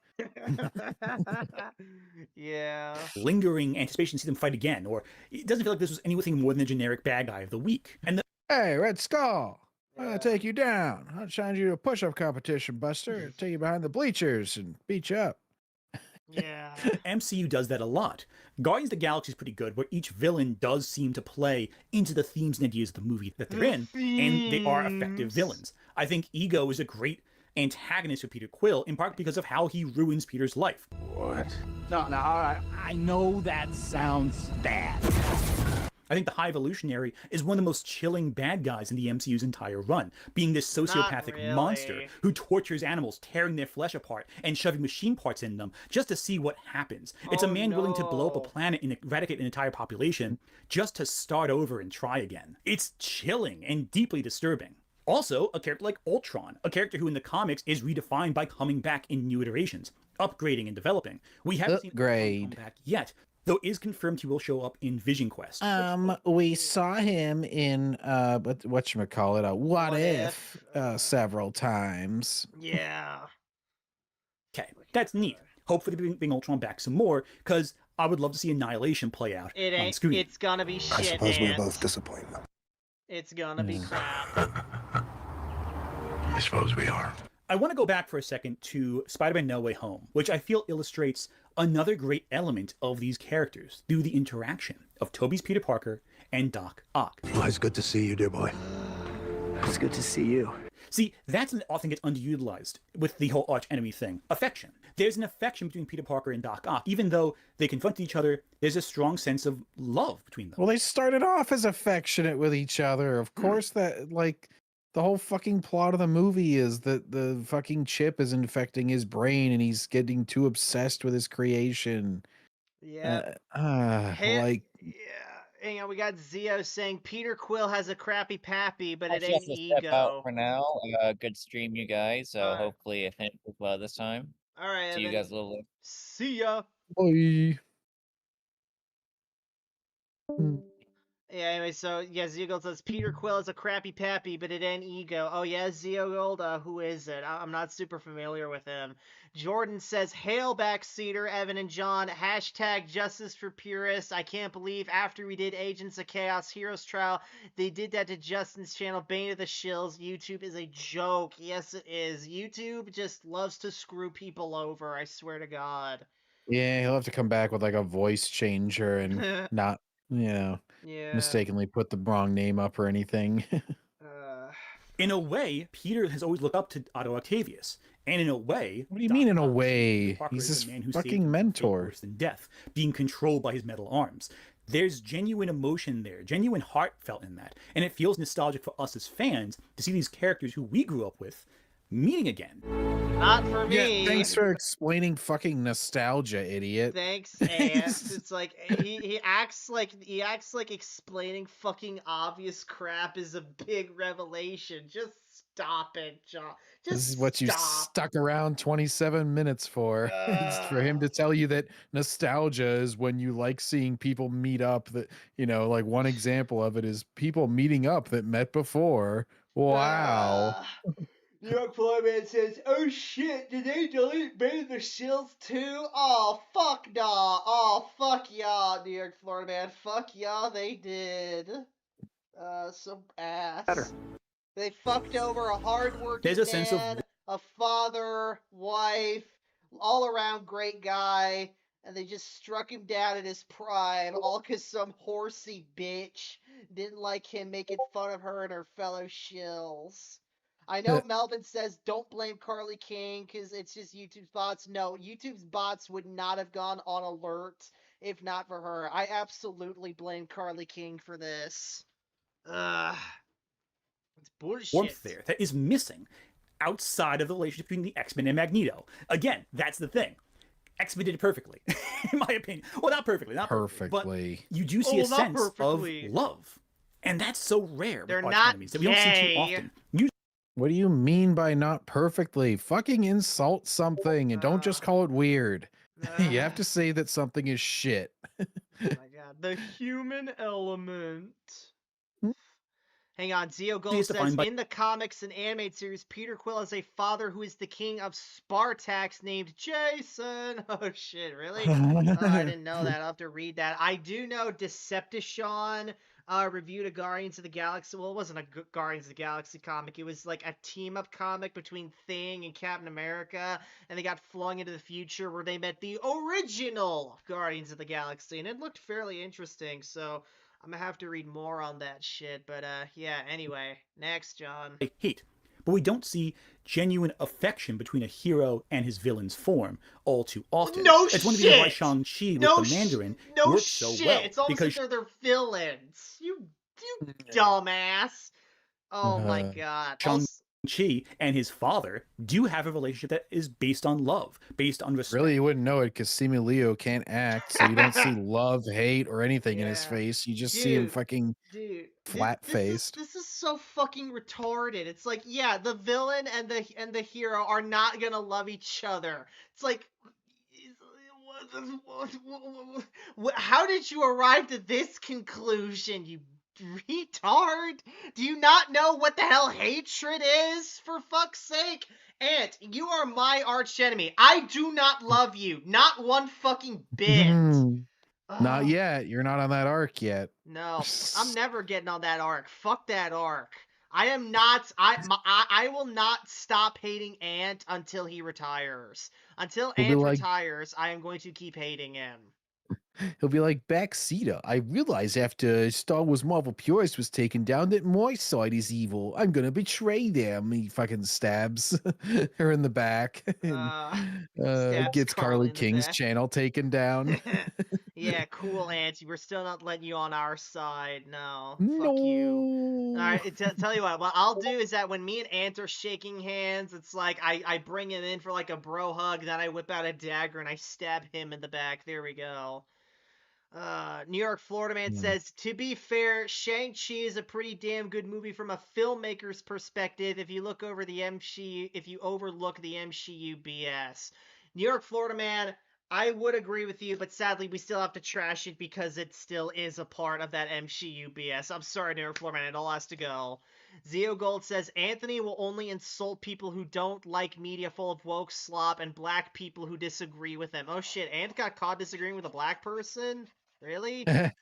Yeah. Lingering anticipation to see them fight again, or it doesn't feel like this was anything more than a generic bad guy of the week. And Hey, Red Skull, I'm gonna take you down. I'll challenge you to a push-up competition, Buster. Take you behind the bleachers and beat you up. Yeah. MCU does that a lot. Guardians of the Galaxy is pretty good, where each villain does seem to play into the themes and ideas of the movie that they're in, and they are effective villains. I think Ego is a great antagonist for Peter Quill, in part because of how he ruins Peter's life. What? No, all right. I know that sounds bad. I think the High Evolutionary is one of the most chilling bad guys in the MCU's entire run, being this sociopathic monster who tortures animals, tearing their flesh apart and shoving machine parts in them just to see what happens. It's a man willing to blow up a planet and eradicate an entire population just to start over and try again. It's chilling and deeply disturbing. Also, a character like Ultron, a character who in the comics is redefined by coming back in new iterations, upgrading and developing. We haven't seen Ultron come back yet, though it is confirmed he will show up in Vision Quest. We saw him in whatchamacallit, What If several times. Yeah. Okay, that's neat. Hopefully they bring Ultron back some more, because I would love to see Annihilation play out on screen. It's gonna be shit, I suppose we're both disappointed. It's gonna be crap. I suppose we are. I want to go back for a second to Spider-Man No Way Home, which I feel illustrates another great element of these characters through the interaction of Tobey's Peter Parker and Doc Ock. Well, it's good to see you, dear boy. It's good to see you. See, that's an often gets underutilized with the whole arch-enemy thing. Affection. There's an affection between Peter Parker and Doc Ock. Even though they confront each other, there's a strong sense of love between them. Well, they started off as affectionate with each other. Of course, that, like, the whole fucking plot of the movie is that the fucking chip is infecting his brain and he's getting too obsessed with his creation. Yeah. Like... Hang on, we got Zio saying Peter Quill has a crappy pappy, but it I'll ain't just step out Ego. for now. Good stream, you guys. Hopefully it finishes well this time. All right, See you Evan. guys a little later. See ya. Bye. Yeah, anyway, so, yeah, Zio Gold says, Peter Quill is a crappy pappy, but it ain't Ego. Oh, yeah, Zio Gold? Who is it? I'm not super familiar with him. Jordan says, hail Backseater, Evan and John, hashtag justice for purists. I can't believe after we did Agents of Chaos Heroes Trial, they did that to Justin's channel, Bane of the Shills. YouTube is a joke. Yes, it is. YouTube just loves to screw people over, I swear to God. Yeah, he'll have to come back with like a voice changer and not, mistakenly put the wrong name up or anything. In a way, Peter has always looked up to Otto Octavius. And in a way... What do you mean in a way? He's his fucking mentor. Worse than death, being controlled by his metal arms. There's genuine emotion there, genuine heartfelt in that. And it feels nostalgic for us as fans to see these characters who we grew up with meeting again. Not for me. Yeah, thanks for explaining fucking nostalgia, idiot. Thanks, ass. It's like he acts like explaining fucking obvious crap is a big revelation. Just stop it, John. This is what you stuck around 27 minutes for. It's for him to tell you that nostalgia is when you like seeing people meet up. That, like one example of it is people meeting up that met before. Wow. New York Floorman says, oh shit, did they delete Bane of the Shills too? Oh, fuck nah. Oh, fuck y'all, New York Floorman. Fuck y'all, they did. Some ass. Better. They fucked over a hard-working man, a father, wife, all-around great guy, and they just struck him down in his prime, all because some horsey bitch didn't like him making fun of her and her fellow shills. I know Melvin says don't blame Carly King because it's just YouTube's bots. No, YouTube's bots would not have gone on alert if not for her. I absolutely blame Carly King for this. It's bullshit. Warmth there that is missing outside of the relationship between the X-Men and Magneto. Again, that's the thing. X-Men did it perfectly, in my opinion. Well, not perfectly, but you do see a sense of love, and that's so rare. They're with not enemies that we don't see too often. What do you mean by not perfectly? Fucking insult something and don't just call it weird. You have to say that something is shit. Oh my god, the human element. Hang on, Zio Gold says, in the comics and animated series, Peter Quill has a father who is the king of Spartax named Jason. Oh shit, really? I didn't know that. I'll have to read that. I do know Decepticon reviewed a Guardians of the Galaxy. Well, it wasn't a Guardians of the Galaxy comic. It was like a team-up comic between Thing and Captain America, and they got flung into the future where they met the original Guardians of the Galaxy, and it looked fairly interesting, so I'm gonna have to read more on that shit, but yeah, anyway. Next, John. Hate. But we don't see genuine affection between a hero and his villain's form all too often. No That's shit! one of the reasons why Shang-Chi with the Mandarin works so well. It's almost like they're villains. You dumbass. Oh my god. Shang-Chi and his father do have a relationship that is based on love, based on respect. Really, you wouldn't know it because Simu Leo can't act, so you don't see love, hate, or anything in his face. You just see him fucking flat-faced. This is so fucking retarded. It's like, yeah, the villain and the hero are not gonna love each other. It's like, how did you arrive to this conclusion, you retard? Do you not know what the hell hatred is, for fuck's sake? Ant, you are my arch enemy. I do not love you. Not one fucking bit. Not yet. You're not on that arc yet. No, I'm never getting on that arc. Fuck that arc. I am not. I will not stop hating Ant until he retires. Until Ant retires, I am going to keep hating him. He'll be like, Backseat. I realized after Star Wars Marvel Purist was taken down that my side is evil. I'm gonna betray them. He fucking stabs her in the back and gets Carly King's channel taken down. Yeah, cool, Ant. We're still not letting you on our side. No. Fuck you. All right, tell you what I'll do is that when me and Ant are shaking hands, it's like I bring him in for like a bro hug, then I whip out a dagger and I stab him in the back. There we go. New York Florida Man says, to be fair, Shang-Chi is a pretty damn good movie from a filmmaker's perspective if you look over the MCU, if you overlook the MCU BS. New York Florida Man, I would agree with you, but sadly we still have to trash it because it still is a part of that MCU BS. I'm sorry, New York Florida Man, it all has to go. Zio Gold says, Anthony will only insult people who don't like media full of woke slop and black people who disagree with them. Oh shit, Ant got caught disagreeing with a black person? Really? I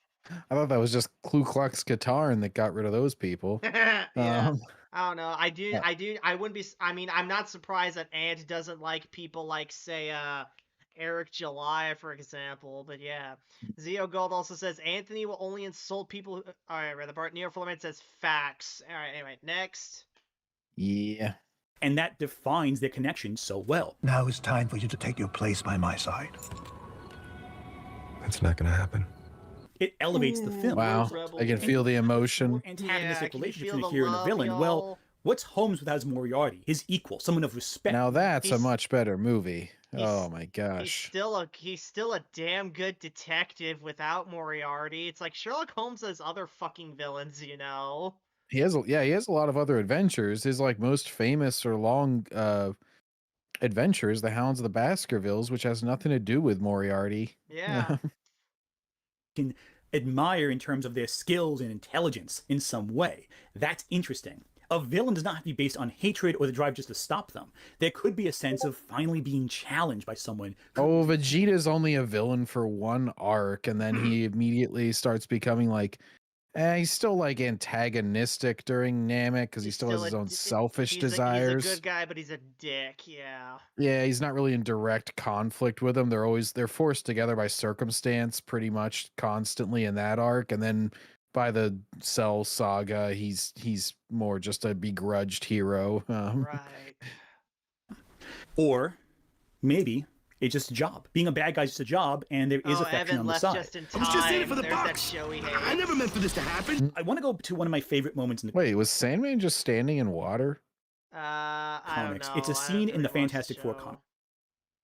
thought that was just Ku Klux Klan that got rid of those people. Yeah. I don't know. I wouldn't be, I mean, I'm not surprised that Ant doesn't like people like, say, Eric July, for example, but yeah. Zio Gold also says, Anthony will only insult people who... Alright, read the part. Neo Filament says, facts. Alright, anyway, next. Yeah. And that defines their connection so well. Now it's time for you to take your place by my side. That's not gonna happen. It elevates the film. Wow, I can feel the emotion. Antagonistic relationship between a hero and a villain. Well, what's Holmes without Moriarty? His equal, someone of respect. Now that's a much better movie. Oh my gosh. He's still a damn good detective without Moriarty. It's like Sherlock Holmes has other fucking villains, you know. He has a lot of other adventures. His like most famous or long adventure is the Hounds of the Baskervilles, which has nothing to do with Moriarty. Yeah. Can admire in terms of their skills and intelligence in some way. That's interesting. A villain does not have to be based on hatred or the drive just to stop them. There could be a sense of finally being challenged by someone. Oh, Vegeta's only a villain for one arc, and then he immediately starts becoming like, he's still like antagonistic during Namek because he still has his own selfish desires. He's a good guy, but he's a dick. Yeah. Yeah, he's not really in direct conflict with them. They're forced together by circumstance pretty much constantly in that arc, and then by the Cell saga, he's more just a begrudged hero. Right. Or maybe it's just a job. Being a bad guy is just a job, and there is affection Evan on the left side. just in time. I was just in it for the There's box. that show he hates. I never meant for this to happen. I want to go to one of my favorite moments in the Wait, was Sandman just standing in water? I don't comics. know. It's a I have scene to in the rewatch Fantastic Four show.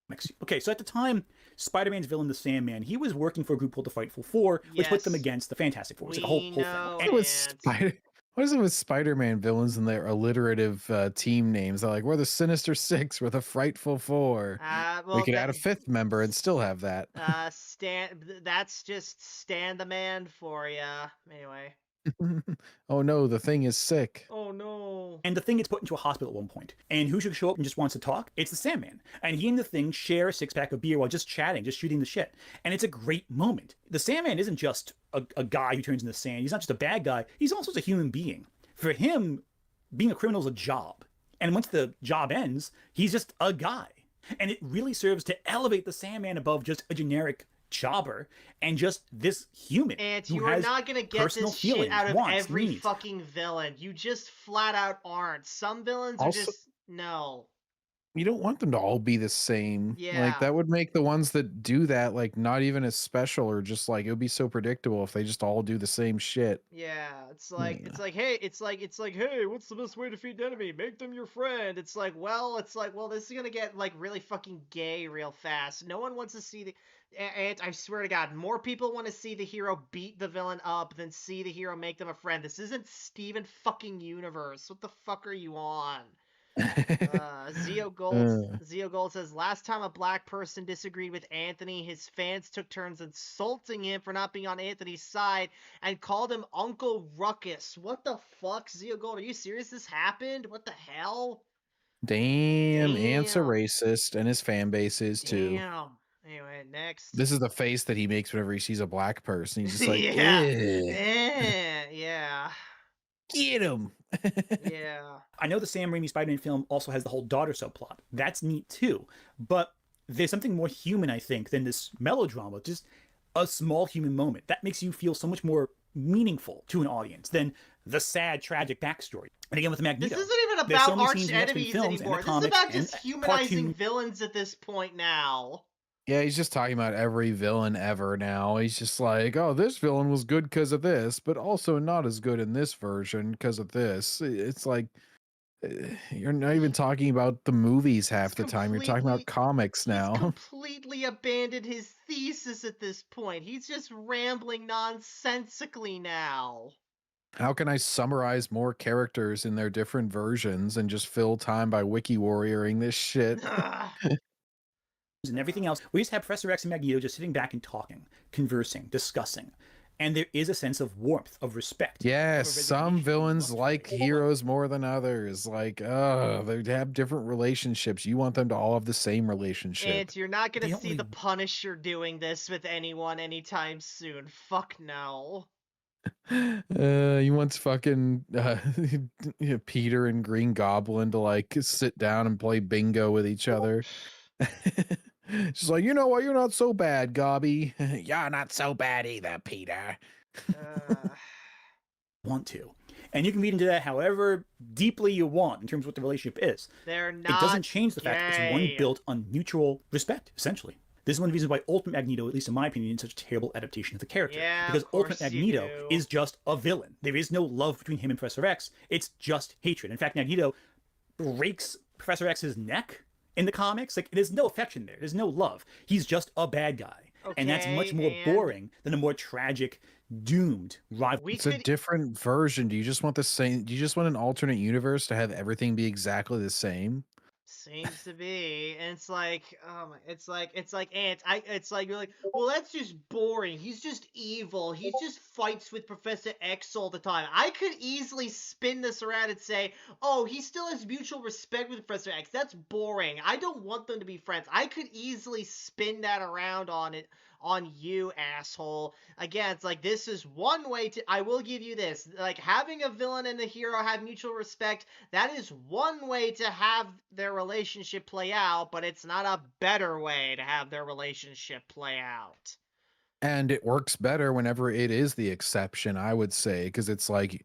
comics. Okay, so at the time, Spider-Man's villain, the Sandman, he was working for a group called the Fightful Four, which put them Yes. against the Fantastic Four. It's like a We whole thing. know, It was Ant. Spider. What is it with Spider-Man villains and their alliterative team names? They're like, we're the Sinister Six, we're the Frightful Four. Well, We could add a fifth member and still have that. That's just Stan the Man for ya. Anyway. Oh no, the Thing is sick. Oh no. And the Thing gets put into a hospital at one point. And who should show up and just wants to talk? It's the Sandman. And he and the Thing share a six-pack of beer while just chatting, just shooting the shit. And it's a great moment. The Sandman isn't just a guy who turns into sand. He's not just a bad guy. He's also just a human being. For him, being a criminal is a job. And once the job ends, he's just a guy. And it really serves to elevate the Sandman above just a generic jobber and just this human. And who you are has not gonna get personal this shit feelings, out of wants, every needs. fucking villain. You just flat out aren't. Some villains Also- are just no. You don't want them to all be the same. Yeah. Like that would make the ones that do that like not even as special, or just like it would be so predictable if they just all do the same shit. Yeah, it's like Yeah. hey, it's like hey, what's the best way to defeat an enemy? Make them your friend. It's like well, this is gonna get like really fucking gay real fast. No one wants to see the. And I swear to God, more people want to see the hero beat the villain up than see the hero make them a friend. This isn't Steven fucking Universe. What the fuck are you on? Zeo Gold says, last time a black person disagreed with Anthony, his fans took turns insulting him for not being on Anthony's side and called him Uncle Ruckus. What the fuck, Zeo Gold? Are you serious? This happened? What the hell? Damn, Ant's a Damn. racist, and his fan base is too. Damn. Anyway, next. This is the face that he makes whenever he sees a black person. He's just like, Yeah. "Eh, Yeah. get him." Yeah. I know the Sam Raimi Spider-Man film also has the whole daughter subplot. That's neat too. But there's something more human, I think, than this melodrama. Just a small human moment. That makes you feel so much more meaningful to an audience than the sad, tragic backstory. And again with Magneto. This isn't even there's so about many arch scenes in the X-Men enemies films and the anymore. This is comics about and just humanizing cartoon- villains at this point now. Yeah, he's just talking about every villain ever now. He's just like, oh, this villain was good because of this, but also not as good in this version because of this. It's like, you're not even talking about the movies half the time. You're talking about comics now. He's completely abandoned his thesis at this point. He's just rambling nonsensically now. How can I summarize more characters in their different versions and just fill time by wiki warrioring this shit? and everything else. We just have Professor X and Magneto just sitting back and talking, conversing, discussing. And there is a sense of warmth, of respect. Yes, of a some resignation. villains like heroes more than others. Like, they have different relationships. You want them to all have the same relationship. And you're not They gonna don't see the Punisher doing this with anyone anytime soon. Fuck no. You want fucking Peter and Green Goblin to like sit down and play bingo with each other. She's like, you know what? You're not so bad, Gobby. You're not so bad either, Peter. Want to. And you can read into that however deeply you want in terms of what the relationship is. They're not. It doesn't change the fact that it's one gay. built on mutual respect, essentially. This is one of the reasons why Ultimate Magneto, at least in my opinion, is such a terrible adaptation of the character. Yeah, because of course Ultimate you Magneto do. is just a villain. There is no love between him and Professor X. It's just hatred. In fact, Magneto breaks Professor X's neck in the comics. Like, there's no affection there. There's no love. He's just a bad guy. And that's much more boring than a more tragic, doomed rival. It's a different version. Do you just want the same? Do you just want an alternate universe to have everything be exactly the same? Seems to be, and it's like, it's like Ant. It's like you're like, well, that's just boring. He's just evil. He just fights with Professor X all the time. I could easily spin this around and say, oh, he still has mutual respect with Professor X. That's boring. I don't want them to be friends. I could easily spin that around on you, asshole. Again, it's like, this is one way to, I will give you this, like, having a villain and a hero have mutual respect, that is one way to have their relationship play out, but it's not a better way to have their relationship play out. And it works better whenever it is the exception, I would say, because it's like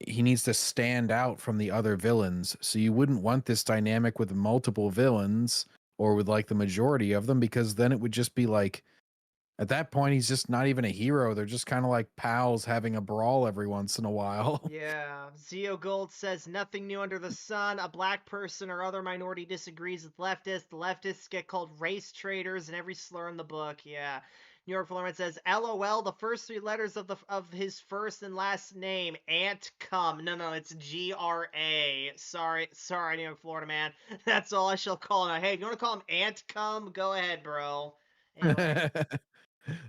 he needs to stand out from the other villains. So you wouldn't want this dynamic with multiple villains or with like the majority of them, because then it would just be like, at that point, he's just not even a hero. They're just kind of like pals having a brawl every once in a while. Yeah. Zio Gold says nothing new under the sun. A black person or other minority disagrees with leftists. The leftists get called race traitors and every slur in the book. Yeah. New York Florman says, LOL, the first 3 letters of his first and last name, Ant Cum. No, it's G-R-A. Sorry, New York, Florida man. That's all I shall call him. Hey, if you want to call him Ant Cum, go ahead, bro. Anyway.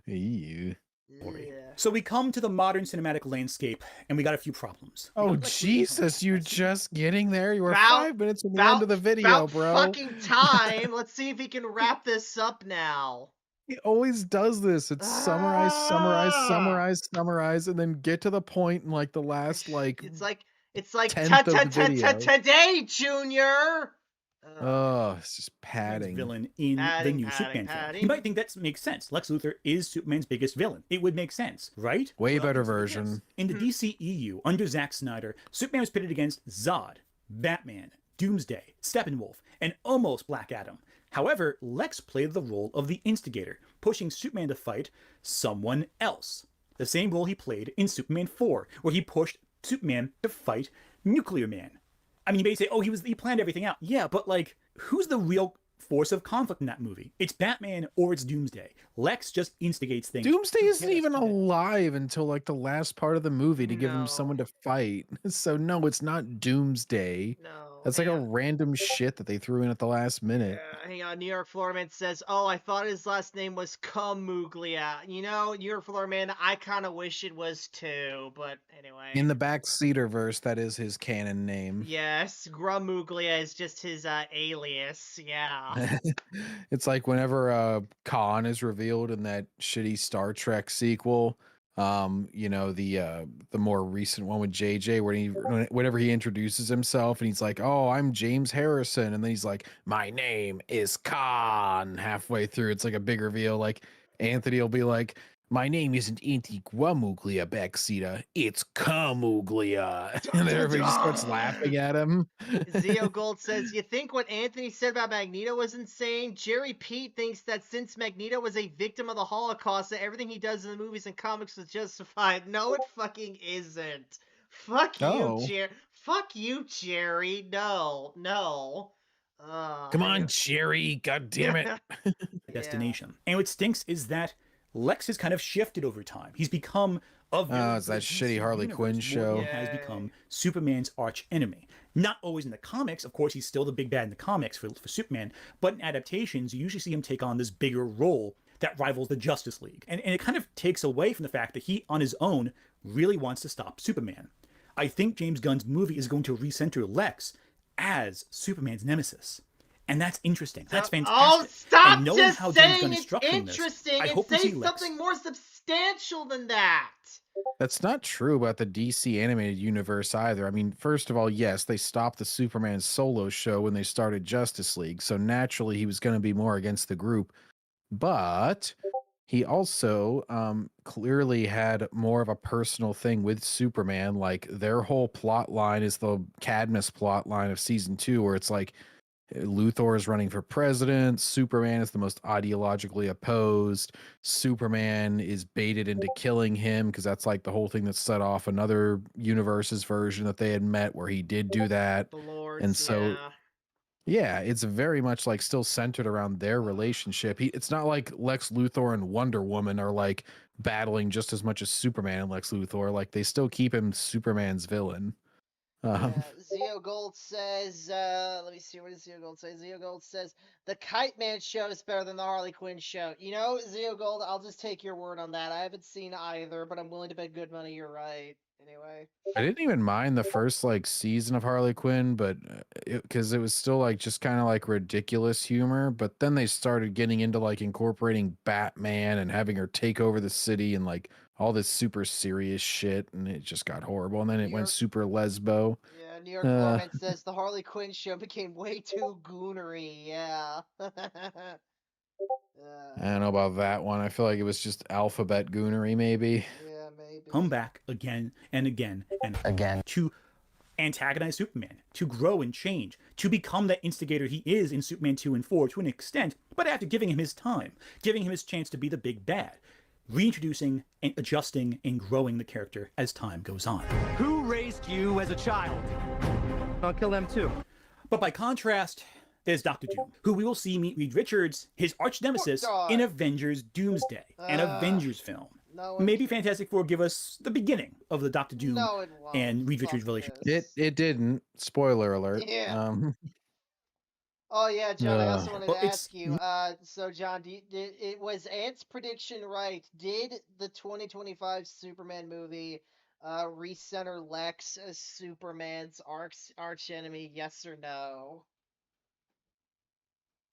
Ew. Yeah. So we come to the modern cinematic landscape, and we got a few problems. Oh, Jesus, you're just getting there? You were 5 minutes from the end of the video, bro. Fucking time. Let's see if he can wrap this up now. He always does this. It's summarize, and then get to the point in like the last like it's like today, Junior. Oh, it's just padding. Villain in the new Superman film. You might think that makes sense. Lex Luthor is Superman's biggest villain. It would make sense, right? Way better version. In the DCEU, under Zack Snyder, Superman was pitted against Zod, Batman, Doomsday, Steppenwolf, and almost Black Adam. However, Lex played the role of the instigator, pushing Superman to fight someone else. The same role he played in Superman 4, where he pushed Superman to fight Nuclear Man. I mean, you may say, oh, he planned everything out. Yeah, but like, who's the real force of conflict in that movie? It's Batman or it's Doomsday. Lex just instigates things. Doomsday isn't even alive until like the last part of the movie to give him someone to fight. So no, it's not Doomsday. No. That's like a random shit that they threw in at the last minute. Hang on, New York Florman says, oh, I thought his last name was Gramuglia. You know, New York Florman, I kind of wish it was too, but anyway. In the Backseater verse, that is his canon name. Yes, Gramuglia is just his alias, yeah. It's like whenever Khan is revealed in that shitty Star Trek sequel, you know, the more recent one with JJ, whenever he introduces himself and he's like, oh, I'm James Harrison, and then he's like, my name is Khan halfway through. It's like a big reveal. Like Anthony will be like, my name isn't Gramuglia, Backseater, it's Gramuglia. And then everybody just starts laughing at him. Zio Gold says, you think what Anthony said about Magneto was insane? Jerry Pete thinks that since Magneto was a victim of the Holocaust, that everything he does in the movies and comics was justified. No, it fucking isn't. Fuck you, Jerry. Fuck you, Jerry. No. Come on, Jerry. God damn it. Destination. And what stinks is that Lex has kind of shifted over time. He's become it's that shitty Harley Quinn show. Has become Superman's arch enemy. Not always in the comics. Of course, he's still the big bad in the comics for Superman. But in adaptations, you usually see him take on this bigger role that rivals the Justice League. And it kind of takes away from the fact that he, on his own, really wants to stop Superman. I think James Gunn's movie is going to recenter Lex as Superman's nemesis. And that's interesting. That's fantastic. Oh, stop and just how saying it's interesting and say something Lex. more substantial than that. That's not true about the DC animated universe either. I mean, first of all, yes, they stopped the Superman solo show when they started Justice League, so naturally he was going to be more against the group. But he also clearly had more of a personal thing with Superman. Like, their whole plot line is the Cadmus plot line of season 2, where it's like, Luthor is running for president. Superman is the most ideologically opposed. Superman is baited into killing him because that's like the whole thing that set off another universe's version that they had met where he did do that. The Lords, and so, yeah, it's very much like still centered around their relationship. It's not like Lex Luthor and Wonder Woman are like battling just as much as Superman and Lex Luthor. Like, they still keep him Superman's villain. Zio Gold says, let me see, what does Zio Gold say? Zio Gold says, the Kite Man show is better than the Harley Quinn show. You know, Zio Gold, I'll just take your word on that. I haven't seen either, but I'm willing to bet good money you're right. Anyway. I didn't even mind the first, like, season of Harley Quinn, but because it was still, like, just kind of, like, ridiculous humor, but then they started getting into, like, incorporating Batman and having her take over the city and, like, all this super serious shit, and it just got horrible. And then it went super lesbo. Yeah, New York Florman says the Harley Quinn show became way too goonery. Yeah. I don't know about that one. I feel like it was just alphabet goonery, maybe. Yeah, maybe. Come back again and again and again to antagonize Superman, to grow and change, to become that instigator he is in Superman 2 and 4 to an extent, but after giving him his time, giving him his chance to be the big bad, reintroducing and adjusting and growing the character as time goes on. Who raised you as a child? I'll kill them too. But by contrast, there's Dr. Doom, who we will see meet Reed Richards, his arch nemesis, in Avengers Doomsday, an Avengers film. Maybe Fantastic Four give us the beginning of the Dr. Doom and Reed Richards relationship. It didn't. Spoiler alert. Yeah. Oh yeah, John. I also wanted to ask you. So John, it was Ant's prediction right? Did the 2025 Superman movie recenter Lex as Superman's arch enemy? Yes or no?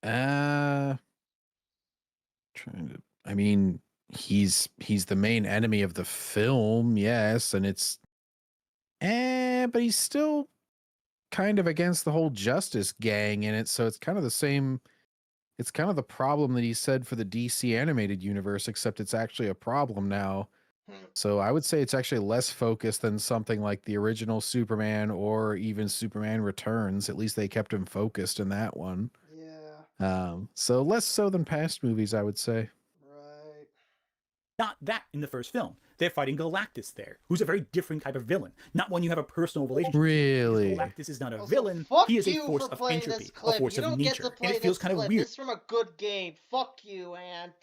Trying to. I mean, he's the main enemy of the film, yes, and it's. But he's still kind of against the whole Justice gang in it, so it's kind of the same. It's kind of the problem that he said for the DC animated universe, except it's actually a problem now. So I would say it's actually less focused than something like the original Superman or even Superman Returns. At least they kept him focused in that one. Yeah. So less so than past movies, I would say. Right. Not that in the first film. They're fighting Galactus there, who's a very different type of villain, not one you have a personal relationship. Really? Galactus is not a villain. He is a force of entropy, a force of nature, and it feels kind of weird. This is from a good game. Fuck you, Ant.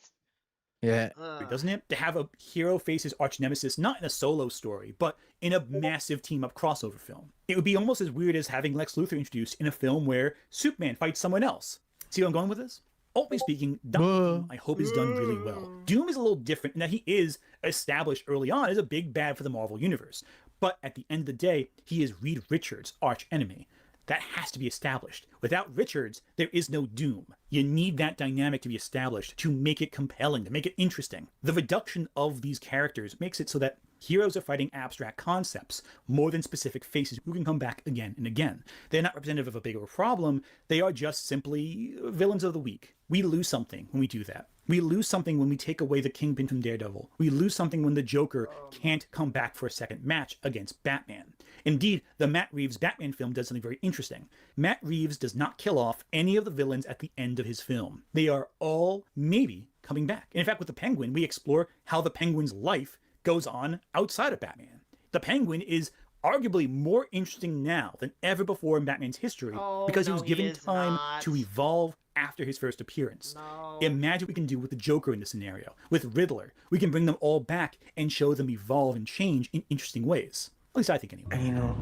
Yeah. Doesn't it? To have a hero face his arch nemesis, not in a solo story, but in a massive team-up crossover film. It would be almost as weird as having Lex Luthor introduced in a film where Superman fights someone else. See where I'm going with this? Ultimately speaking, Doom, I hope, is done really well. Doom is a little different in that he is established early on as a big bad for the Marvel Universe. But at the end of the day, he is Reed Richards' arch enemy. That has to be established. Without Richards, there is no Doom. You need that dynamic to be established to make it compelling, to make it interesting. The reduction of these characters makes it so that heroes are fighting abstract concepts more than specific faces who can come back again and again. They're not representative of a bigger problem. They are just simply villains of the week. We lose something when we do that. We lose something when we take away the Kingpin from Daredevil. We lose something when the Joker can't come back for a second match against Batman. Indeed, the Matt Reeves Batman film does something very interesting. Matt Reeves does not kill off any of the villains at the end of his film. They are all maybe coming back. And in fact, with the Penguin, we explore how the Penguin's life goes on outside of Batman. The Penguin is arguably more interesting now than ever before in Batman's history because he was given time to evolve after his first appearance. Imagine what we can do with the Joker in this scenario. With Riddler, we can bring them all back and show them evolve and change in interesting ways. At least I think anyway. And you know,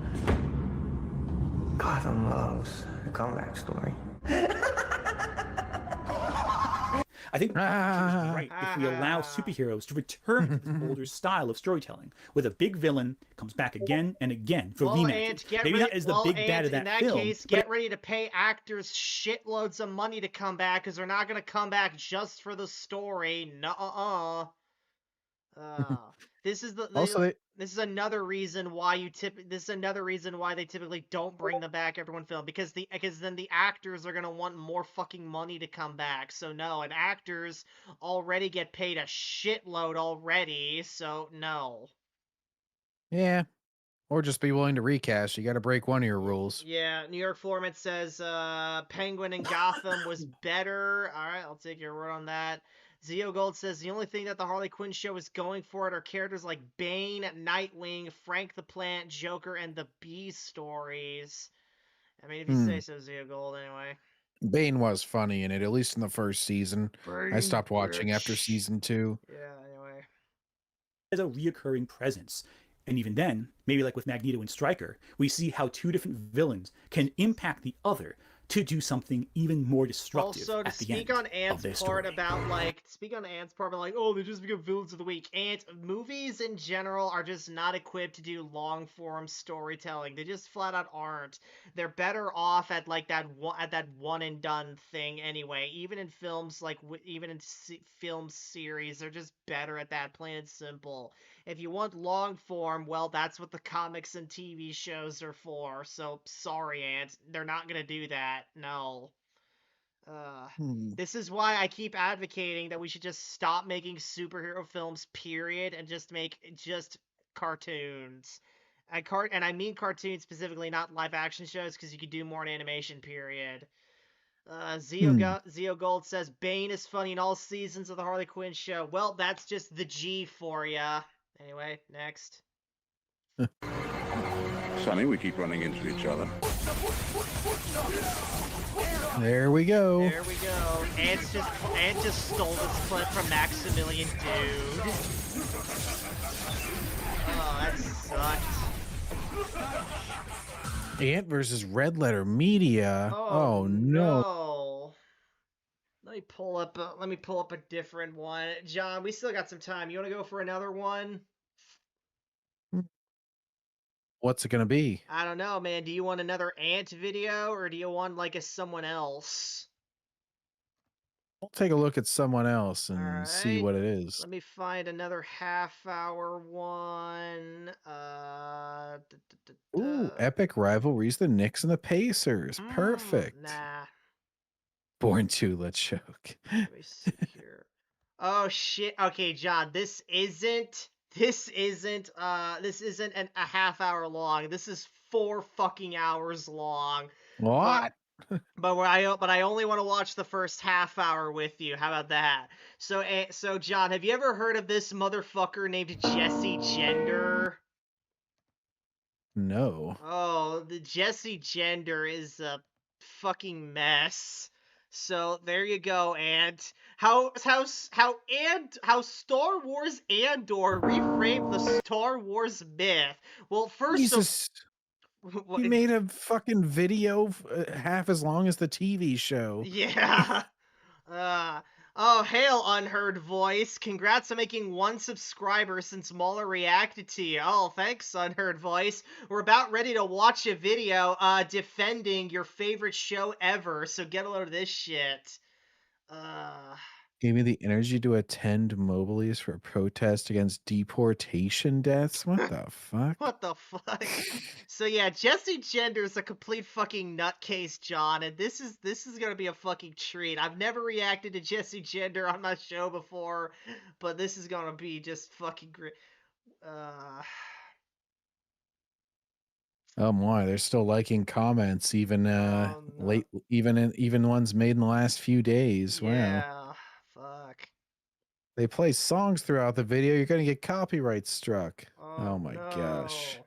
Gotham loves a comeback story. I think is right if we allow superheroes to return to this older style of storytelling, where the big villain comes back again and again for rematches. Maybe not as the big bad of that film. In that case, get ready to pay actors shitloads of money to come back, because they're not going to come back just for the story. Nuh-uh. This is this is another reason why they typically don't bring them back every one film, because then the actors are gonna want more fucking money to come back. So no, and actors already get paid a shitload already, so no. Yeah. Or just be willing to recast. You got to break one of your rules. Yeah, New York Foreman says Penguin in Gotham was better. All right, I'll take your word on that. Zeo Gold says the only thing that the Harley Quinn show is going for it are characters like Bane, Nightwing, Frank the Plant, Joker, and the Bee stories. I mean, if you say so, Zeo Gold, anyway. Bane was funny in it, at least in the first season. I stopped watching after season 2. Yeah, anyway. As a reoccurring presence. And even then, maybe like with Magneto and Stryker, we see how two different villains can impact the other to do something even more destructive. Also, to speak on Ant's part about oh, they just become villains of the week. Movies in general are just not equipped to do long form storytelling. They just flat out aren't. They're better off at that one and done thing anyway. Even in films, film series, they're just better at that, plain and simple. If you want long form, well, that's what the comics and TV shows are for. So sorry, Ant, they're not gonna do that. No. This is why I keep advocating that we should just stop making superhero films, period, and just make just cartoons. And I mean cartoons specifically, not live action shows, because you could do more in animation, period. Zeo Gold says Bane is funny in all seasons of the Harley Quinn show. Well, that's just the G for ya. Anyway, next. Sonny, we keep running into each other. There we go. There we go. Ant just stole this clip from Maximilian Dude. Oh, that sucked. Ant versus Red Letter Media. Oh no. Let me pull up a different one. John, we still got some time. You want to go for another one? What's it gonna be? I don't know, man. Do you want another Ant video, or do you want like a someone else? We'll take a look at someone else and see what it is. Let me find another half-hour one. Ooh, epic rivalries, the Knicks and the Pacers. Perfect. Nah. Born to Let's Choke. Let me see here. Oh shit. Okay, John, this isn't a half hour long. This is 4 fucking hours long. What? But I only want to watch the first half hour with you. How about that? So John, have you ever heard of this motherfucker named Jessie Gender? No. Oh, the Jessie Gender is a fucking mess. So there you go, Ant. How Star Wars Andor reframed the Star Wars myth. Well, first he made a fucking video half as long as the TV show. Yeah. Oh, hail, Unheard Voice. Congrats on making 1 subscriber since Mauler reacted to you. Oh, thanks, Unheard Voice. We're about ready to watch a video defending your favorite show ever, so get a load of this shit. Gave me the energy to attend Mobiles for a protest against deportation deaths. What the fuck? What the fuck? So yeah, Jessie Gender is a complete fucking nutcase, John, and this is gonna be a fucking treat. I've never reacted to Jessie Gender on my show before, but this is gonna be just fucking great. Oh my, they're still liking comments, even late, even ones made in the last few days. Wow. Yeah, fuck. They play songs throughout the video. You're gonna get copyright struck. Oh my gosh.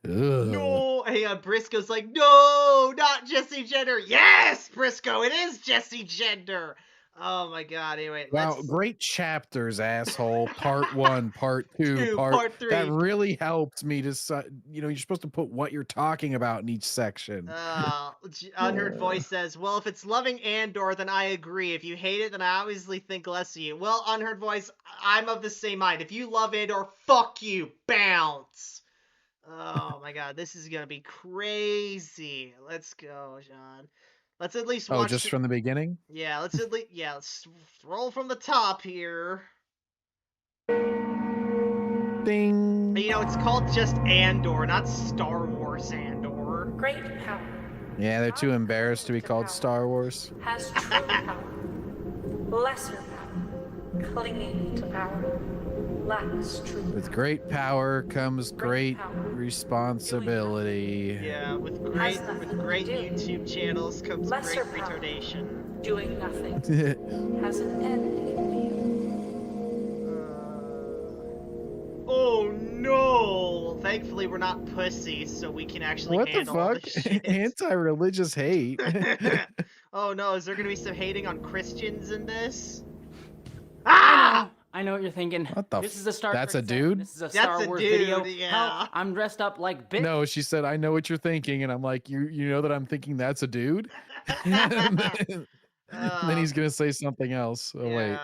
Ugh. No, hang on. Briscoe's like, no, not Jessie Gender. Yes, Briscoe, it is Jessie Gender. Oh my god. Anyway, wow, great chapters, asshole. Part 1, part 2, part 3. That really helps me to, you're supposed to put what you're talking about in each section. Unheard Voice says, well, if it's loving Andor, then I agree. If you hate it, then I obviously think less of you. Well, Unheard Voice, I'm of the same mind. If you love Andor, fuck you. Bounce. Oh my god, this is gonna be crazy. Let's go, John. Let's at least watch. Oh, just from the beginning? Yeah, let's roll from the top here. Ding. You know, it's called just Andor, not Star Wars Andor. Great power. Yeah, they're too embarrassed to be called Star Wars. Has true power. Lesser power. Clinging to power. Lacks true power. With great power comes great responsibility. Yeah, with great YouTube channels comes Lesser great retardation. Doing nothing. Has an end in view. Oh no! Thankfully, we're not pussies, so we can actually handle all this shit. Anti-religious hate. Oh no, is there gonna be some hating on Christians in this? I know what you're thinking. What the This is a Star That's Trek a set. dude? This is a Star Wars video. Hell, I'm dressed up like bitch. No, she said, I know what you're thinking. And I'm like, you know that I'm thinking that's a dude? And then he's going to say something else. Oh, wait.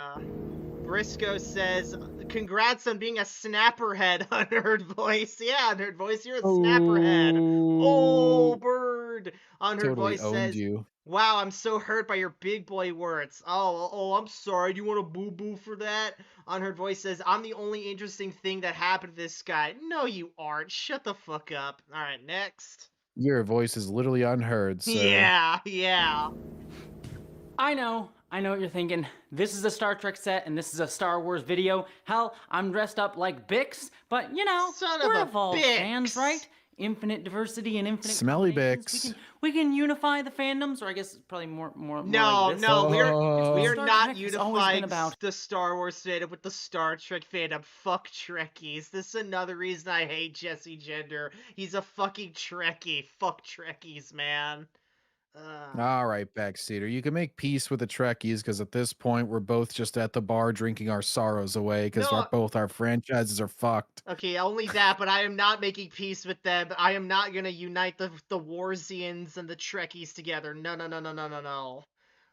Briscoe says, congrats on being a snapperhead, Unheard Voice. Yeah, Unheard Voice, you're a snapperhead. Oh, bird. Unheard Totally Voice owned says, you. wow, I'm so hurt by your big boy words. Oh, I'm sorry. Do you want a boo-boo for that? Unheard Voice says, I'm the only interesting thing that happened to this guy. No, you aren't. Shut the fuck up. All right, next. Your voice is literally unheard, sir. Yeah. I know what you're thinking. This is a Star Trek set and this is a Star Wars video. Hell, I'm dressed up like Bix, but you know, we're evolved fans, right? Infinite diversity and infinite Smelly combinations. Bix. We can unify the fandoms, or I guess it's probably more No, like this. no, we are Star not Trek has always been unifying about the Star Wars fandom with the Star Trek fandom. Fuck Trekkies. This is another reason I hate Jesse Gender. He's a fucking Trekkie. Fuck Trekkies, man. All right, Backseater. You can make peace with the Trekkies because at this point we're both just at the bar drinking our sorrows away because both our franchises are fucked. Okay, only that, but I am not making peace with them. I am not gonna unite the Warsians and the Trekkies together. No.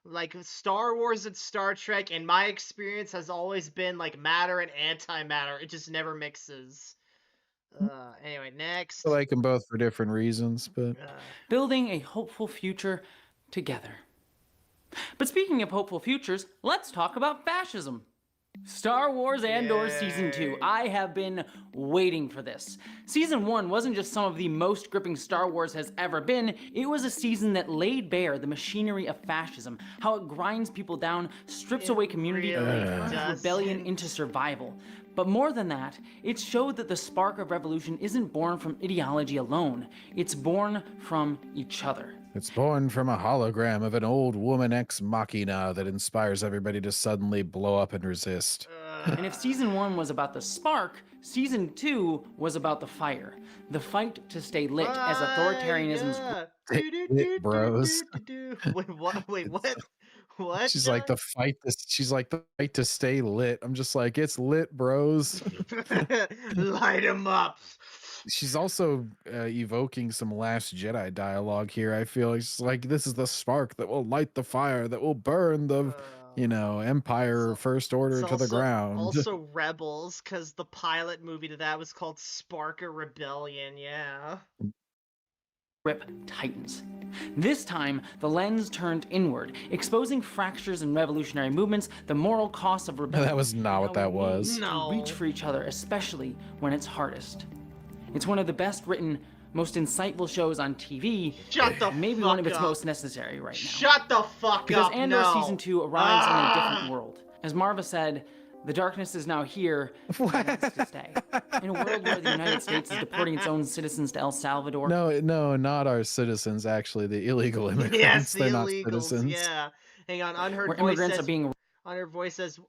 Like, Star Wars and Star Trek, in my experience, has always been like matter and antimatter. It just never mixes. Anyway, next. I like them both for different reasons, but building a hopeful future together. But speaking of hopeful futures, let's talk about fascism. Star Wars Andor Season 2. I have been waiting for this. Season 1 wasn't just some of the most gripping Star Wars has ever been, it was a season that laid bare the machinery of fascism, how it grinds people down, strips away community, and turns rebellion into survival. But more than that, it showed that the spark of revolution isn't born from ideology alone, it's born from each other. It's born from a hologram of an old woman ex machina that inspires everybody to suddenly blow up and resist. And if Season 1 was about the spark, Season 2 was about the fire. The fight to stay lit as authoritarianism's... Lit, bros. Wait, what? What? She's like the fight to stay lit. I'm just like, it's lit, bros. Light 'em up. She's also evoking some Last Jedi dialogue here. I feel it's like this is the spark that will light the fire that will burn the, Empire First Order to the ground. Also Rebels, because the pilot movie to that was called Spark of Rebellion. Yeah. Rip Titans. This time, the lens turned inward, exposing fractures in revolutionary movements, the moral costs of rebellion. That was not what that was. No. Reach for each other, especially when it's hardest. It's one of the best written, most insightful shows on TV. Shut the maybe fuck one of its up. most necessary right now. Shut the fuck because up. Andor no. Season 2 arrives in a different world. As Marva said, the darkness is now here and wants to stay. In a world where the United States is deporting its own citizens to El Salvador. No, not our citizens, actually. The illegal immigrants. Yes, the They're illegals, not citizens. yeah. Hang on, Unheard where Voice immigrants says, are being... Unheard Voice says,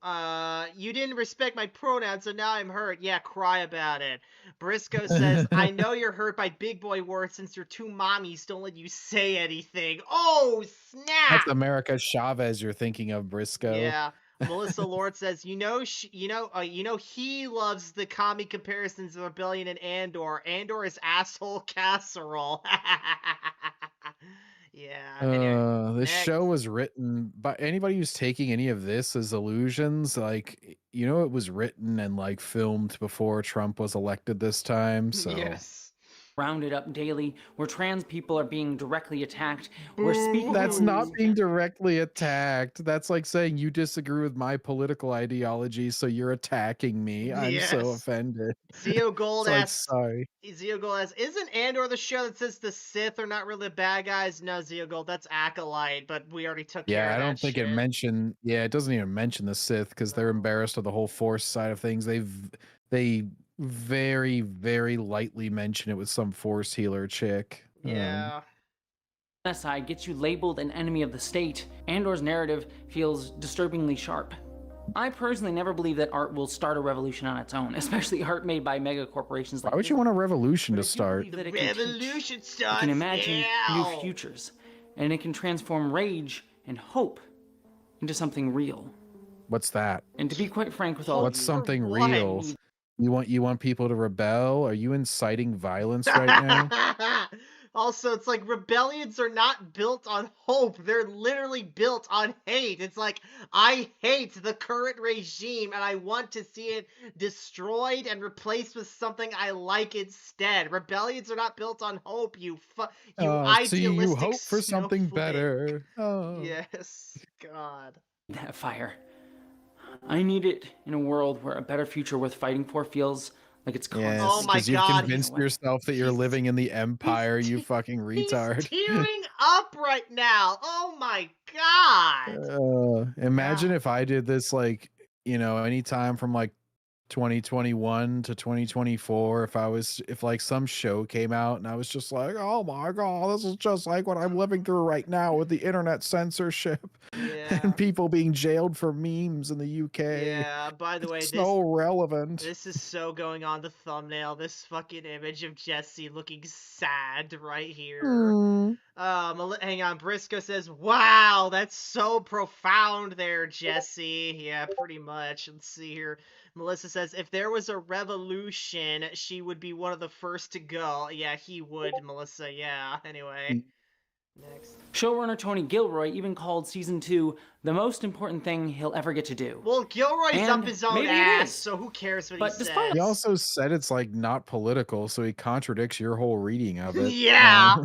you didn't respect my pronouns, so now I'm hurt. Yeah, cry about it. Briscoe says, I know you're hurt by big boy words since your two mommies don't let you say anything. Oh, snap! That's America Chavez you're thinking of, Briscoe. Yeah. Melissa Lord says, he loves the commie comparisons of Rebellion and Andor. Andor is asshole casserole. Yeah. Anyway, this show was written by anybody who's taking any of this as illusions. Like, it was written and like filmed before Trump was elected this time. So yes. Rounded up daily, where trans people are being directly attacked. We're speaking. That's not being directly attacked. That's like saying you disagree with my political ideology, so you're attacking me. I'm so offended. Zeo Gold asks, sorry. Zeo Gold asks, isn't Andor the show that says the Sith are not really the bad guys? No, Zeo Gold, that's Acolyte, but we already took care of that. I don't think shit. it doesn't even mention the Sith because they're embarrassed of the whole Force side of things. They very, very lightly mention it with some Force healer chick. Yeah. Genocide gets you labeled an enemy of the state. Andor's narrative feels disturbingly sharp. I personally never believe that art will start a revolution on its own, especially art made by mega corporations like Why would you want a revolution to start? Revolution starts. It can imagine new futures, and it can transform rage and hope into something real. What's that? And to be quite frank with all What's of you, something real? You want people to rebel? Are you inciting violence right now? Also, it's like rebellions are not built on hope. They're literally built on hate. It's like, I hate the current regime and I want to see it destroyed and replaced with something I like instead. Rebellions are not built on hope, you idealistic so you hope for something better. Oh. Yes, God. That fire. I need it in a world where a better future worth fighting for feels Like it's Yes, constantly. Oh my because you've God, convinced yourself that you're living in the Empire, you fucking retard. He's tearing up right now. Oh my God. Imagine if I did this, like, anytime from like 2021 to 2024, if like some show came out and I was just like, oh my God, this is just like what I'm living through right now with the internet censorship and people being jailed for memes in the UK. Yeah, by the way, it's so relevant. This is so going on the thumbnail. This fucking image of Jessie looking sad right here. Hang on. Briscoe says, wow, that's so profound there, Jessie. Yeah, pretty much. Let's see here. Melissa says, if there was a revolution, she would be one of the first to go. Yeah, he would, Melissa. Yeah, anyway. Next. Showrunner Tony Gilroy even called season 2 the most important thing he'll ever get to do. Well, Gilroy's And up his own maybe it ass, is. so who cares what But he says? He also said it's like not political, so he contradicts your whole reading of it. Yeah.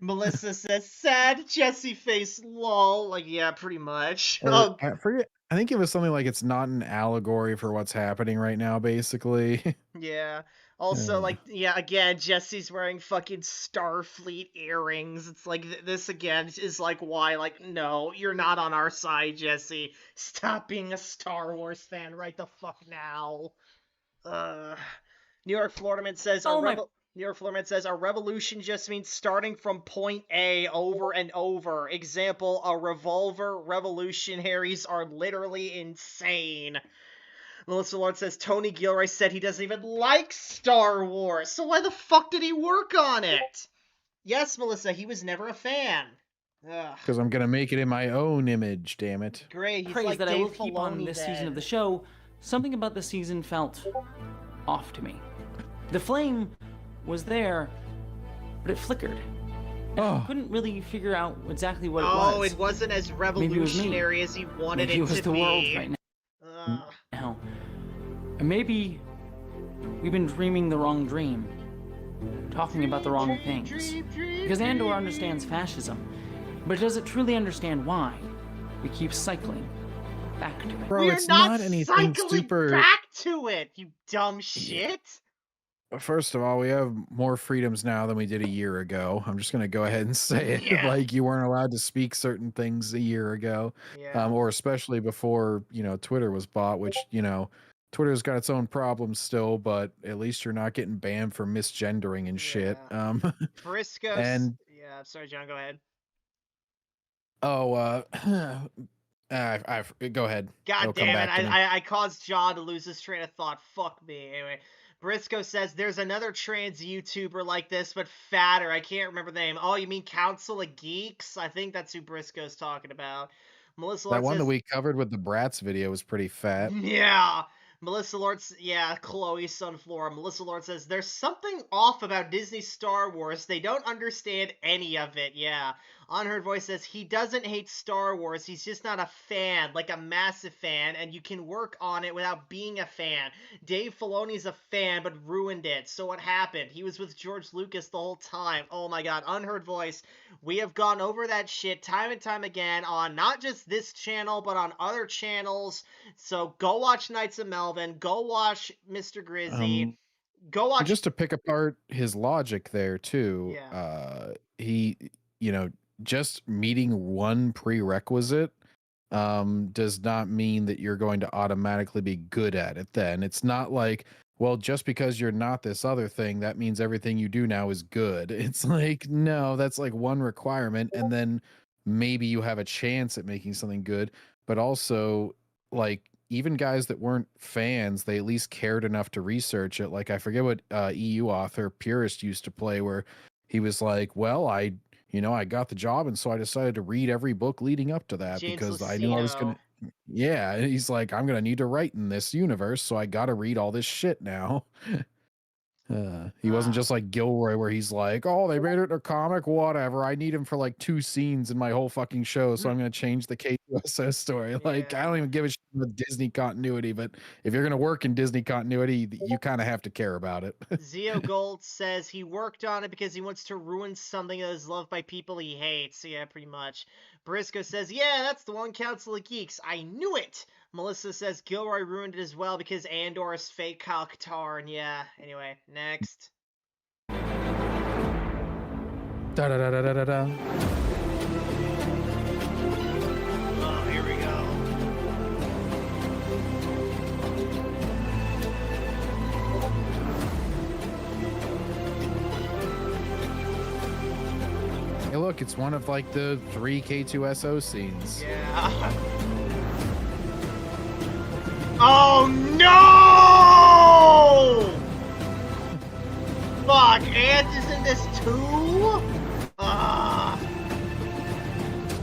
Melissa says, sad Jessie face, lol. Like, yeah, pretty much. I forget. I think it was something like it's not an allegory for what's happening right now, basically. Yeah. Also, like, yeah, again, Jessie's wearing fucking Starfleet earrings. It's like, this again is like, why? Like, no, you're not on our side, Jessie. Stop being a Star Wars fan right the fuck now. New York Floridaman says, New York Floridaman says, a revolution just means starting from point A over and over. Example, a revolver. Revolutionaries are literally insane. Melissa Lord says, Tony Gilroy said he doesn't even like Star Wars, so why the fuck did he work on it? Yes, Melissa, he was never a fan. Because I'm going to make it in my own image, damn it. Great, he's Praise like that Dave I will keep on Filoni this then. season of the show, something about this season felt off to me. The flame was there, but it flickered. And I couldn't really figure out exactly what it was. Oh, it wasn't as revolutionary as he wanted Maybe it to be. it was the world right now. And maybe we've been dreaming the wrong dream, talking about the wrong things. Because Andor understands fascism, but does it truly understand why we keep cycling back to it? Bro, We're it's not not anything cycling super. back to it, you dumb shit. First of all, we have more freedoms now than we did a year ago. I'm just going to go ahead and say it. Yeah. Like, you weren't allowed to speak certain things a year ago. Yeah. Or especially before, Twitter was bought, which, Twitter's got its own problems still, but at least you're not getting banned for misgendering and shit. Briscoe. and Yeah, sorry, John, go ahead. go ahead. God It'll come damn it, back to me. I caused John to lose his train of thought. Fuck me. Anyway, Briscoe says there's another trans YouTuber like this, but fatter. I can't remember the name. Oh, you mean Council of Geeks? I think that's who Briscoe's talking about. Melissa Lord That one says, that we covered with the Bratz video was pretty fat. Yeah. Melissa Lord, yeah, Chloe Sunflora. Melissa Lord says, there's something off about Disney Star Wars. They don't understand any of it. Yeah. Unheard Voice says, he doesn't hate Star Wars. He's just not a fan, like a massive fan, and you can work on it without being a fan. Dave Filoni's a fan, but ruined it. So what happened? He was with George Lucas the whole time. Oh my god. Unheard Voice. We have gone over that shit time and time again on not just this channel, but on other channels. So go watch Knights of Melvin. Go watch Mr. Grizzy. Go watch... Just to pick apart his logic there, too. Yeah. He, just meeting one prerequisite does not mean that you're going to automatically be good at it then. It's not like, well, just because you're not this other thing, that means everything you do now is good. It's like, no, that's like one requirement, and then maybe you have a chance at making something good. But also, like, even guys that weren't fans, they at least cared enough to research it. Like, I forget what EU author Purist used to play, where he was like, well, I got the job, and so I decided to read every book leading up to that because I knew I was going to. Yeah, he's like, I'm going to need to write in this universe, so I got to read all this shit now. He wasn't just like Gilroy, where he's like, oh, they made it a comic, whatever. I need him for like 2 scenes in my whole fucking show, so I'm going to change the KUSS story. Like, I don't even give a shit about Disney continuity, but if you're going to work in Disney continuity, you kind of have to care about it. Zio Gold says he worked on it because he wants to ruin something that is loved by people he hates. Yeah, pretty much. Briscoe says, yeah, that's the one, Council of Geeks. I knew it. Melissa says Gilroy ruined it as well because Andor is fake Kyle Katarn. Yeah. Anyway, next. Da da da da da da da. Oh, here we go. Hey, look, it's one of like the 3 K2SO scenes. Yeah. Oh no! Fuck, Ant is in this too?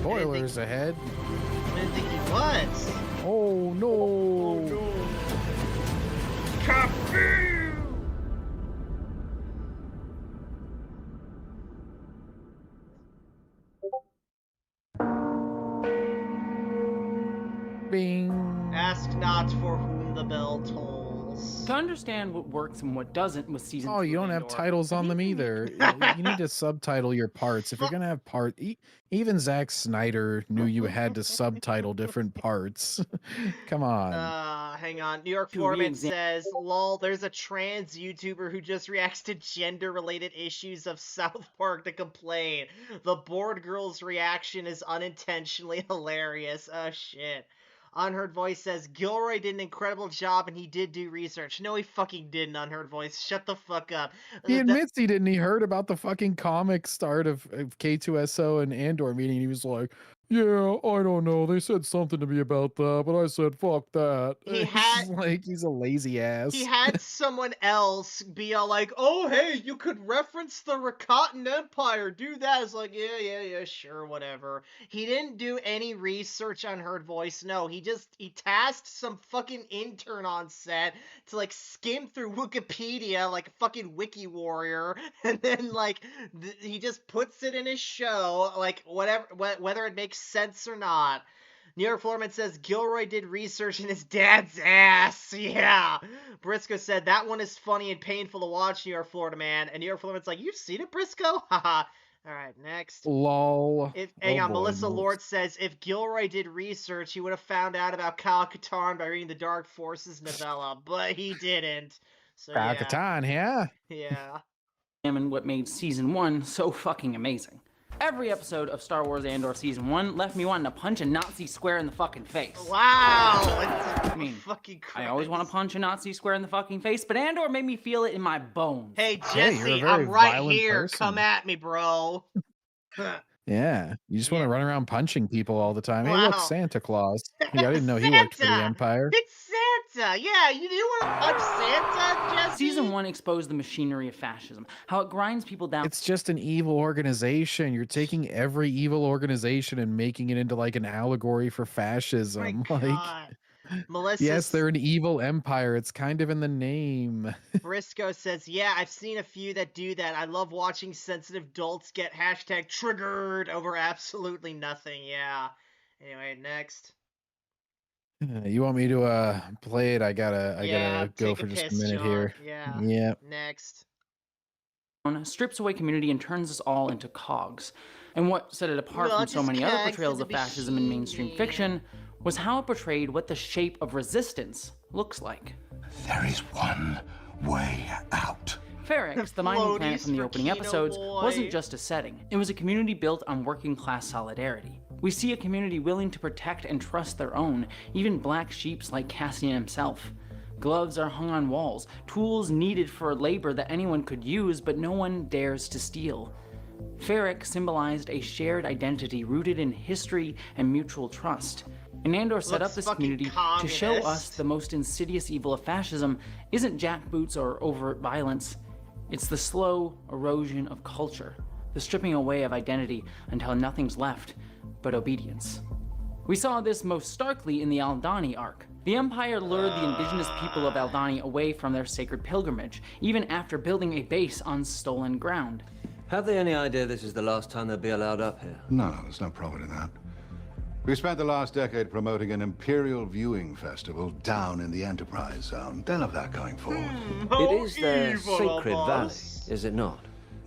Spoilers ahead. I didn't think he was. Oh no! Oh no. Caffeine! Bing. Ask not for whom the bell tolls. To understand what works and what doesn't with season Oh, 2 you don't of have Andor, titles on them either. You need to subtitle your parts. If you're gonna have even Zack Snyder knew you had to subtitle different parts. Come on. Hang on. New York To Foreman says, lol, there's a trans YouTuber who just reacts to gender-related issues of South Park to complain. The bored girl's reaction is unintentionally hilarious. Oh, shit. Unheard Voice says, Gilroy did an incredible job and he did do research. No, he fucking didn't, Unheard Voice. Shut the fuck up. He admits he didn't. He heard about the fucking comic start of K2SO and Andor meeting. He was like, yeah, I don't know. They said something to me about that, but I said, fuck that. He's a lazy ass. He had someone else be all like, oh, hey, you could reference the Rakatan Empire. Do that. It's like, yeah, sure, whatever. He didn't do any research on Unheard Voice. No, he tasked some fucking intern on set to, like, skim through Wikipedia like a fucking wiki warrior, and then, like, he just puts it in his show, like, whatever, whether it makes sense or not. New York Floorman says Gilroy did research in his dad's ass. Yeah. Briscoe said that one is funny and painful to watch, New York Florida man. And New York Floorman's like, you've seen it, Briscoe? Haha. All right, next. Lol. Hang on, Melissa Lord says if Gilroy did research, he would have found out about Kyle Katarn by reading the Dark Forces novella, but he didn't. So Kyle Katarn, yeah. Yeah. And what made season 1 so fucking amazing. Every episode of Star Wars Andor Season 1 left me wanting to punch a Nazi square in the fucking face. Wow! I mean, fucking I always want to punch a Nazi square in the fucking face, but Andor made me feel it in my bones. Hey, Jessie, I'm right here. Person. Come at me, bro. Yeah, you just want to run around punching people all the time. Wow. Hey, look, Santa Claus. Yeah, I didn't know he worked for the Empire. It's Santa. Yeah, you want to punch Santa, Jessie? Season 1 exposed the machinery of fascism, how it grinds people down. It's just an evil organization. You're taking every evil organization and making it into like an allegory for fascism. My God. Melissa, yes, they're an evil empire. It's kind of in the name. Briscoe says, yeah, I've seen a few that do that. I love watching sensitive adults get #triggered over absolutely nothing. Yeah. Anyway, next. You want me to play it? I gotta go for just a minute here. Yeah. Yep. Next. Strips away community and turns us all into cogs. And what set it apart from so many other portrayals of fascism in mainstream fiction was how it portrayed what the shape of resistance looks like. There is one way out. Ferrix, the mining planet from the opening episodes, wasn't just a setting. It was a community built on working class solidarity. We see a community willing to protect and trust their own, even black sheeps like Cassian himself. Gloves are hung on walls, tools needed for labor that anyone could use, but no one dares to steal. Ferrix symbolized a shared identity rooted in history and mutual trust. And Andor set up this community to show us the most insidious evil of fascism isn't jackboots or overt violence. It's the slow erosion of culture, the stripping away of identity until nothing's left but obedience. We saw this most starkly in the Aldhani arc. The Empire lured the indigenous people of Aldhani away from their sacred pilgrimage, even after building a base on stolen ground. Have they any idea this is the last time they'll be allowed up here? No, there's no profit in that. We spent the last decade promoting an Imperial viewing festival down in the Enterprise Zone. They'll have that going forward. It is their sacred valley, is it not?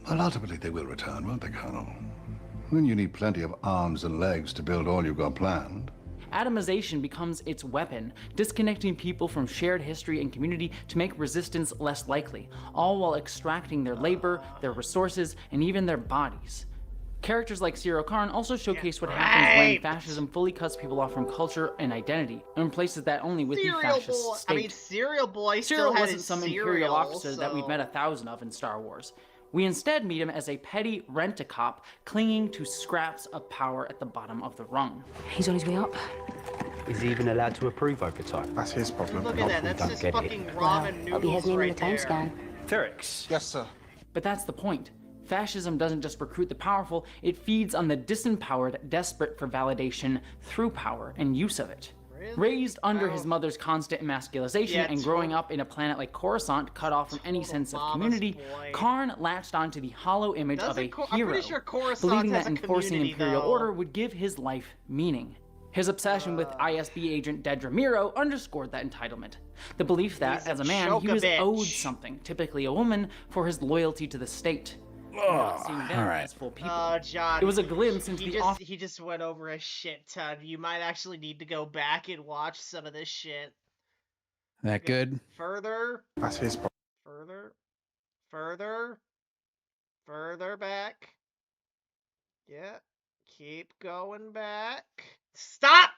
Well, ultimately they will return, won't they, Colonel? Then you need plenty of arms and legs to build all you've got planned. Atomization becomes its weapon, disconnecting people from shared history and community to make resistance less likely, all while extracting their labor, their resources, and even their bodies. Characters like Cyril Karn also showcase what happens when fascism fully cuts people off from culture and identity and replaces that only with the fascist state. I mean, Cereal Boy Cyril still had wasn't his some cereal, imperial officer so... that we've met 1,000 of in Star Wars. We instead meet him as a petty rent-a-cop clinging to scraps of power at the bottom of the rung. He's on his way up. Is he even allowed to approve overtime? That's his problem. Look at that, that's just fucking ramen noodles right there. Ferrix. Yes, sir. But that's the point. Fascism doesn't just recruit the powerful, it feeds on the disempowered, desperate for validation through power and use of it. Raised under his mother's constant emasculization and growing up in a planet like Coruscant, cut off from any sense of community, Karn latched onto the hollow image of a hero, believing that enforcing imperial order would give his life meaning. His obsession with ISB agent Dedra Meero underscored that entitlement. The belief that, as a man, he was owed something, typically a woman, for his loyalty to the state. As full people. John, it was a glimpse into he just went over a shit ton. You might actually need to go back and watch some of this shit. That good? Further. That's his problem. Further back. Yeah. Keep going back. Stop!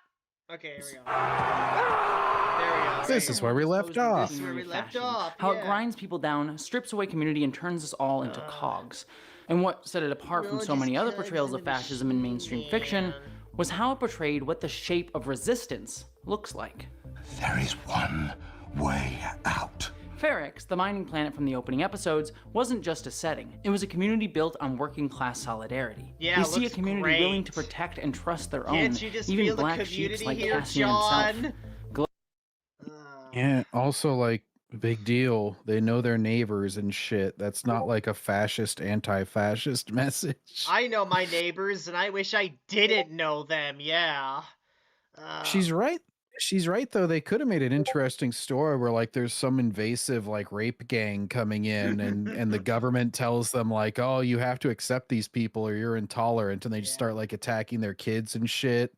Okay, here we go. There we go. This is where we left off. This is where we left off. How it grinds people down, strips away community, and turns us all into cogs. And what set it apart from so many other portrayals of fascism in mainstream fiction was how it portrayed what the shape of resistance looks like. There is one way out. Ferrix, the mining planet from the opening episodes, wasn't just a setting. It was a community built on working-class solidarity. Yeah, we see a community willing to protect and trust their own, even black sheep like here, Cassian himself. Yeah, also, like, big deal. They know their neighbors and shit. That's not like a fascist, anti-fascist message. I know my neighbors, and I wish I didn't know them, yeah. She's right. She's right, though. They could have made an interesting story where, like, there's some invasive, like, rape gang coming in, and the government tells them, like, oh, you have to accept these people or you're intolerant, and they just start, like, attacking their kids and shit.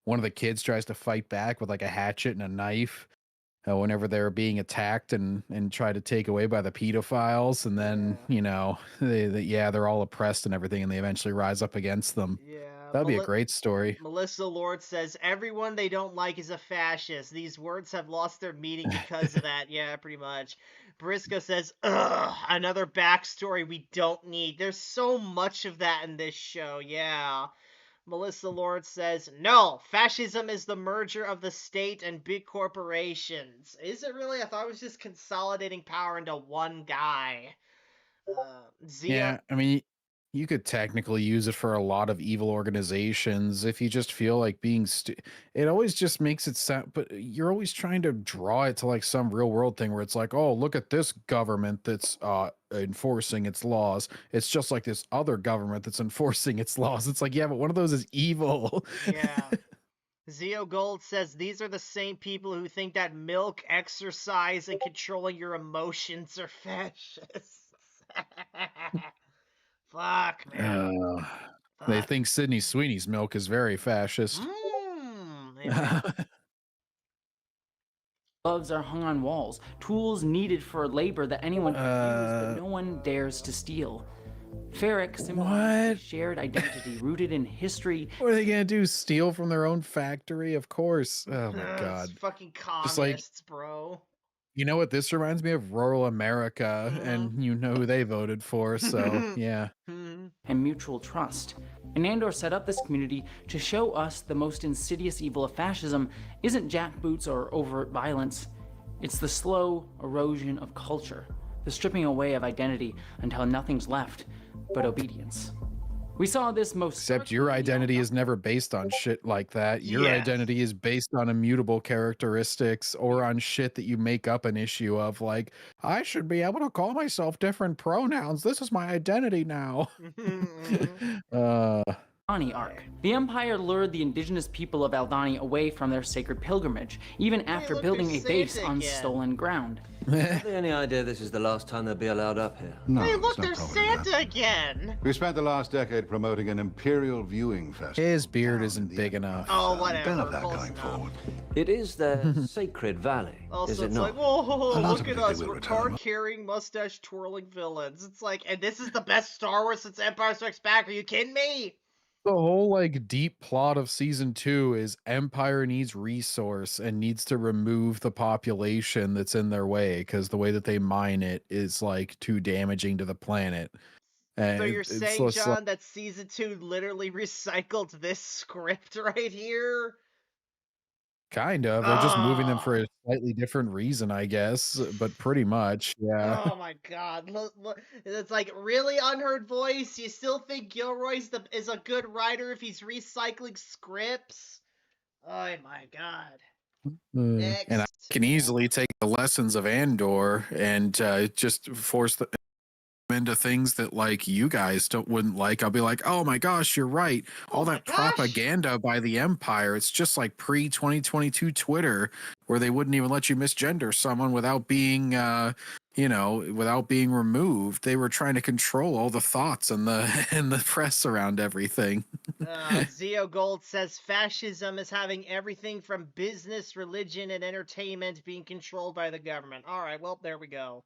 One of the kids tries to fight back with, like, a hatchet and a knife whenever they're being attacked and try to take away by the pedophiles, and then, you know, they're all oppressed and everything, and they eventually rise up against them. Yeah. That'd be a great story. Melissa Lord says, everyone they don't like is a fascist. These words have lost their meaning because of that. Yeah, pretty much. Briscoe says, ugh, another backstory we don't need. There's so much of that in this show, yeah. Melissa Lord says, no, fascism is the merger of the state and big corporations. Is it really? I thought it was just consolidating power into one guy. Zia? Yeah, I mean, you could technically use it for a lot of evil organizations if you just feel like being it always just makes it sound, but you're always trying to draw it to like some real world thing where it's like, oh, look at this government that's enforcing its laws. It's just like this other government that's enforcing its laws. It's like, yeah, but one of those is evil. Yeah. Zio Gold says, these are the same people who think that milk, exercise, and controlling your emotions are fascists. Fuck, man. They think Sydney Sweeney's milk is very fascist. Gloves are hung on walls, tools needed for labor that anyone can use, but no one dares to steal. Ferrix symbolizes shared identity rooted in history. What are they gonna do? Steal from their own factory? Of course. Oh my god. It's fucking communists, like, bro. You know what this reminds me of? Rural America, and you know who they voted for, so yeah. And mutual trust. And Andor set up this community to show us the most insidious evil of fascism isn't jackboots or overt violence. It's the slow erosion of culture, the stripping away of identity until nothing's left but obedience. We saw this most Except your identity is never based on shit like that. Your identity is based on immutable characteristics or on shit that you make up an issue of, like, I should be able to call myself different pronouns. This is my identity now. Aldhani arc. The Empire lured the indigenous people of Aldhani away from their sacred pilgrimage, even after building a base on stolen ground. Have they any idea this is the last time they'll be allowed up here? No, Hey, look, it's not there's probably Santa that. again. We spent the last decade promoting an imperial viewing festival. His beard isn't big enough. Oh, whatever. None of that close going enough. forward. It is their sacred valley, Also, is it it's not? like, whoa, A lot look of at it they us, will we're return. card-carrying, mustache-twirling villains. It's like, and this is the best Star Wars since Empire Strikes Back. Are you kidding me? The whole like deep plot of season 2 is Empire needs resource and needs to remove the population that's in their way because the way that they mine it is like too damaging to the planet. And So you're saying, just John, that season 2 literally recycled this script right here? kind of. They're just moving them for a slightly different reason, I guess, but pretty much, yeah. Oh my god. Look, it's like, really, Unheard Voice? You still think Gilroy's is a good writer if he's recycling scripts? Oh my god. And I can easily take the lessons of Andor and just force them into things that like you guys wouldn't like. I'll be like, oh my gosh, you're right. All that propaganda by the Empire. It's just like pre-2022 Twitter where they wouldn't even let you misgender someone without being without being removed. They were trying to control all the thoughts and the press around everything. Zeo Gold says fascism is having everything from business, religion, and entertainment being controlled by the government. All right, well, there we go.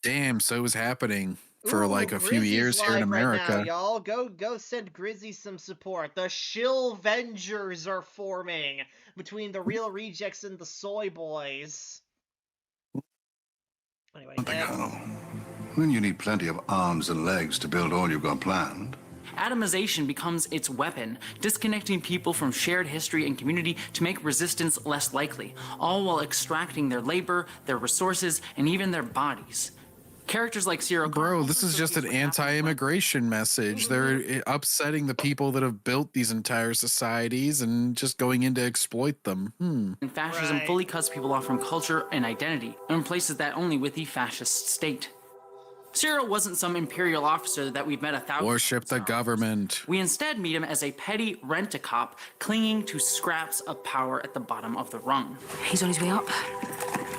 Damn, so it was happening for like a few Grizzy's years here in live America. right now, y'all. Go send Grizzy some support. The Shill Vengers are forming between the Real Rejects and the Soy Boys. Anyway, When you need plenty of arms and legs to build all you've got planned. Atomization becomes its weapon, disconnecting people from shared history and community to make resistance less likely, all while extracting their labor, their resources, and even their bodies. Characters like Cyril. Bro, this is just an anti-immigration message. They're upsetting the people that have built these entire societies and just going in to exploit them. And fascism fully cuts people off from culture and identity and replaces that only with the fascist state. Cyril wasn't some imperial officer that we've met 1,000 Worship the government. We instead meet him as a petty rent-a-cop clinging to scraps of power at the bottom of the rung. He's on his way up.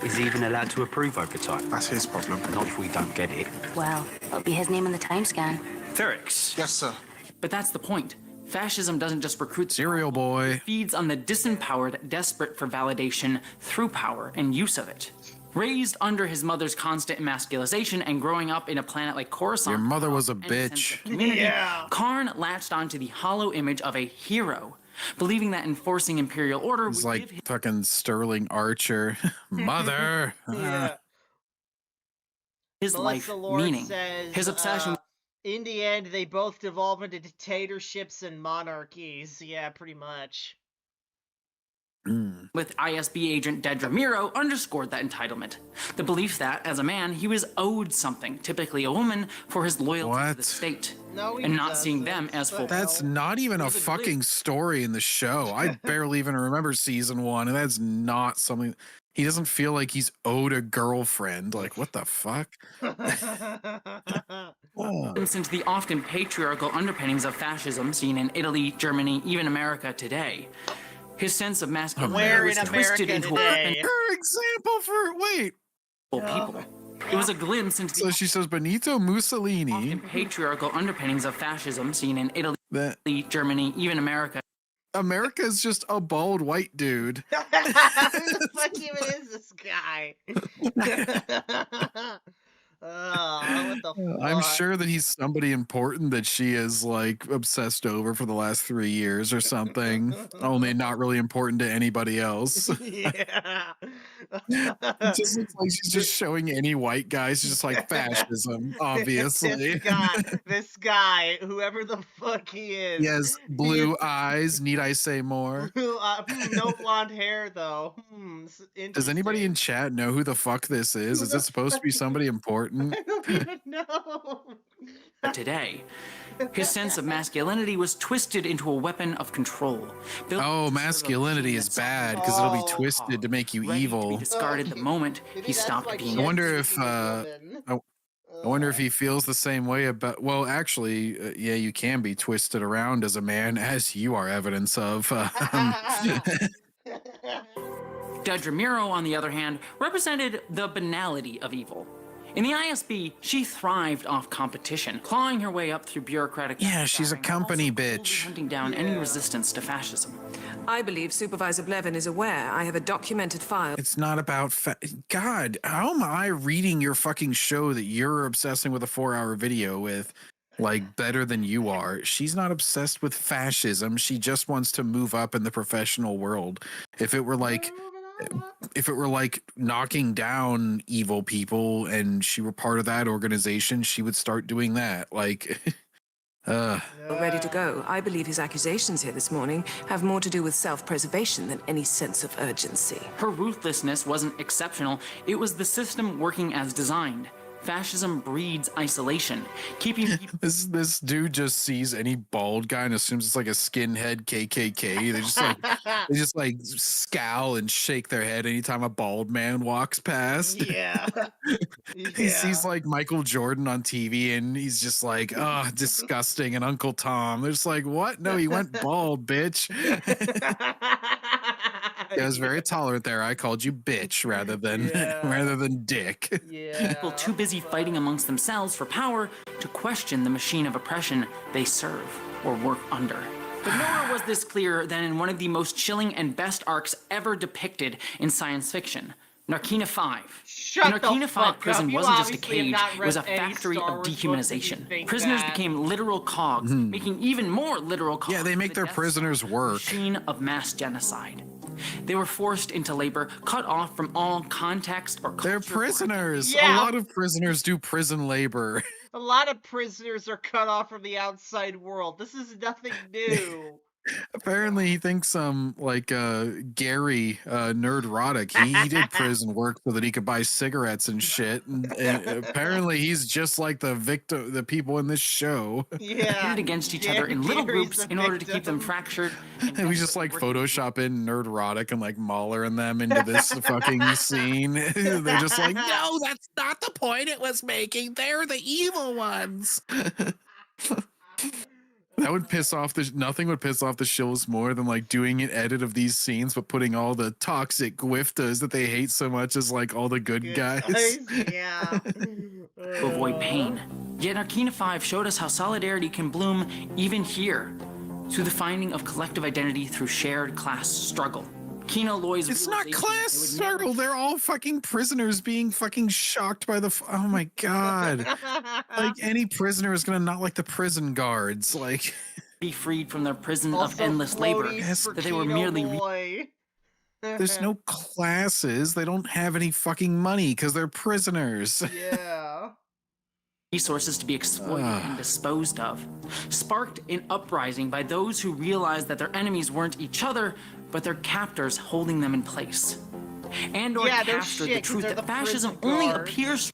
Is he even allowed to approve overtime? That's his problem. Not if we don't get it. Well, that'll be his name on the time scan. Ferrix. Yes, sir. But that's the point. Fascism doesn't just recruit Serial boy. It feeds on the disempowered, desperate for validation through power and use of it. Raised under his mother's constant emasculization and growing up in a planet like Coruscant, Your mother was a bitch. Karn latched onto the hollow image of a hero, believing that enforcing imperial order It's would like give him fucking Sterling Archer. Mother. his Melissa life Lord meaning. says, His obsession in the end, they both devolve into dictatorships and monarchies. Yeah, pretty much. with ISB agent Dedra Miro underscored that entitlement. The belief that, as a man, he was owed something, typically a woman, for his loyalty to the state. No, and not seeing them as full. That's not even a fucking story in the show. I barely even remember season 1, and that's not something. He doesn't feel like he's owed a girlfriend. Like, what the fuck? Into the often patriarchal underpinnings of fascism seen in Italy, Germany, even America today. His sense of masculinity was twisted into a weapon. Her example for People. It was a glimpse into So she says Benito Mussolini. the patriarchal underpinnings of fascism seen in Italy, Germany, even America. America is just a bald white dude. Who the fuck even is this guy? What the fuck? I'm sure that he's somebody important that she is like obsessed over for the last 3 years or something. Only not really important to anybody else. Yeah. It just looks like she's just showing any white guys just like fascism, obviously. This guy, whoever the fuck he is. Yes, blue eyes. Need I say more? No blonde hair though. Does anybody in chat know who the fuck this is? Is it supposed to be somebody important? I don't even know. Today, his sense of masculinity was twisted into a weapon of control. Oh, masculinity is bad because it'll be twisted to make you evil. Discarded the moment he stopped being. I wonder if I wonder if he feels the same way about. Well, actually, yeah, you can be twisted around as a man, as you are evidence of. Dedra Meero, on the other hand, represented the banality of evil. In the ISB, she thrived off competition, clawing her way up through bureaucratic... Yeah, she's a company bitch. ...hunting down any resistance to fascism. I believe Supervisor Blevin is aware. I have a documented file. It's not about God, how am I reading your fucking show that you're obsessing with a 4-hour video with, like, better than you are? She's not obsessed with fascism. She just wants to move up in the professional world. If it were like knocking down evil people and she were part of that organization, she would start doing that. Like, Ready to go. I believe his accusations here this morning have more to do with self-preservation than any sense of urgency. Her ruthlessness wasn't exceptional. It was the system working as designed. Fascism breeds isolation, keeping people... This dude just sees any bald guy and assumes it's like a skinhead KKK. They just like scowl and shake their head anytime a bald man walks past. Yeah. He sees like Michael Jordan on TV and he's just like, oh, disgusting. And Uncle Tom, they're just like, what? No, he went bald, bitch. I was very tolerant there. I called you bitch rather than dick. Yeah. People too busy fighting amongst themselves for power to question the machine of oppression they serve or work under. But nowhere was this clearer than in one of the most chilling and best arcs ever depicted in science fiction, Narkina 5. The Narkina 5 prison wasn't just a cage, it was a factory of dehumanization. Prisoners became literal cogs, making even more literal cogs. Yeah, they make their prisoners work. Machine of mass genocide. They were forced into labor, cut off from all context or culture. They're prisoners. Yeah. A lot of prisoners do prison labor. A lot of prisoners are cut off from the outside world. This is nothing new. Apparently he thinks like Gary Nerdrotic, he did prison work so that he could buy cigarettes and shit, and apparently he's just like the people in this show. Yeah, against each other in little groups in order to keep them fractured. And we just like Photoshop in Nerdrotic and like Mahler and them into this fucking scene. They're just like, no, that's not the point it was making. They're the evil ones. That would piss off nothing would piss off the shills more than like doing an edit of these scenes but putting all the toxic gwiftas that they hate so much as like all the good guys. Yeah. To avoid pain. Yet Narkina 5 showed us how solidarity can bloom even here, through the finding of collective identity through shared class struggle. Kino Loy's It's not class struggle. They're all fucking prisoners being fucking shocked by the. Oh my god! Like any prisoner is gonna not like the prison guards. Like be freed from their prison of endless labor. Yes, that they were merely. There's no classes. They don't have any fucking money because they're prisoners. Yeah. Resources to be exploited and disposed of, sparked an uprising by those who realized that their enemies weren't each other, but their captors holding them in place. Andor captured the truth that fascism only appears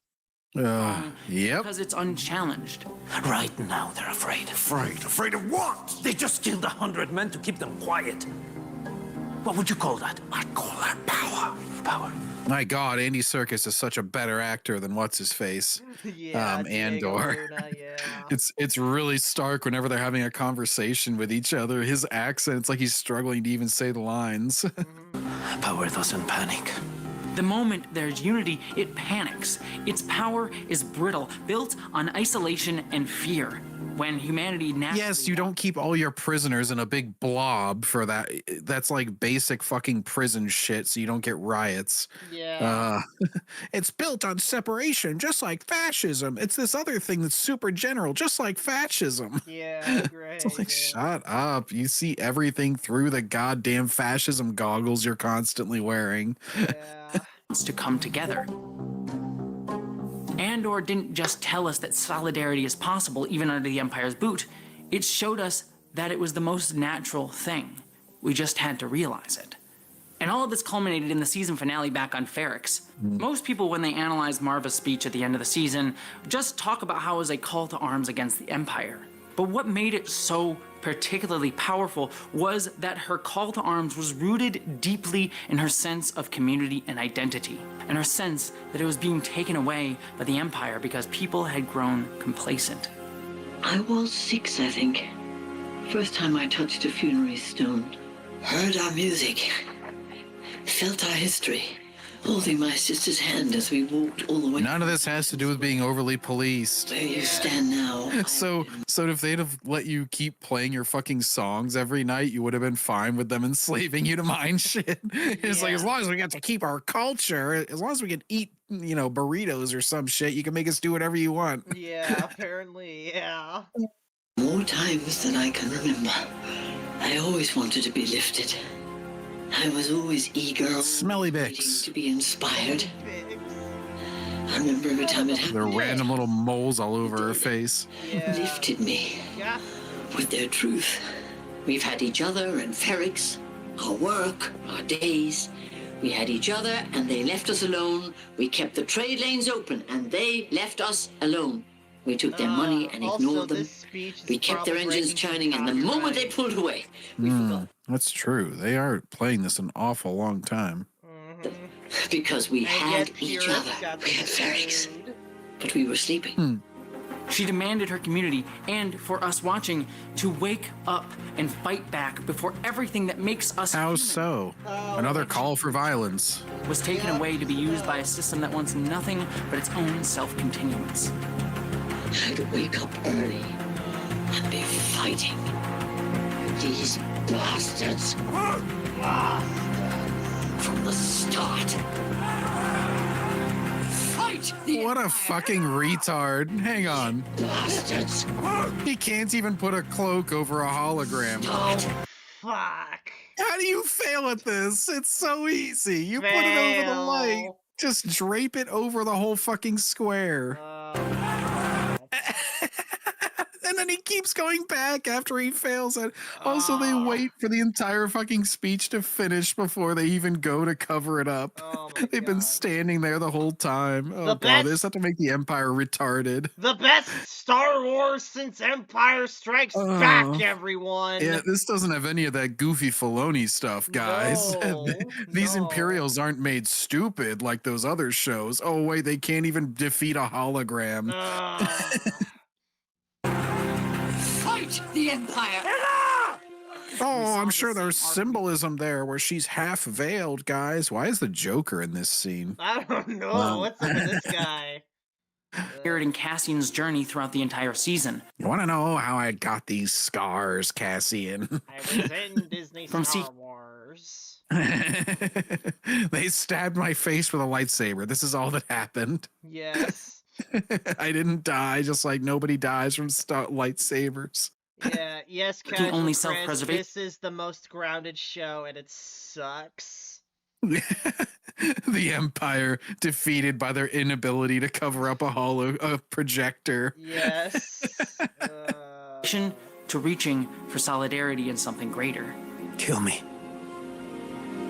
because it's unchallenged. Right now they're afraid. Afraid of what? They just killed 100 men to keep them quiet. What would you call that? I'd call that power. Power. My God, Andy Serkis is such a better actor than what's his face. Andor. It's really stark whenever they're having a conversation with each other. His accent, it's like he's struggling to even say the lines. Power doesn't panic. The moment there's unity, it panics. Its power is brittle, built on isolation and fear. When humanity naturally... Yes, you don't keep all your prisoners in a big blob for that. That's like basic fucking prison shit, so you don't get riots. Yeah. It's built on separation, just like fascism. It's this other thing that's super general, just like fascism. Yeah, great. It's like, shut up. You see everything through the goddamn fascism goggles you're constantly wearing. Yeah. To come together. Andor didn't just tell us that solidarity is possible even under the Empire's boot. It showed us that it was the most natural thing. We just had to realize it. And all of this culminated in the season finale back on Ferrix. Most people, when they analyze Marva's speech at the end of the season, just talk about how it was a call to arms against the Empire. But what made it so particularly powerful was that her call to arms was rooted deeply in her sense of community and identity, and her sense that it was being taken away by the Empire because people had grown complacent. I was 6, I think. First time I touched a funerary stone. Heard our music. felt our history, holding my sister's hand as we walked all the way. None of this has to do with being overly policed. Where you stand now. So if they'd have let you keep playing your fucking songs every night, you would have been fine with them enslaving you to mind shit. It's like, as long as we get to keep our culture, as long as we can eat, burritos or some shit, you can make us do whatever you want. Yeah, apparently, yeah. More times than I can remember, I always wanted to be lifted. I was always eager, Smelly waiting Bix. to be inspired. I remember every time it happened. There are random little moles all over her face. Lifted me. Yeah. With their truth. We've had each other and Ferrix, our work, our days. We had each other and they left us alone. We kept the trade lanes open and they left us alone. We took their money and ignored them. We kept their engines churning, and the moment they pulled away, we forgot. That's true. They are playing this an awful long time. Because we had each other. We had Ferrix. But we were sleeping. She demanded her community, and for us watching, to wake up and fight back before everything that makes us How human so? Another call for violence. was taken away to be used by a system that wants nothing but its own self-continuance. I'd wake up early and be fighting these bastards from the start. Fight the What a fucking retard. Hang on. bastards. He can't even put a cloak over a hologram. Fuck. How do you fail at this? It's so easy. You put it over the light. Just drape it over the whole fucking square. And then he keeps going back after he fails it. Also, they wait for the entire fucking speech to finish before they even go to cover it up. They've been standing there the whole time. Oh, God, they just have to make the Empire retarded. The best Star Wars since Empire Strikes Back, everyone. Yeah, this doesn't have any of that goofy Filoni stuff, guys. These Imperials aren't made stupid like those other shows. Oh, wait, they can't even defeat a hologram. Fight the Empire. Oh, I'm sure there's symbolism there where she's half veiled, guys. Why is the Joker in this scene? I don't know. What's up with this guy? Mirrored in Cassian's journey throughout the entire season. You want to know how I got these scars, Cassian? I was in Disney Star Wars. They stabbed my face with a lightsaber. This is all that happened. Yes. I didn't die, just like nobody dies from lightsabers. Yeah, yes, Casual only Chris, self-preservation. this is the most grounded show, and it sucks. The Empire defeated by their inability to cover up a projector. Yes. To reaching for solidarity and something greater. Kill me.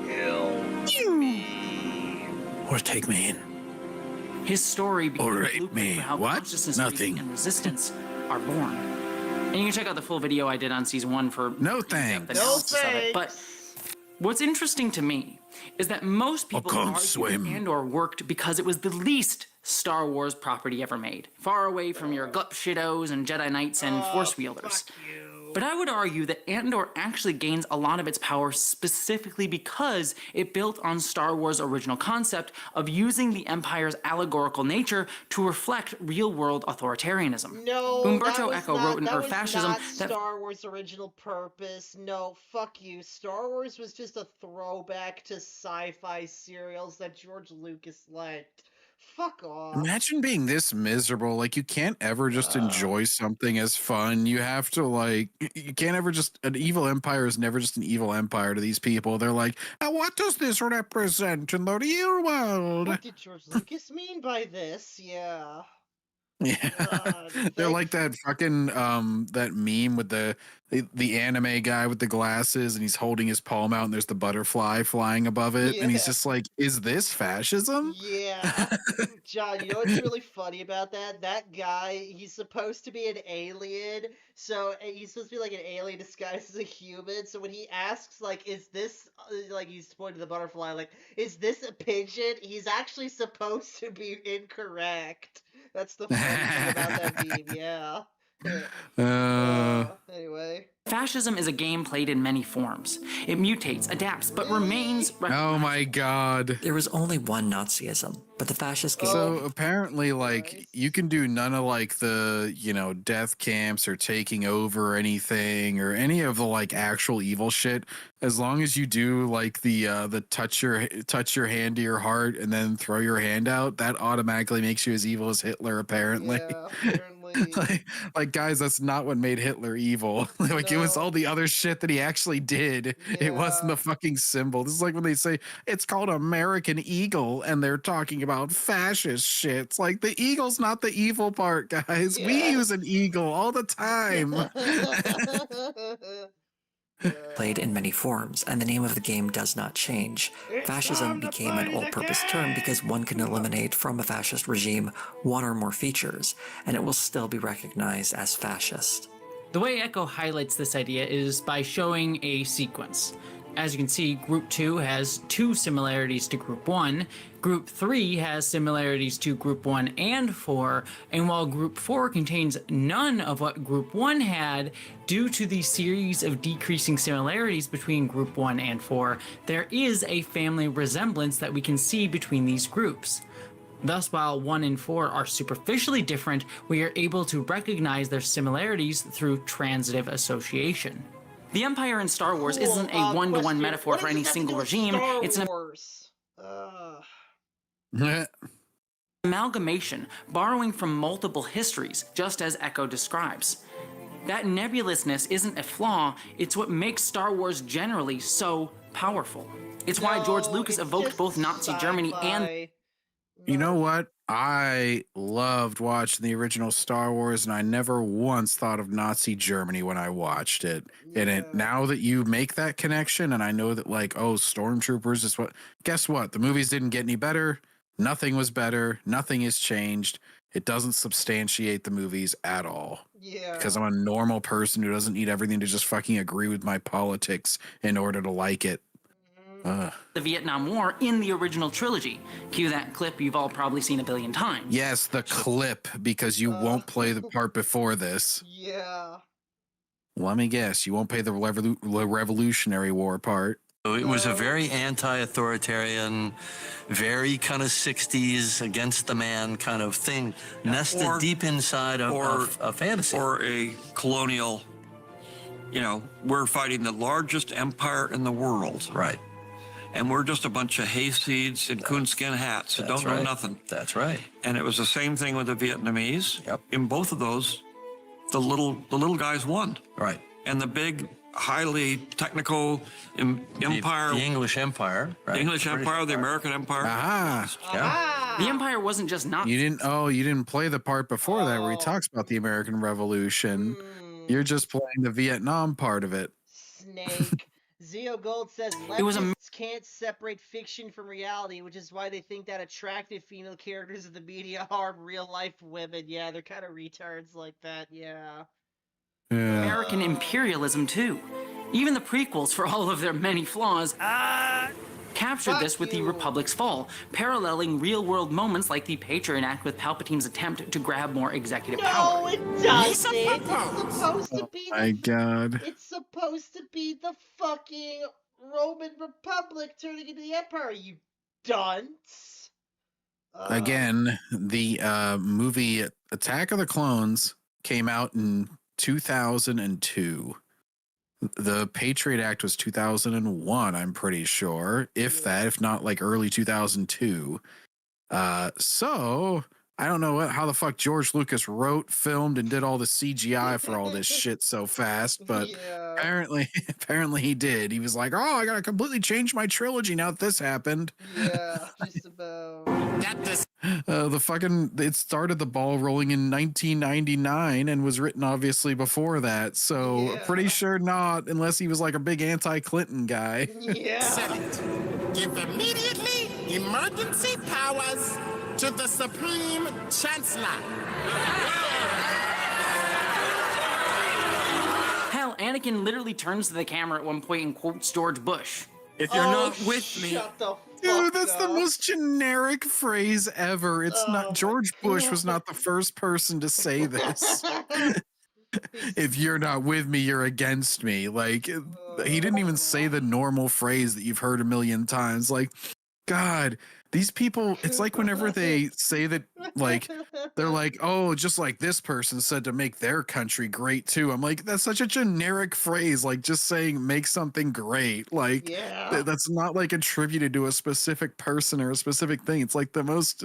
Kill me. Or take me in. His story became Or a rape blueprint me. for how What? consciousness Nothing. raising and resistance are born. And you can check out the full video I did on season 1 for No in-depth thanks. analysis of it. But what's interesting to me is that most people can't argue swim. that Andor worked because it was the least Star Wars property ever made, far away from your glup shittos and Jedi Knights and Force wielders. But I would argue that Andor actually gains a lot of its power specifically because it built on Star Wars' original concept of using the Empire's allegorical nature to reflect real-world authoritarianism. No, Umberto Eco wrote in that was Fascism not that Star Wars' original purpose. No, fuck you. Star Wars was just a throwback to sci-fi serials that George Lucas liked. Fuck off. Imagine being this miserable. Like, you can't ever just enjoy something as fun. You have to, like, you can't ever just, an evil empire is never just an evil empire to these people. They're like, what does this represent in the real world? What did George Lucas mean by this? Yeah. Yeah. They're like that fucking, that meme with the anime guy with the glasses and he's holding his palm out and there's the butterfly flying above it. And he's just like, is this fascism? Yeah. John, you know what's really funny about that? That guy, he's supposed to be an alien. So he's supposed to be like an alien disguised as a human. So when he asks, like, is this, like, he's pointing to the butterfly, like, is this a pigeon? He's actually supposed to be incorrect. That's the funny thing about that meme, yeah. Anyway. Fascism is a game played in many forms. It mutates, adapts, but remains. Oh my god. There was only one Nazism, but the fascist game. So apparently, like, you can do none of like the, you know, death camps or taking over or anything or any of the like actual evil shit, as long as you do like the touch your hand to your heart and then throw your hand out. That automatically makes you as evil as Hitler. Apparently. Yeah, apparently. like guys, that's not what made Hitler evil. Like it was all the other shit that he actually did. It wasn't the fucking symbol. This is like when they say it's called American Eagle and they're talking about fascist shit. It's like the eagle's not the evil part, guys. We use an eagle all the time. Played in many forms, and the name of the game does not change. Fascism became an all-purpose term because one can eliminate from a fascist regime one or more features, and it will still be recognized as fascist. The way Echo highlights this idea is by showing a sequence. As you can see, Group 2 has 2 similarities to Group 1, Group 3 has similarities to Group 1 and 4, and while Group 4 contains none of what Group 1 had, due to the series of decreasing similarities between Group 1 and 4, there is a family resemblance that we can see between these groups. Thus, while 1 and 4 are superficially different, we are able to recognize their similarities through transitive association. The Empire in Star Wars isn't a one-to-one metaphor for any single regime, it's an amalgamation, borrowing from multiple histories, just as Echo describes. That nebulousness isn't a flaw, it's what makes Star Wars generally so powerful. It's why George Lucas evoked both Nazi Germany and... You know what? I loved watching the original Star Wars, and I never once thought of Nazi Germany when I watched it. And now that you make that connection, and I know that, like, oh, stormtroopers is what... Guess what? The movies didn't get any better. Nothing was better. Nothing has changed. It doesn't substantiate the movies at all. Yeah. Because I'm a normal person who doesn't need everything to just fucking agree with my politics in order to like it. The Vietnam War in the original trilogy. Cue that clip you've all probably seen a billion times. Yes, the clip, because you won't play the part before this. Yeah. Let me guess, you won't play the Revolutionary War part. It was a very anti-authoritarian, very kind of 60s against the man kind of thing, nested deep inside of a fantasy. Or a colonial, you know, we're fighting the largest empire in the world. Right. And we're just a bunch of hayseeds in coonskin hats that don't know nothing. That's right. And it was the same thing with the Vietnamese. Yep. In both of those, the little guys won. Right. And the big, highly technical empire. The English Empire. Right? The English Empire, the American Empire. Ah. The Empire wasn't just not. You didn't play the part before that where he talks about the American Revolution. You're just playing the Vietnam part of it. Snake. Zeo Gold says leftists can't separate fiction from reality, which is why they think that attractive female characters of the media are real-life women. Yeah, they're kind of retards like that, yeah. American imperialism, too. Even the prequels, for all of their many flaws, captured this with the Republic's fall, paralleling real-world moments like the Patriot Act with Palpatine's attempt to grab more executive power. No, it doesn't. It's supposed to be My God. It's supposed to be the fucking Roman Republic turning into the Empire, you dunce. Again, the movie Attack of the Clones came out in 2002. The Patriot Act was 2001, I'm pretty sure. If not like early 2002. So I don't know how the fuck George Lucas wrote, filmed, and did all the CGI for all this shit so fast, but apparently he did. He was like, oh, I gotta completely change my trilogy now that this happened. Yeah, just about. It started the ball rolling in 1999 and was written obviously before that. So pretty sure not, unless he was like a big anti-Clinton guy. Yeah. Second, give immediately emergency powers to the Supreme Chancellor. Hell, Anakin literally turns to the camera at one point and quotes George Bush. If you're not with me... Dude, that's the most generic phrase ever. It's not George Bush was not the first person to say this. if you're not with me, you're against me. Like, he didn't even say the normal phrase that you've heard a million times. Like, God, these people, it's like whenever they say that, like, they're like, oh, just like this person said to make their country great too. I'm like, that's such a generic phrase. Like, just saying make something great. Like, that's not like attributed to a specific person or a specific thing. It's like the most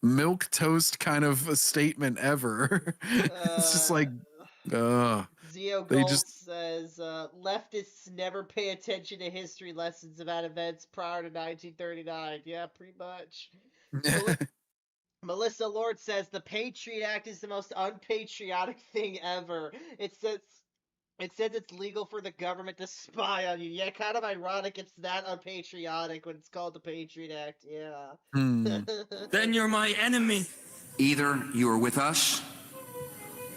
milk toast kind of a statement ever. It's just like, Zeo they Gold just says leftists never pay attention to history lessons about events prior to 1939. Yeah, pretty much. Melissa Lord says the Patriot Act is the most unpatriotic thing ever. It says it's legal for the government to spy on you. Yeah, kind of ironic it's that unpatriotic when it's called the Patriot Act. Yeah. Then you're my enemy. Either you are with us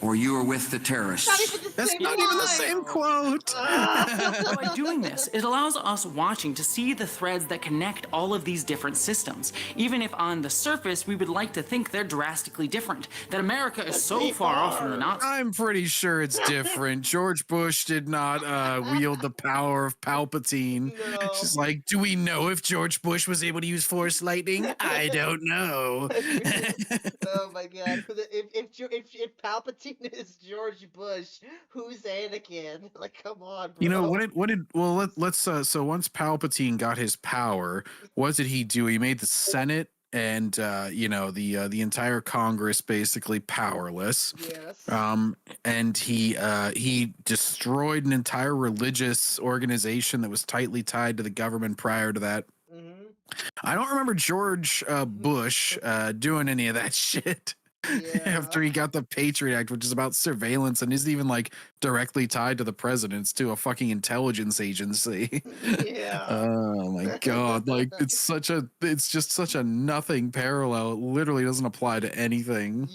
or you are with the terrorists. That's not even the same quote. By doing this, it allows us watching to see the threads that connect all of these different systems, even if on the surface we would like to think they're drastically different, that America is so far off from the Nazis. I'm pretty sure it's different. George Bush did not wield the power of Palpatine. She's like, do we know if George Bush was able to use Force lightning? I don't know. Oh my God! If Palpatine is George Bush, who's Anakin? Like, come on, bro. You know let's so once Palpatine got his power, what did he do? He made the Senate and the entire Congress basically powerless. Yes. And he destroyed an entire religious organization that was tightly tied to the government prior to that. I don't remember George Bush doing any of that shit. After he got the Patriot Act, which is about surveillance and isn't even like directly tied to the president, it's to a fucking intelligence agency. Oh my God. Like, it's just such a nothing parallel. It literally doesn't apply to anything.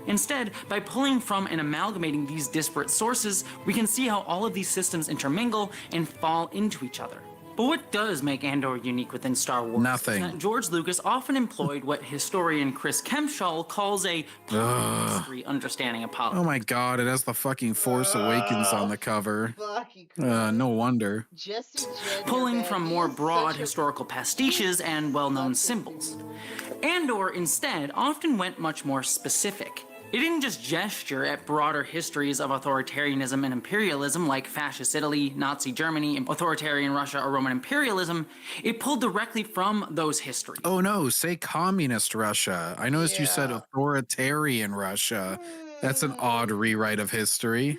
Instead, by pulling from and amalgamating these disparate sources, we can see how all of these systems intermingle and fall into each other. But what does make Andor unique within Star Wars? Nothing. Is that George Lucas often employed what historian Chris Kempshall calls a history understanding of politics. Oh my God, it has the fucking Force Awakens on the cover. No wonder. Pulling from more broad historical pastiches and well-known symbols. Andor, instead, often went much more specific. It didn't just gesture at broader histories of authoritarianism and imperialism like fascist Italy, Nazi Germany, authoritarian Russia, or Roman imperialism. It pulled directly from those histories. Oh no, say communist Russia. I noticed you said authoritarian Russia. That's an odd rewrite of history.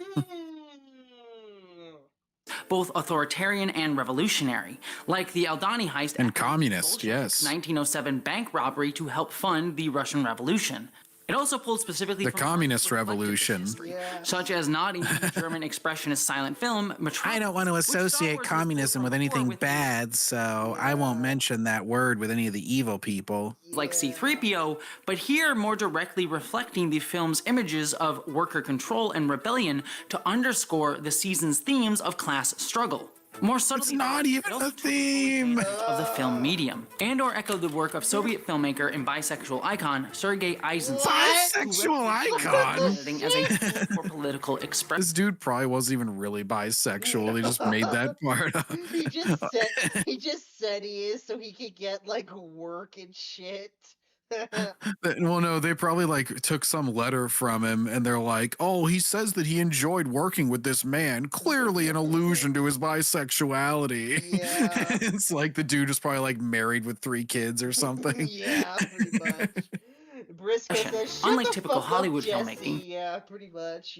Both authoritarian and revolutionary, like the Aldani heist and communist, yes. 1907 bank robbery to help fund the Russian Revolution. It also pulled specifically the from communist revolution, such as nodding to the German expressionist silent film I don't want to associate communism with anything bad, so I won't mention that word with any of the evil people. Like C-3PO, but here more directly reflecting the film's images of worker control and rebellion to underscore the season's themes of class struggle. More subtly, it's not even a theme of the film medium. Andor echoed the work of Soviet filmmaker and bisexual icon Sergei Eisenstein. Bisexual icon? As a tool for political expression. This dude probably wasn't even really bisexual. They just made that part up. He just said he is so he could get like work and shit. Well, no, they probably like took some letter from him and they're like, oh, he says that he enjoyed working with this man, clearly an allusion to his bisexuality. It's like the dude is probably like married with 3 kids or something. Pretty much. Briscoe says, unlike typical Hollywood filmmaking. Yeah, pretty much,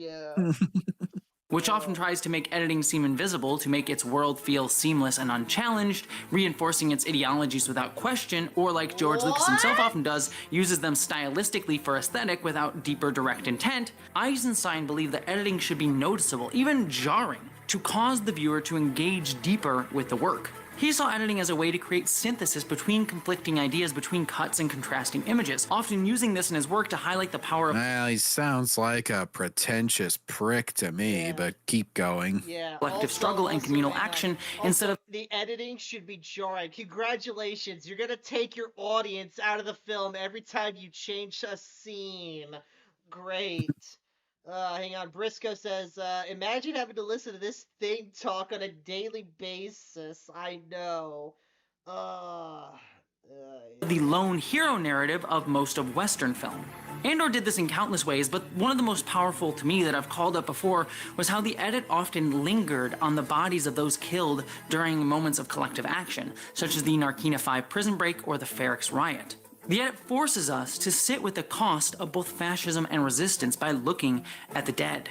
which often tries to make editing seem invisible to make its world feel seamless and unchallenged, reinforcing its ideologies without question, or like George Lucas himself often does, uses them stylistically for aesthetic without deeper direct intent. Eisenstein believed that editing should be noticeable, even jarring, to cause the viewer to engage deeper with the work. He saw editing as a way to create synthesis between conflicting ideas, between cuts and contrasting images, often using this in his work to highlight the power of— Well, he sounds like a pretentious prick to me, but keep going. Collective struggle and communal action instead of— The editing should be jarring. Congratulations, you're gonna take your audience out of the film every time you change a scene. Great. Hang on. Briscoe says, imagine having to listen to this thing talk on a daily basis. I know. The lone hero narrative of most of Western film. Andor did this in countless ways, but one of the most powerful to me that I've called up before was how the edit often lingered on the bodies of those killed during moments of collective action, such as the Narkina 5 prison break or the Ferrix riot. The edit forces us to sit with the cost of both fascism and resistance by looking at the dead.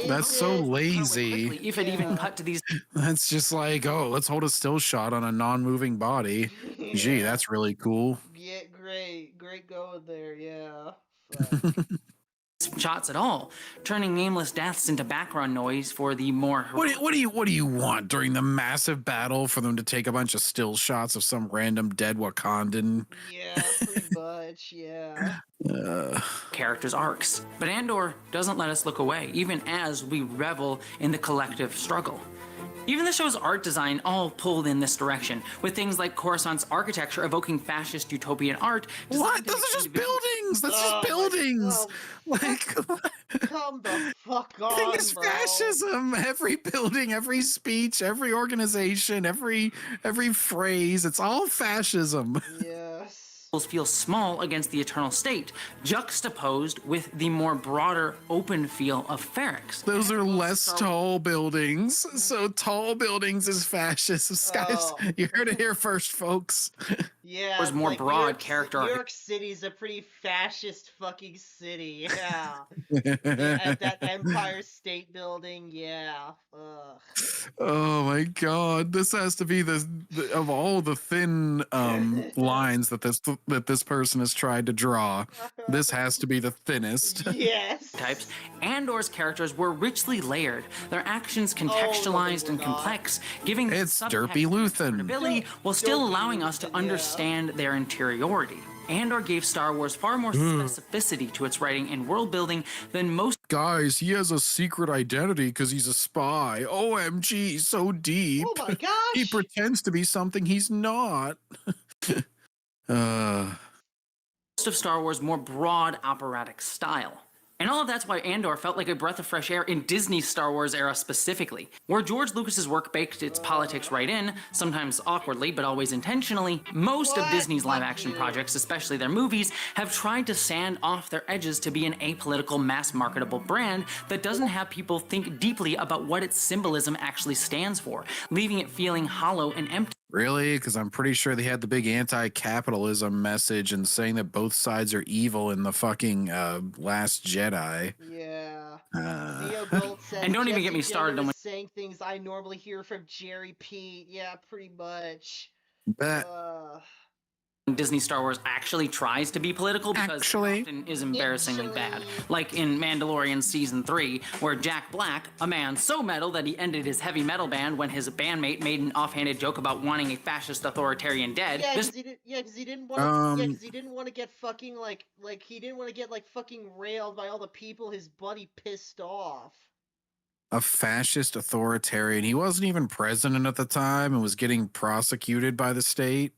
That's so lazy. If it even cut to these. That's just like, oh, let's hold a still shot on a non-moving body. Gee, that's really cool. Yeah, great going there. Yeah. Shots at all, turning nameless deaths into background noise for the more. What do you want during the massive battle for them to take a bunch of still shots of some random dead Wakandan? Yeah, pretty much. Yeah. Characters' arcs, but Andor doesn't let us look away, even as we revel in the collective struggle. Even the show's art design all pulled in this direction, with things like Coruscant's architecture evoking fascist utopian art. What? Those are just buildings! That's just buildings! Like, come the fuck on, thing is bro. fascism. Every building, every speech, every organization, every phrase, it's all fascism. Yes. Feel small against the eternal state, juxtaposed with the more broader open feel of Ferrix. Those are less tall buildings. So tall buildings is fascist. Guys, you heard it here first, folks. Yeah, There's more like broad character New York City's a pretty fascist fucking city. Yeah. Yeah, at that Empire State Building. Yeah. Ugh. Oh my God, this has to be the of all the thin lines that this person has tried to draw. This has to be the thinnest. Yes. Types. Andor's characters were richly layered, their actions contextualized and complex, giving it's Derpy Luthen ability while still allowing us to understand their interiority. Andor gave Star Wars far more specificity to its writing and world building than most. Guys, he has a secret identity because he's a spy. OMG, so deep. Oh my gosh. He pretends to be something he's not. Most of Star Wars' more broad operatic style. And all of that's why Andor felt like a breath of fresh air in Disney's Star Wars era specifically, where George Lucas's work baked its politics right in, sometimes awkwardly but always intentionally. Most of Disney's live-action projects, especially their movies, have tried to sand off their edges to be an apolitical, mass-marketable brand that doesn't have people think deeply about what its symbolism actually stands for, leaving it feeling hollow and empty. Really? Because I'm pretty sure they had the big anti-capitalism message and saying that both sides are evil in the fucking Last Jedi. Yeah. Neo Gold says, and don't even get me started on saying things I normally hear from Jerry Pete. Yeah, pretty much. Disney Star Wars actually tries to be political because it often is embarrassingly bad. Like in Mandalorian Season 3, where Jack Black, a man so metal that he ended his heavy metal band when his bandmate made an offhanded joke about wanting a fascist authoritarian dead. Yeah, because he didn't want to. He didn't want to get fucking he didn't want to get fucking railed by all the people his buddy pissed off. A fascist authoritarian. He wasn't even president at the time and was getting prosecuted by the state.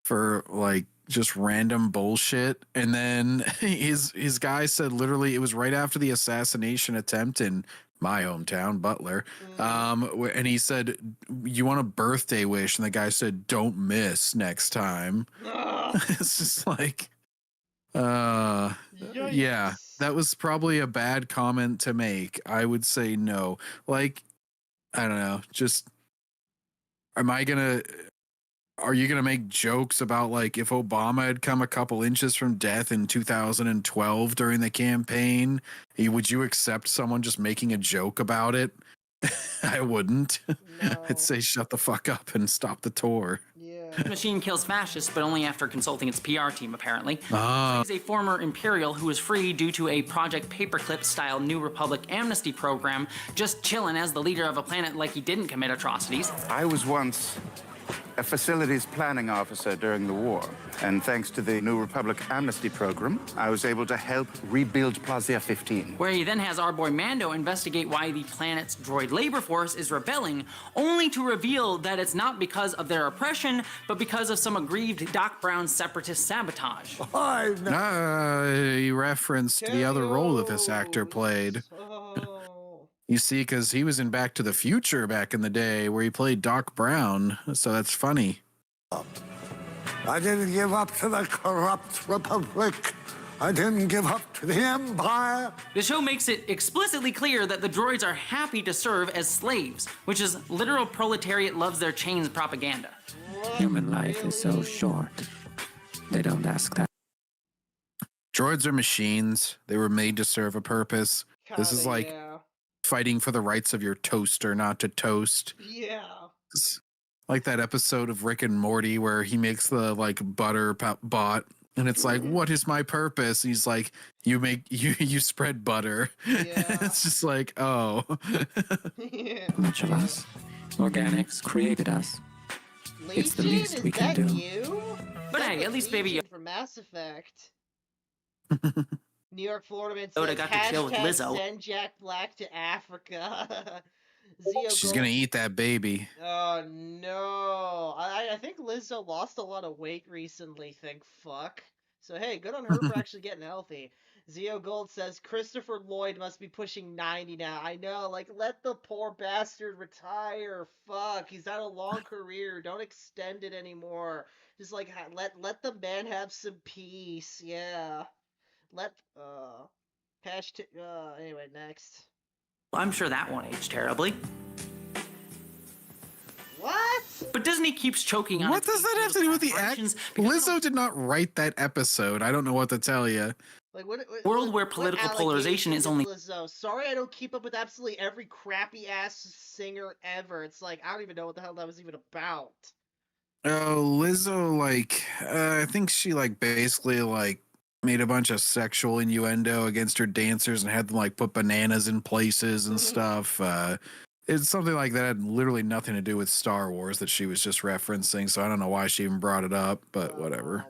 For like just random bullshit. And then his guy said literally it was right after the assassination attempt in my hometown, Butler. And he said, "You want a birthday wish?" And the guy said, "Don't miss next time." It's just like yeah, that was probably a bad comment to make. I would say no. Like, I don't know, just are you gonna make jokes about like if Obama had come a couple inches from death in 2012 during the campaign, would you accept someone just making a joke about it? I wouldn't. No. I'd say shut the fuck up and stop the tour. Yeah. Machine kills fascists, but only after consulting its PR team, apparently. He's a former Imperial who was free due to a Project Paperclip-style New Republic amnesty program, just chilling as the leader of a planet like he didn't commit atrocities. I was once a facilities planning officer during the war. And thanks to the New Republic amnesty program, I was able to help rebuild Plaza 15. Where he then has our boy Mando investigate why the planet's droid labor force is rebelling, only to reveal that it's not because of their oppression, but because of some aggrieved Doc Brown separatist sabotage. He referenced the other role that this actor played. You see, because he was in Back to the Future back in the day where he played Doc Brown, so that's funny. I didn't give up to the corrupt Republic. I didn't give up to the Empire. The show makes it explicitly clear that the droids are happy to serve as slaves, which is literal proletariat loves their chains propaganda. Human life is so short. They don't ask that. Droids are machines. They were made to serve a purpose. This is like fighting for the rights of your toaster not to toast. Yeah. It's like that episode of Rick and Morty where he makes the like butter bot and it's like, what is my purpose? And he's like, you spread butter. Yeah. It's just like, oh. Much of us, organics, created us. Legion, it's the least we can do. You? But hey, at least baby from Mass Effect. New York, Florida man Yoda says, got to chill with Lizzo. Send Jack Black to Africa. She's gonna eat that baby. Oh no! I think Lizzo lost a lot of weight recently. Thank fuck. So hey, good on her for actually getting healthy. Zio Gold says Christopher Lloyd must be pushing 90 now. I know, like let the poor bastard retire. Fuck, he's had a long career. Don't extend it anymore. Just like let the man have some peace. Yeah. Anyway, next. I'm sure that won't age terribly. What? But Disney keeps choking on. What does that have to do with the actions? Lizzo did not write that episode. I don't know what to tell you. Like what world where political polarization is only. Lizzo? Sorry, I don't keep up with absolutely every crappy ass singer ever. It's like I don't even know what the hell that was even about. Oh, Lizzo, like I think she like basically like made a bunch of sexual innuendo against her dancers and had them like put bananas in places and stuff. It's something like that had literally nothing to do with Star Wars that she was just referencing, so I don't know why she even brought it up, but whatever.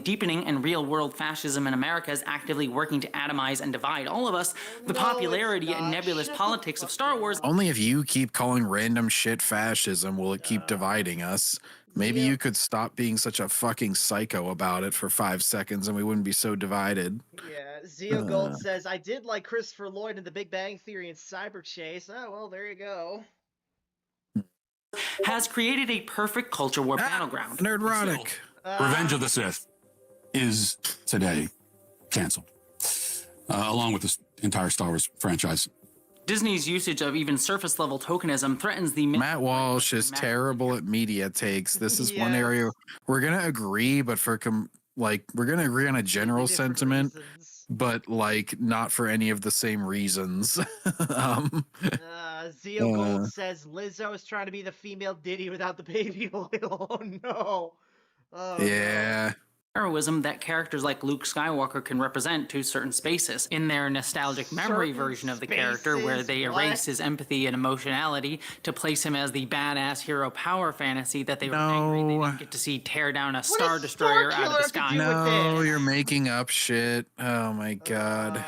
Deepening and real-world fascism in America is actively working to atomize and divide all of us. The popularity and nebulous politics of Star Wars. Only if you keep calling random shit fascism will it keep dividing us. Maybe you could stop being such a fucking psycho about it for 5 seconds and we wouldn't be so divided. Yeah, Zio Gold says, I did like Christopher Lloyd in The Big Bang Theory and Cyber Chase. Oh, well, there you go. Has created a perfect culture war battleground. Nerdrotic. Revenge of the Sith is today canceled, along with this entire Star Wars franchise. Disney's usage of even surface-level tokenism threatens the... Matt Walsh is terrible at media takes. This is one area we're going to agree, but for we're going to agree on a general sentiment, but like not for any of the same reasons. Zio Gold says Lizzo is trying to be the female Diddy without the baby oil. Oh no. Oh, yeah. Heroism that characters like Luke Skywalker can represent to certain spaces. In their nostalgic memory version of the character, where they erase his empathy and emotionality to place him as the badass hero power fantasy that they were angry they didn't get to see tear down a Star Destroyer out of the sky. No, you're making up shit. Oh my god.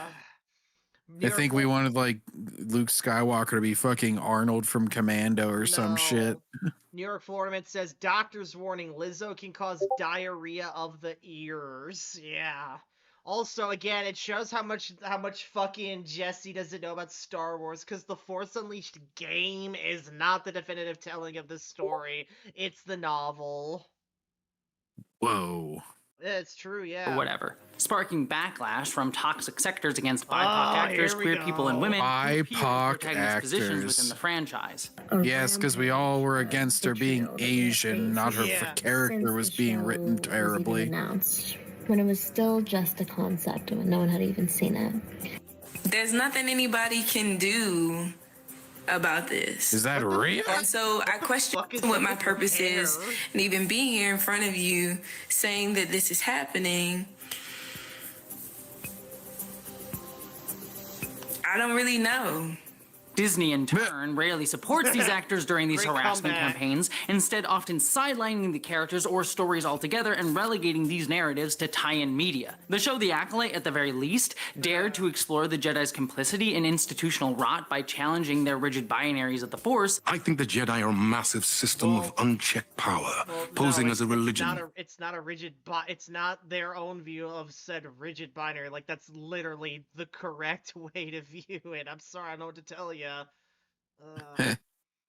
I think we wanted like Luke Skywalker to be fucking Arnold from Commando or some shit. New York Florida says doctor's warning: Lizzo can cause diarrhea of the ears. Yeah. Also, again, it shows how much fucking Jessie doesn't know about Star Wars, because the Force Unleashed game is not the definitive telling of this story. It's the novel. Whoa. It's true, yeah. Or whatever. Sparking backlash from toxic sectors against BIPOC actors, queer people, and women. BIPOC positions within the franchise. Yes, because we all were against her being Asian, not her character was being written terribly. Announced when it was still just a concept and no one had even seen it. There's nothing anybody can do about this. Is that real? And so I question what my purpose is, and even being here in front of you saying that this is happening, I don't really know. Disney, in turn, rarely supports these actors during these Great harassment comeback. campaigns, instead often sidelining the characters or stories altogether and relegating these narratives to tie-in media. The show The Acolyte, at the very least, dared to explore the Jedi's complicity in institutional rot by challenging their rigid binaries of the Force. I think the Jedi are a massive system of unchecked power, posing as a religion. It's not a rigid it's not their own view of said rigid binary. Like, that's literally the correct way to view it. I'm sorry, I don't know what to tell you.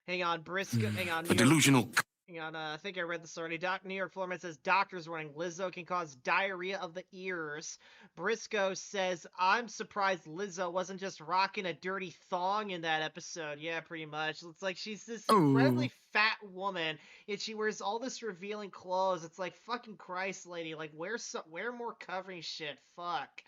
Hang on, Briscoe. Hang on. A delusional. Hang on. I think I read this already. New York Floorman says doctors warning Lizzo can cause diarrhea of the ears. Briscoe says I'm surprised Lizzo wasn't just rocking a dirty thong in that episode. Yeah, pretty much. It's like she's this incredibly fat woman, and she wears all this revealing clothes. It's like, fucking Christ, lady. Like, wear more covering shit. Fuck.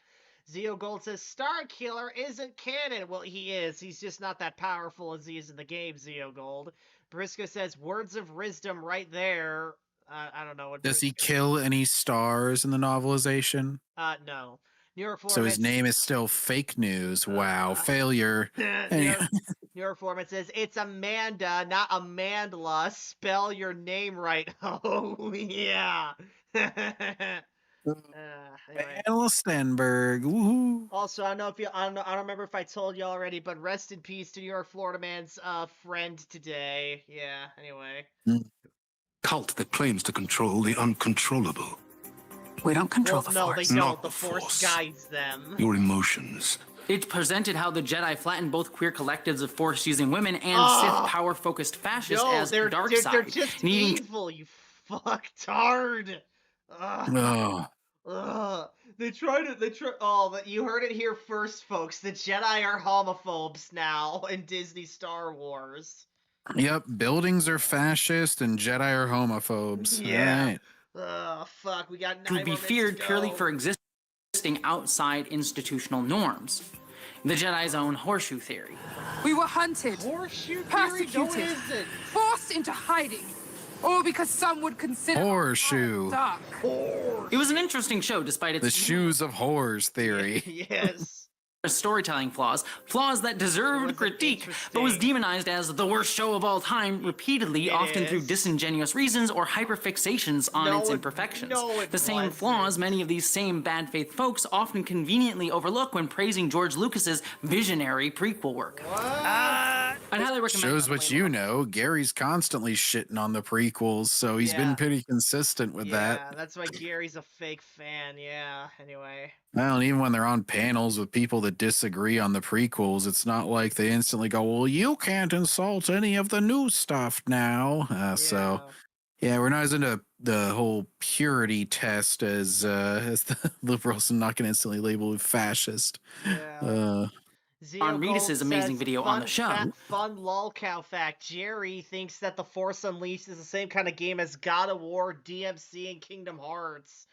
Zeo Gold says Starkiller isn't canon. Well, he is. He's just not that powerful as he is in the game, Zeo Gold. Briscoe says words of wisdom right there. I don't know what. Does he kill any stars in the novelization? No. New York Foreman. So his name is still fake news. Wow, failure. New York Foreman says it's Amanda, not Amandla. Spell your name right. Oh yeah. Anyway. Stenberg. Woohoo. Also, I don't know if you, I don't remember if I told you already, but rest in peace to New York Florida man's friend today. Yeah. Anyway. Cult that claims to control the uncontrollable. We don't control the no, Force. They don't. Not The the Force Force. guides them. Your emotions. It presented how the Jedi flattened both queer collectives of Force-using women and Sith power-focused fascists as they're Darkseid. they're just evil, you fucktard. They try. Oh, but you heard it here first, folks. The Jedi are homophobes now in Disney Star Wars. Yep, buildings are fascist and Jedi are homophobes. Yeah. All right. Fuck. We got 9 To more be minutes feared to purely go. for existing outside institutional norms. The Jedi's own horseshoe theory. We were hunted, Horseshoe theory? persecuted, No, it isn't. forced into hiding, all because some would consider Horseshoe. dark. It was an interesting show despite its The shoes of horrors theory. Yes. storytelling flaws that deserved critique, but was demonized as the worst show of all time repeatedly, often through disingenuous reasons or hyperfixations on its imperfections. The same flaws many of these same bad faith folks often conveniently overlook when praising George Lucas's visionary prequel work. I'd highly recommend. Shows what you know. Gary's constantly shitting on the prequels, so he's been pretty consistent with that. Yeah, that's why Gary's a fake fan. Yeah. Anyway. Well, and even when they're on panels with people that disagree on the prequels, it's not like they instantly go, well, you can't insult any of the new stuff now. So, yeah, we're not as into the whole purity test as the liberals, and not going to instantly label it fascist. On Reedus' amazing video on the show. Fun lol cow fact. Jerry thinks that The Force Unleashed is the same kind of game as God of War, DMC, and Kingdom Hearts.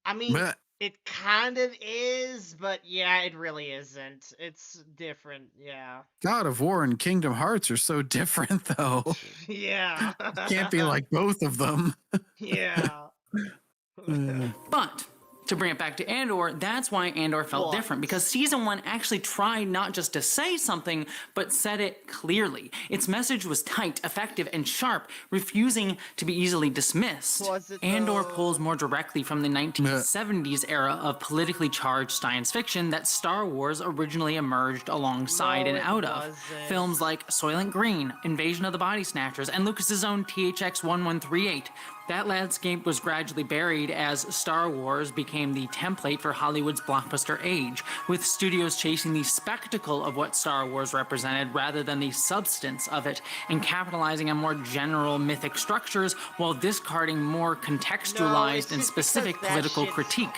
I mean, it kind of is, but yeah, it really isn't. It's different, yeah. God of War and Kingdom Hearts are so different, though. Yeah. Can't be like both of them. Yeah. But to bring it back to Andor, that's why Andor felt different, because season 1 actually tried not just to say something, but said it clearly. Its message was tight, effective, and sharp, refusing to be easily dismissed. Andor pulls more directly from the 1970s era of politically charged science fiction that Star Wars originally emerged alongside and out of. Films like Soylent Green, Invasion of the Body Snatchers, and Lucas's own THX 1138. That landscape was gradually buried as Star Wars became the template for Hollywood's blockbuster age, with studios chasing the spectacle of what Star Wars represented rather than the substance of it, and capitalizing on more general mythic structures while discarding more contextualized and specific political critique.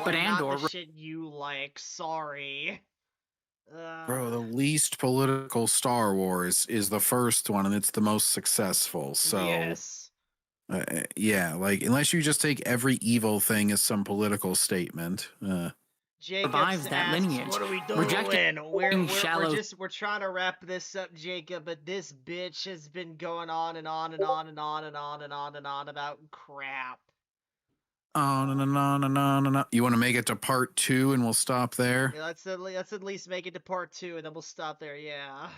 But Andor... the shit you like, sorry. Bro, the least political Star Wars is the first one, and it's the most successful, so... Yes. Yeah, like, unless you just take every evil thing as some political statement. Survives that lineage. What are we doing? Rejecting We're trying to wrap this up, Jacob, but this bitch has been going on and on and on and on and on and on and on about crap. On and on and on and on. You want to make it to part 2 and we'll stop there? Yeah, let's at least make it to part 2 and then we'll stop there, yeah.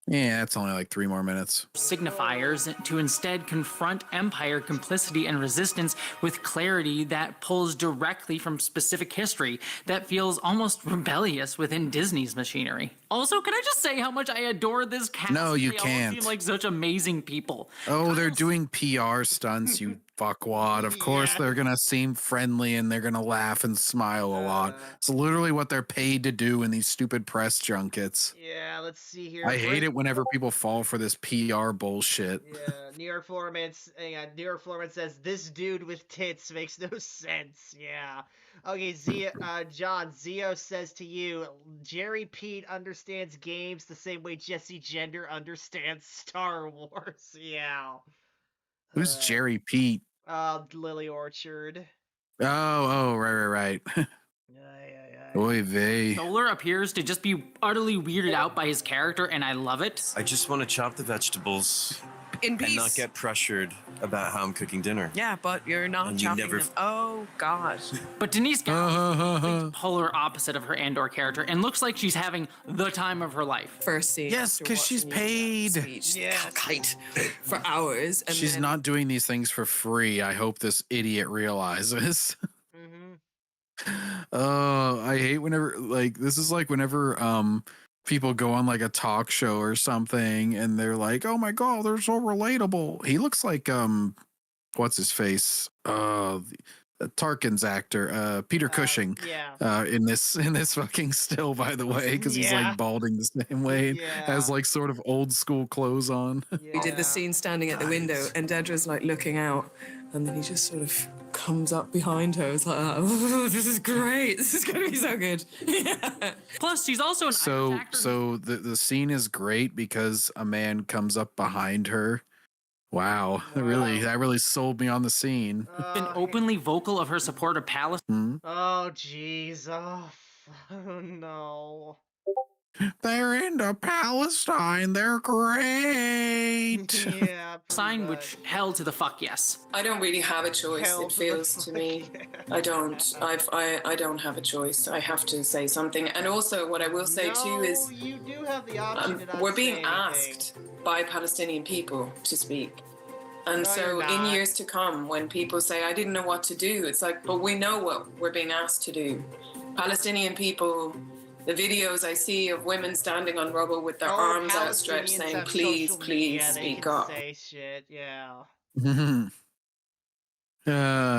Yeah, it's only like 3 more minutes. Signifiers to instead confront Empire complicity and resistance with clarity that pulls directly from specific history that feels almost rebellious within Disney's machinery. Also, can I just say how much I adore this cast? No, you They can't. all seem like such amazing people. Oh, they're doing PR stunts, you fuckwad. Of course they're gonna seem friendly and they're gonna laugh and smile a lot. It's literally what they're paid to do in these stupid press junkets. Yeah, let's see here. I hate it whenever people fall for this PR bullshit. Yeah, New York Floorman says this dude with tits makes no sense. Yeah. Okay, John, Zio says to you, Jerry Pete understands games the same way Jessie Gender understands Star Wars. Yeah. Who's Jerry Pete? Lily Orchard. Oh, right. Oy vey. Solar appears to just be utterly weirded out by his character, and I love it. I just want to chop the vegetables in peace and not get pressured about how I'm cooking dinner. Yeah, but you're not And chopping them. Oh, God. But Denise Gallagher is the complete polar opposite of her Andor character and looks like she's having the time of her life. First scene. Yes, because she's paid. Kite for hours. And She's then... not doing these things for free. I hope this idiot realizes. Oh, I hate whenever this is like whenever people go on like a talk show or something and they're like, "Oh my god, they're so relatable." He looks like what's his face? Tarkin's actor, Peter Cushing. In this fucking still, by the way, because he's like balding the same way, has like sort of old school clothes on. We did the scene standing at the window and Dedra's like looking out and then he just sort of comes up behind her. It's like, oh, this is great. This is going to be so good. Plus, she's also an actor. So the scene is great because a man comes up behind her. Wow. That really sold me on the scene. Been openly vocal of her support of Palestine. Oh, jeez. Oh, no. They're into Palestine. They're great. Yeah. Sign which hell to the fuck yes. I don't really have a choice. It feels to me. I don't. I don't have a choice. I have to say something. And also, what I will say too is, you do have the option to not we're being say asked by Palestinian people to speak. And No, so you're in not. years to come, when people say, I didn't know what to do, it's like, but we know what we're being asked to do. Palestinian people, the videos I see of women standing on rubble with their arms outstretched Palestinians saying, have please, social please media, they speak can up. Say shit, yeah.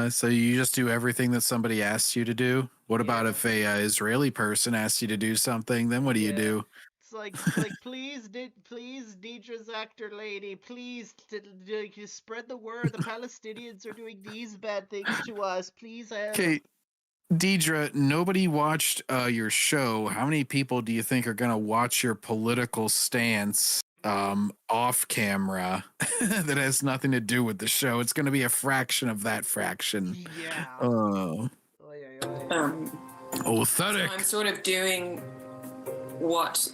So you just do everything that somebody asks you to do? What about if a Israeli person asks you to do something? Then what do you do? It's like please, Deidre's actor lady, please spread the word. The Palestinians are doing these bad things to us. Please, Okay, Deidre, nobody watched your show. How many people do you think are going to watch your political stance off camera that has nothing to do with the show? It's going to be a fraction of that fraction. Yeah. Authentic. So I'm sort of doing what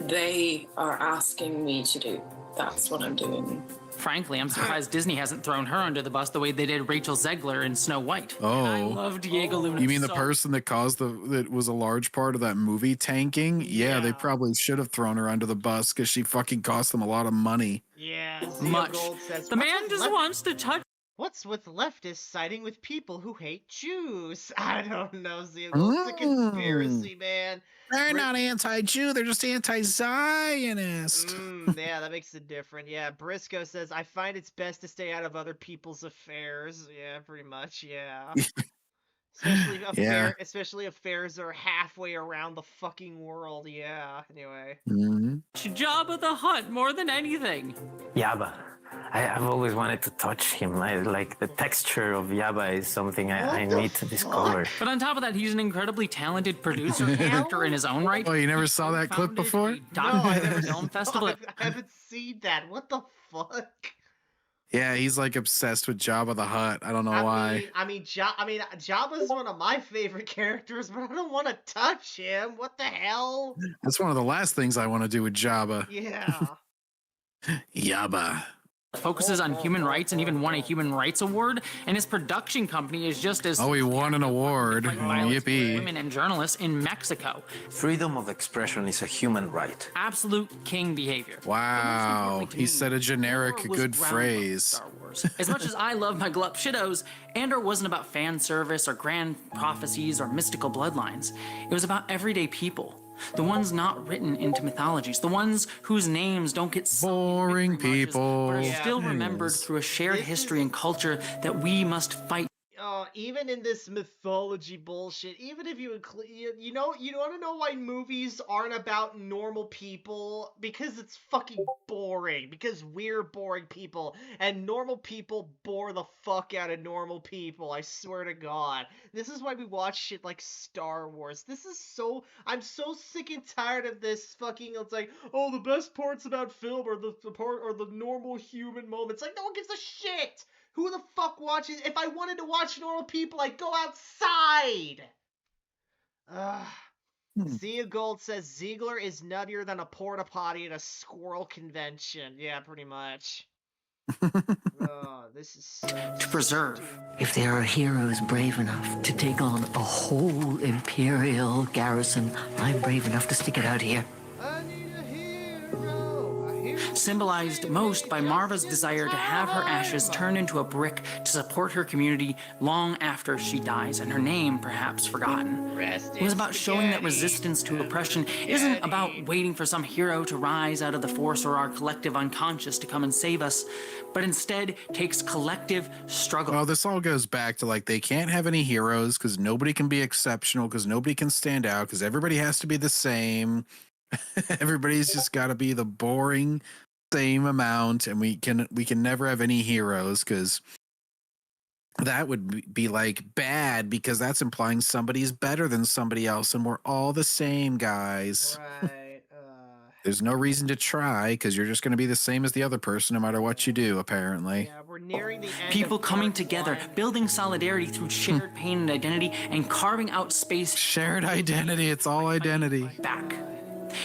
they are asking me to do. That's what I'm doing. Frankly, I'm surprised Disney hasn't thrown her under the bus the way they did Rachel Zegler in Snow White. Oh, I love Diego Luna. You mean the person that caused that was a large part of that movie tanking? Yeah, they probably should have thrown her under the bus because she fucking cost them a lot of money. Yeah. Much. Gold says, The man just wants to touch. What's with leftists siding with people who hate Jews? I don't know, Zio Gold. It's a conspiracy, man. They're not anti-Jew, they're just anti-Zionist. Yeah, that makes it different. Yeah, Briscoe says, I find it's best to stay out of other people's affairs. Yeah, pretty much, yeah. Especially affairs are halfway around the fucking world, yeah. Anyway. Jabba the Hutt more than anything. Yabba. I've always wanted to touch him. Like the texture of Yabba is something I need to discover. But on top of that, he's an incredibly talented producer and actor in his own right. Oh, you never saw that clip before? Film festival. I haven't seen that. What the fuck? Yeah, he's like obsessed with Jabba the Hutt. I don't know why. Jabba's one of my favorite characters, but I don't want to touch him. What the hell? That's one of the last things I want to do with Jabba. Yeah. Yabba. focuses on human rights and even won a human rights award, and his production company is just as Oh, he won an award. Yippee. women and journalists in Mexico. Freedom of expression is a human right. Absolute king behavior. Wow. He said a generic good phrase. As much as I love my glup shittos, Andor wasn't about fan service or grand prophecies or mystical bloodlines. It was about everyday people. The ones not written into mythologies, the ones whose names don't get boring people, but are still remembered through a shared history and culture that we must fight. Even in this mythology bullshit, even if you include, you want to know why movies aren't about normal people? Because it's fucking boring. Because we're boring people, and normal people bore the fuck out of normal people. I swear to God, this is why we watch shit like Star Wars. I'm so sick and tired of this fucking. It's like, oh, the best parts about film are the normal human moments. Like, no one gives a shit. Who the fuck watches? If I wanted to watch normal people, I'd go outside. Zia Gold says Ziegler is nuttier than a porta potty at a squirrel convention. Yeah, pretty much. This is so to preserve. If there are heroes brave enough to take on a whole Imperial garrison, I'm brave enough to stick it out here. Symbolized most by Marva's desire to have her ashes turned into a brick to support her community long after she dies, and her name perhaps forgotten. It was about showing that resistance to oppression isn't about waiting for some hero to rise out of the Force or our collective unconscious to come and save us, but instead takes collective struggle. Well, this all goes back to, like, they can't have any heroes because nobody can be exceptional, because nobody can stand out, because everybody has to be the same. Everybody's just got to be the boring same amount, and we can never have any heroes, because that would be like bad, because that's implying somebody's better than somebody else, and we're all the same, guys. Right. There's no reason to try, because you're just going to be the same as the other person no matter what you do, apparently. Yeah, we're nearing the end. People coming together, building solidarity through shared pain and identity, and carving out space. Shared identity, it's all identity. Back.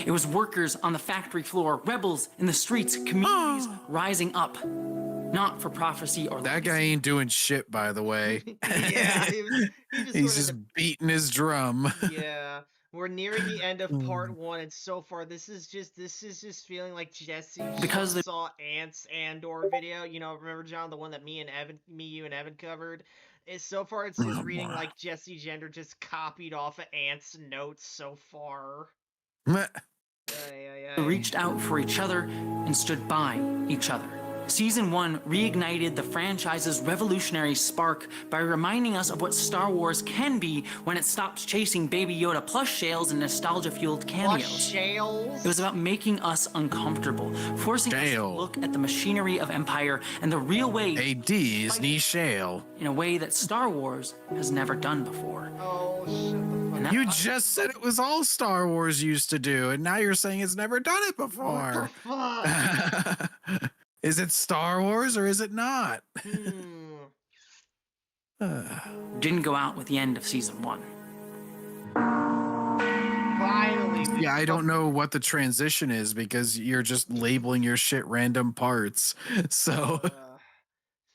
It was workers on the factory floor, rebels in the streets, communities rising up. Not for prophecy or that guy ain't doing shit, by the way. Yeah, he's just beating his drum. Yeah, we're nearing the end of part 1, and so far this is just feeling like Jessie because saw Ant's Andor video. You know, remember, John, the one that you and Evan covered. So far, it's just reading like Jessie Gender just copied off of Ant's notes so far. Reached out for each other and stood by each other. Season 1 reignited the franchise's revolutionary spark by reminding us of what Star Wars can be when it stops chasing Baby Yoda plush shales and nostalgia-fueled cameos. It was about making us uncomfortable, forcing us to look at the machinery of Empire and the real way a Disney shale in a way that Star Wars has never done before. You just said it was all Star Wars used to do, and now you're saying it's never done it before. What the fuck? Is it Star Wars or is it not? Didn't go out with the end of season 1. Finally. Yeah, I don't know what the transition is, because you're just labeling your shit random parts. So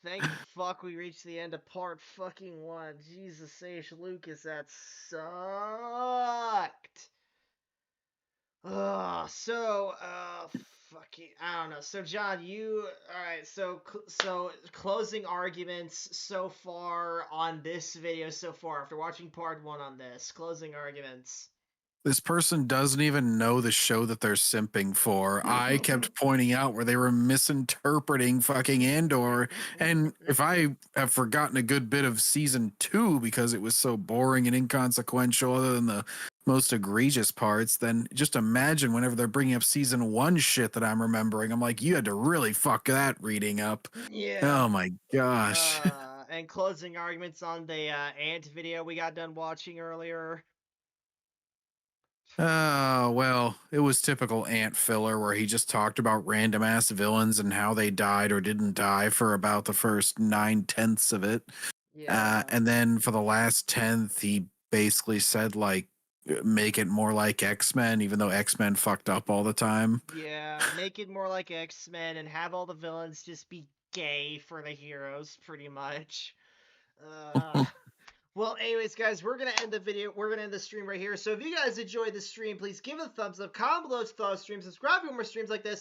thank fuck we reached the end of part fucking 1. Jesus H. Lucas, that sucked. Fucking, I don't know. So, John, alright, so closing arguments so far on this video so far, after watching part 1 on this, closing arguments. this person doesn't even know the show that they're simping for. I kept pointing out where they were misinterpreting fucking Andor, and if I have forgotten a good bit of season 2 because it was so boring and inconsequential other than the most egregious parts, then just imagine whenever they're bringing up season 1 shit that I'm remembering. I'm like, you had to really fuck that reading up. Yeah. Oh my gosh. And closing arguments on the Ant video we got done watching earlier. Oh, well, it was typical Ant filler where he just talked about random ass villains and how they died or didn't die for about the first 9/10 of it. Yeah. And then for the last 10th, he basically said, like, make it more like X-Men, even though X-Men fucked up all the time. Yeah, make it more like X-Men and have all the villains just be gay for the heroes, pretty much. Well, anyways, guys, we're going to end the video. We're going to end the stream right here. So if you guys enjoyed the stream, please give it a thumbs up, comment below to follow stream, subscribe for more streams like this.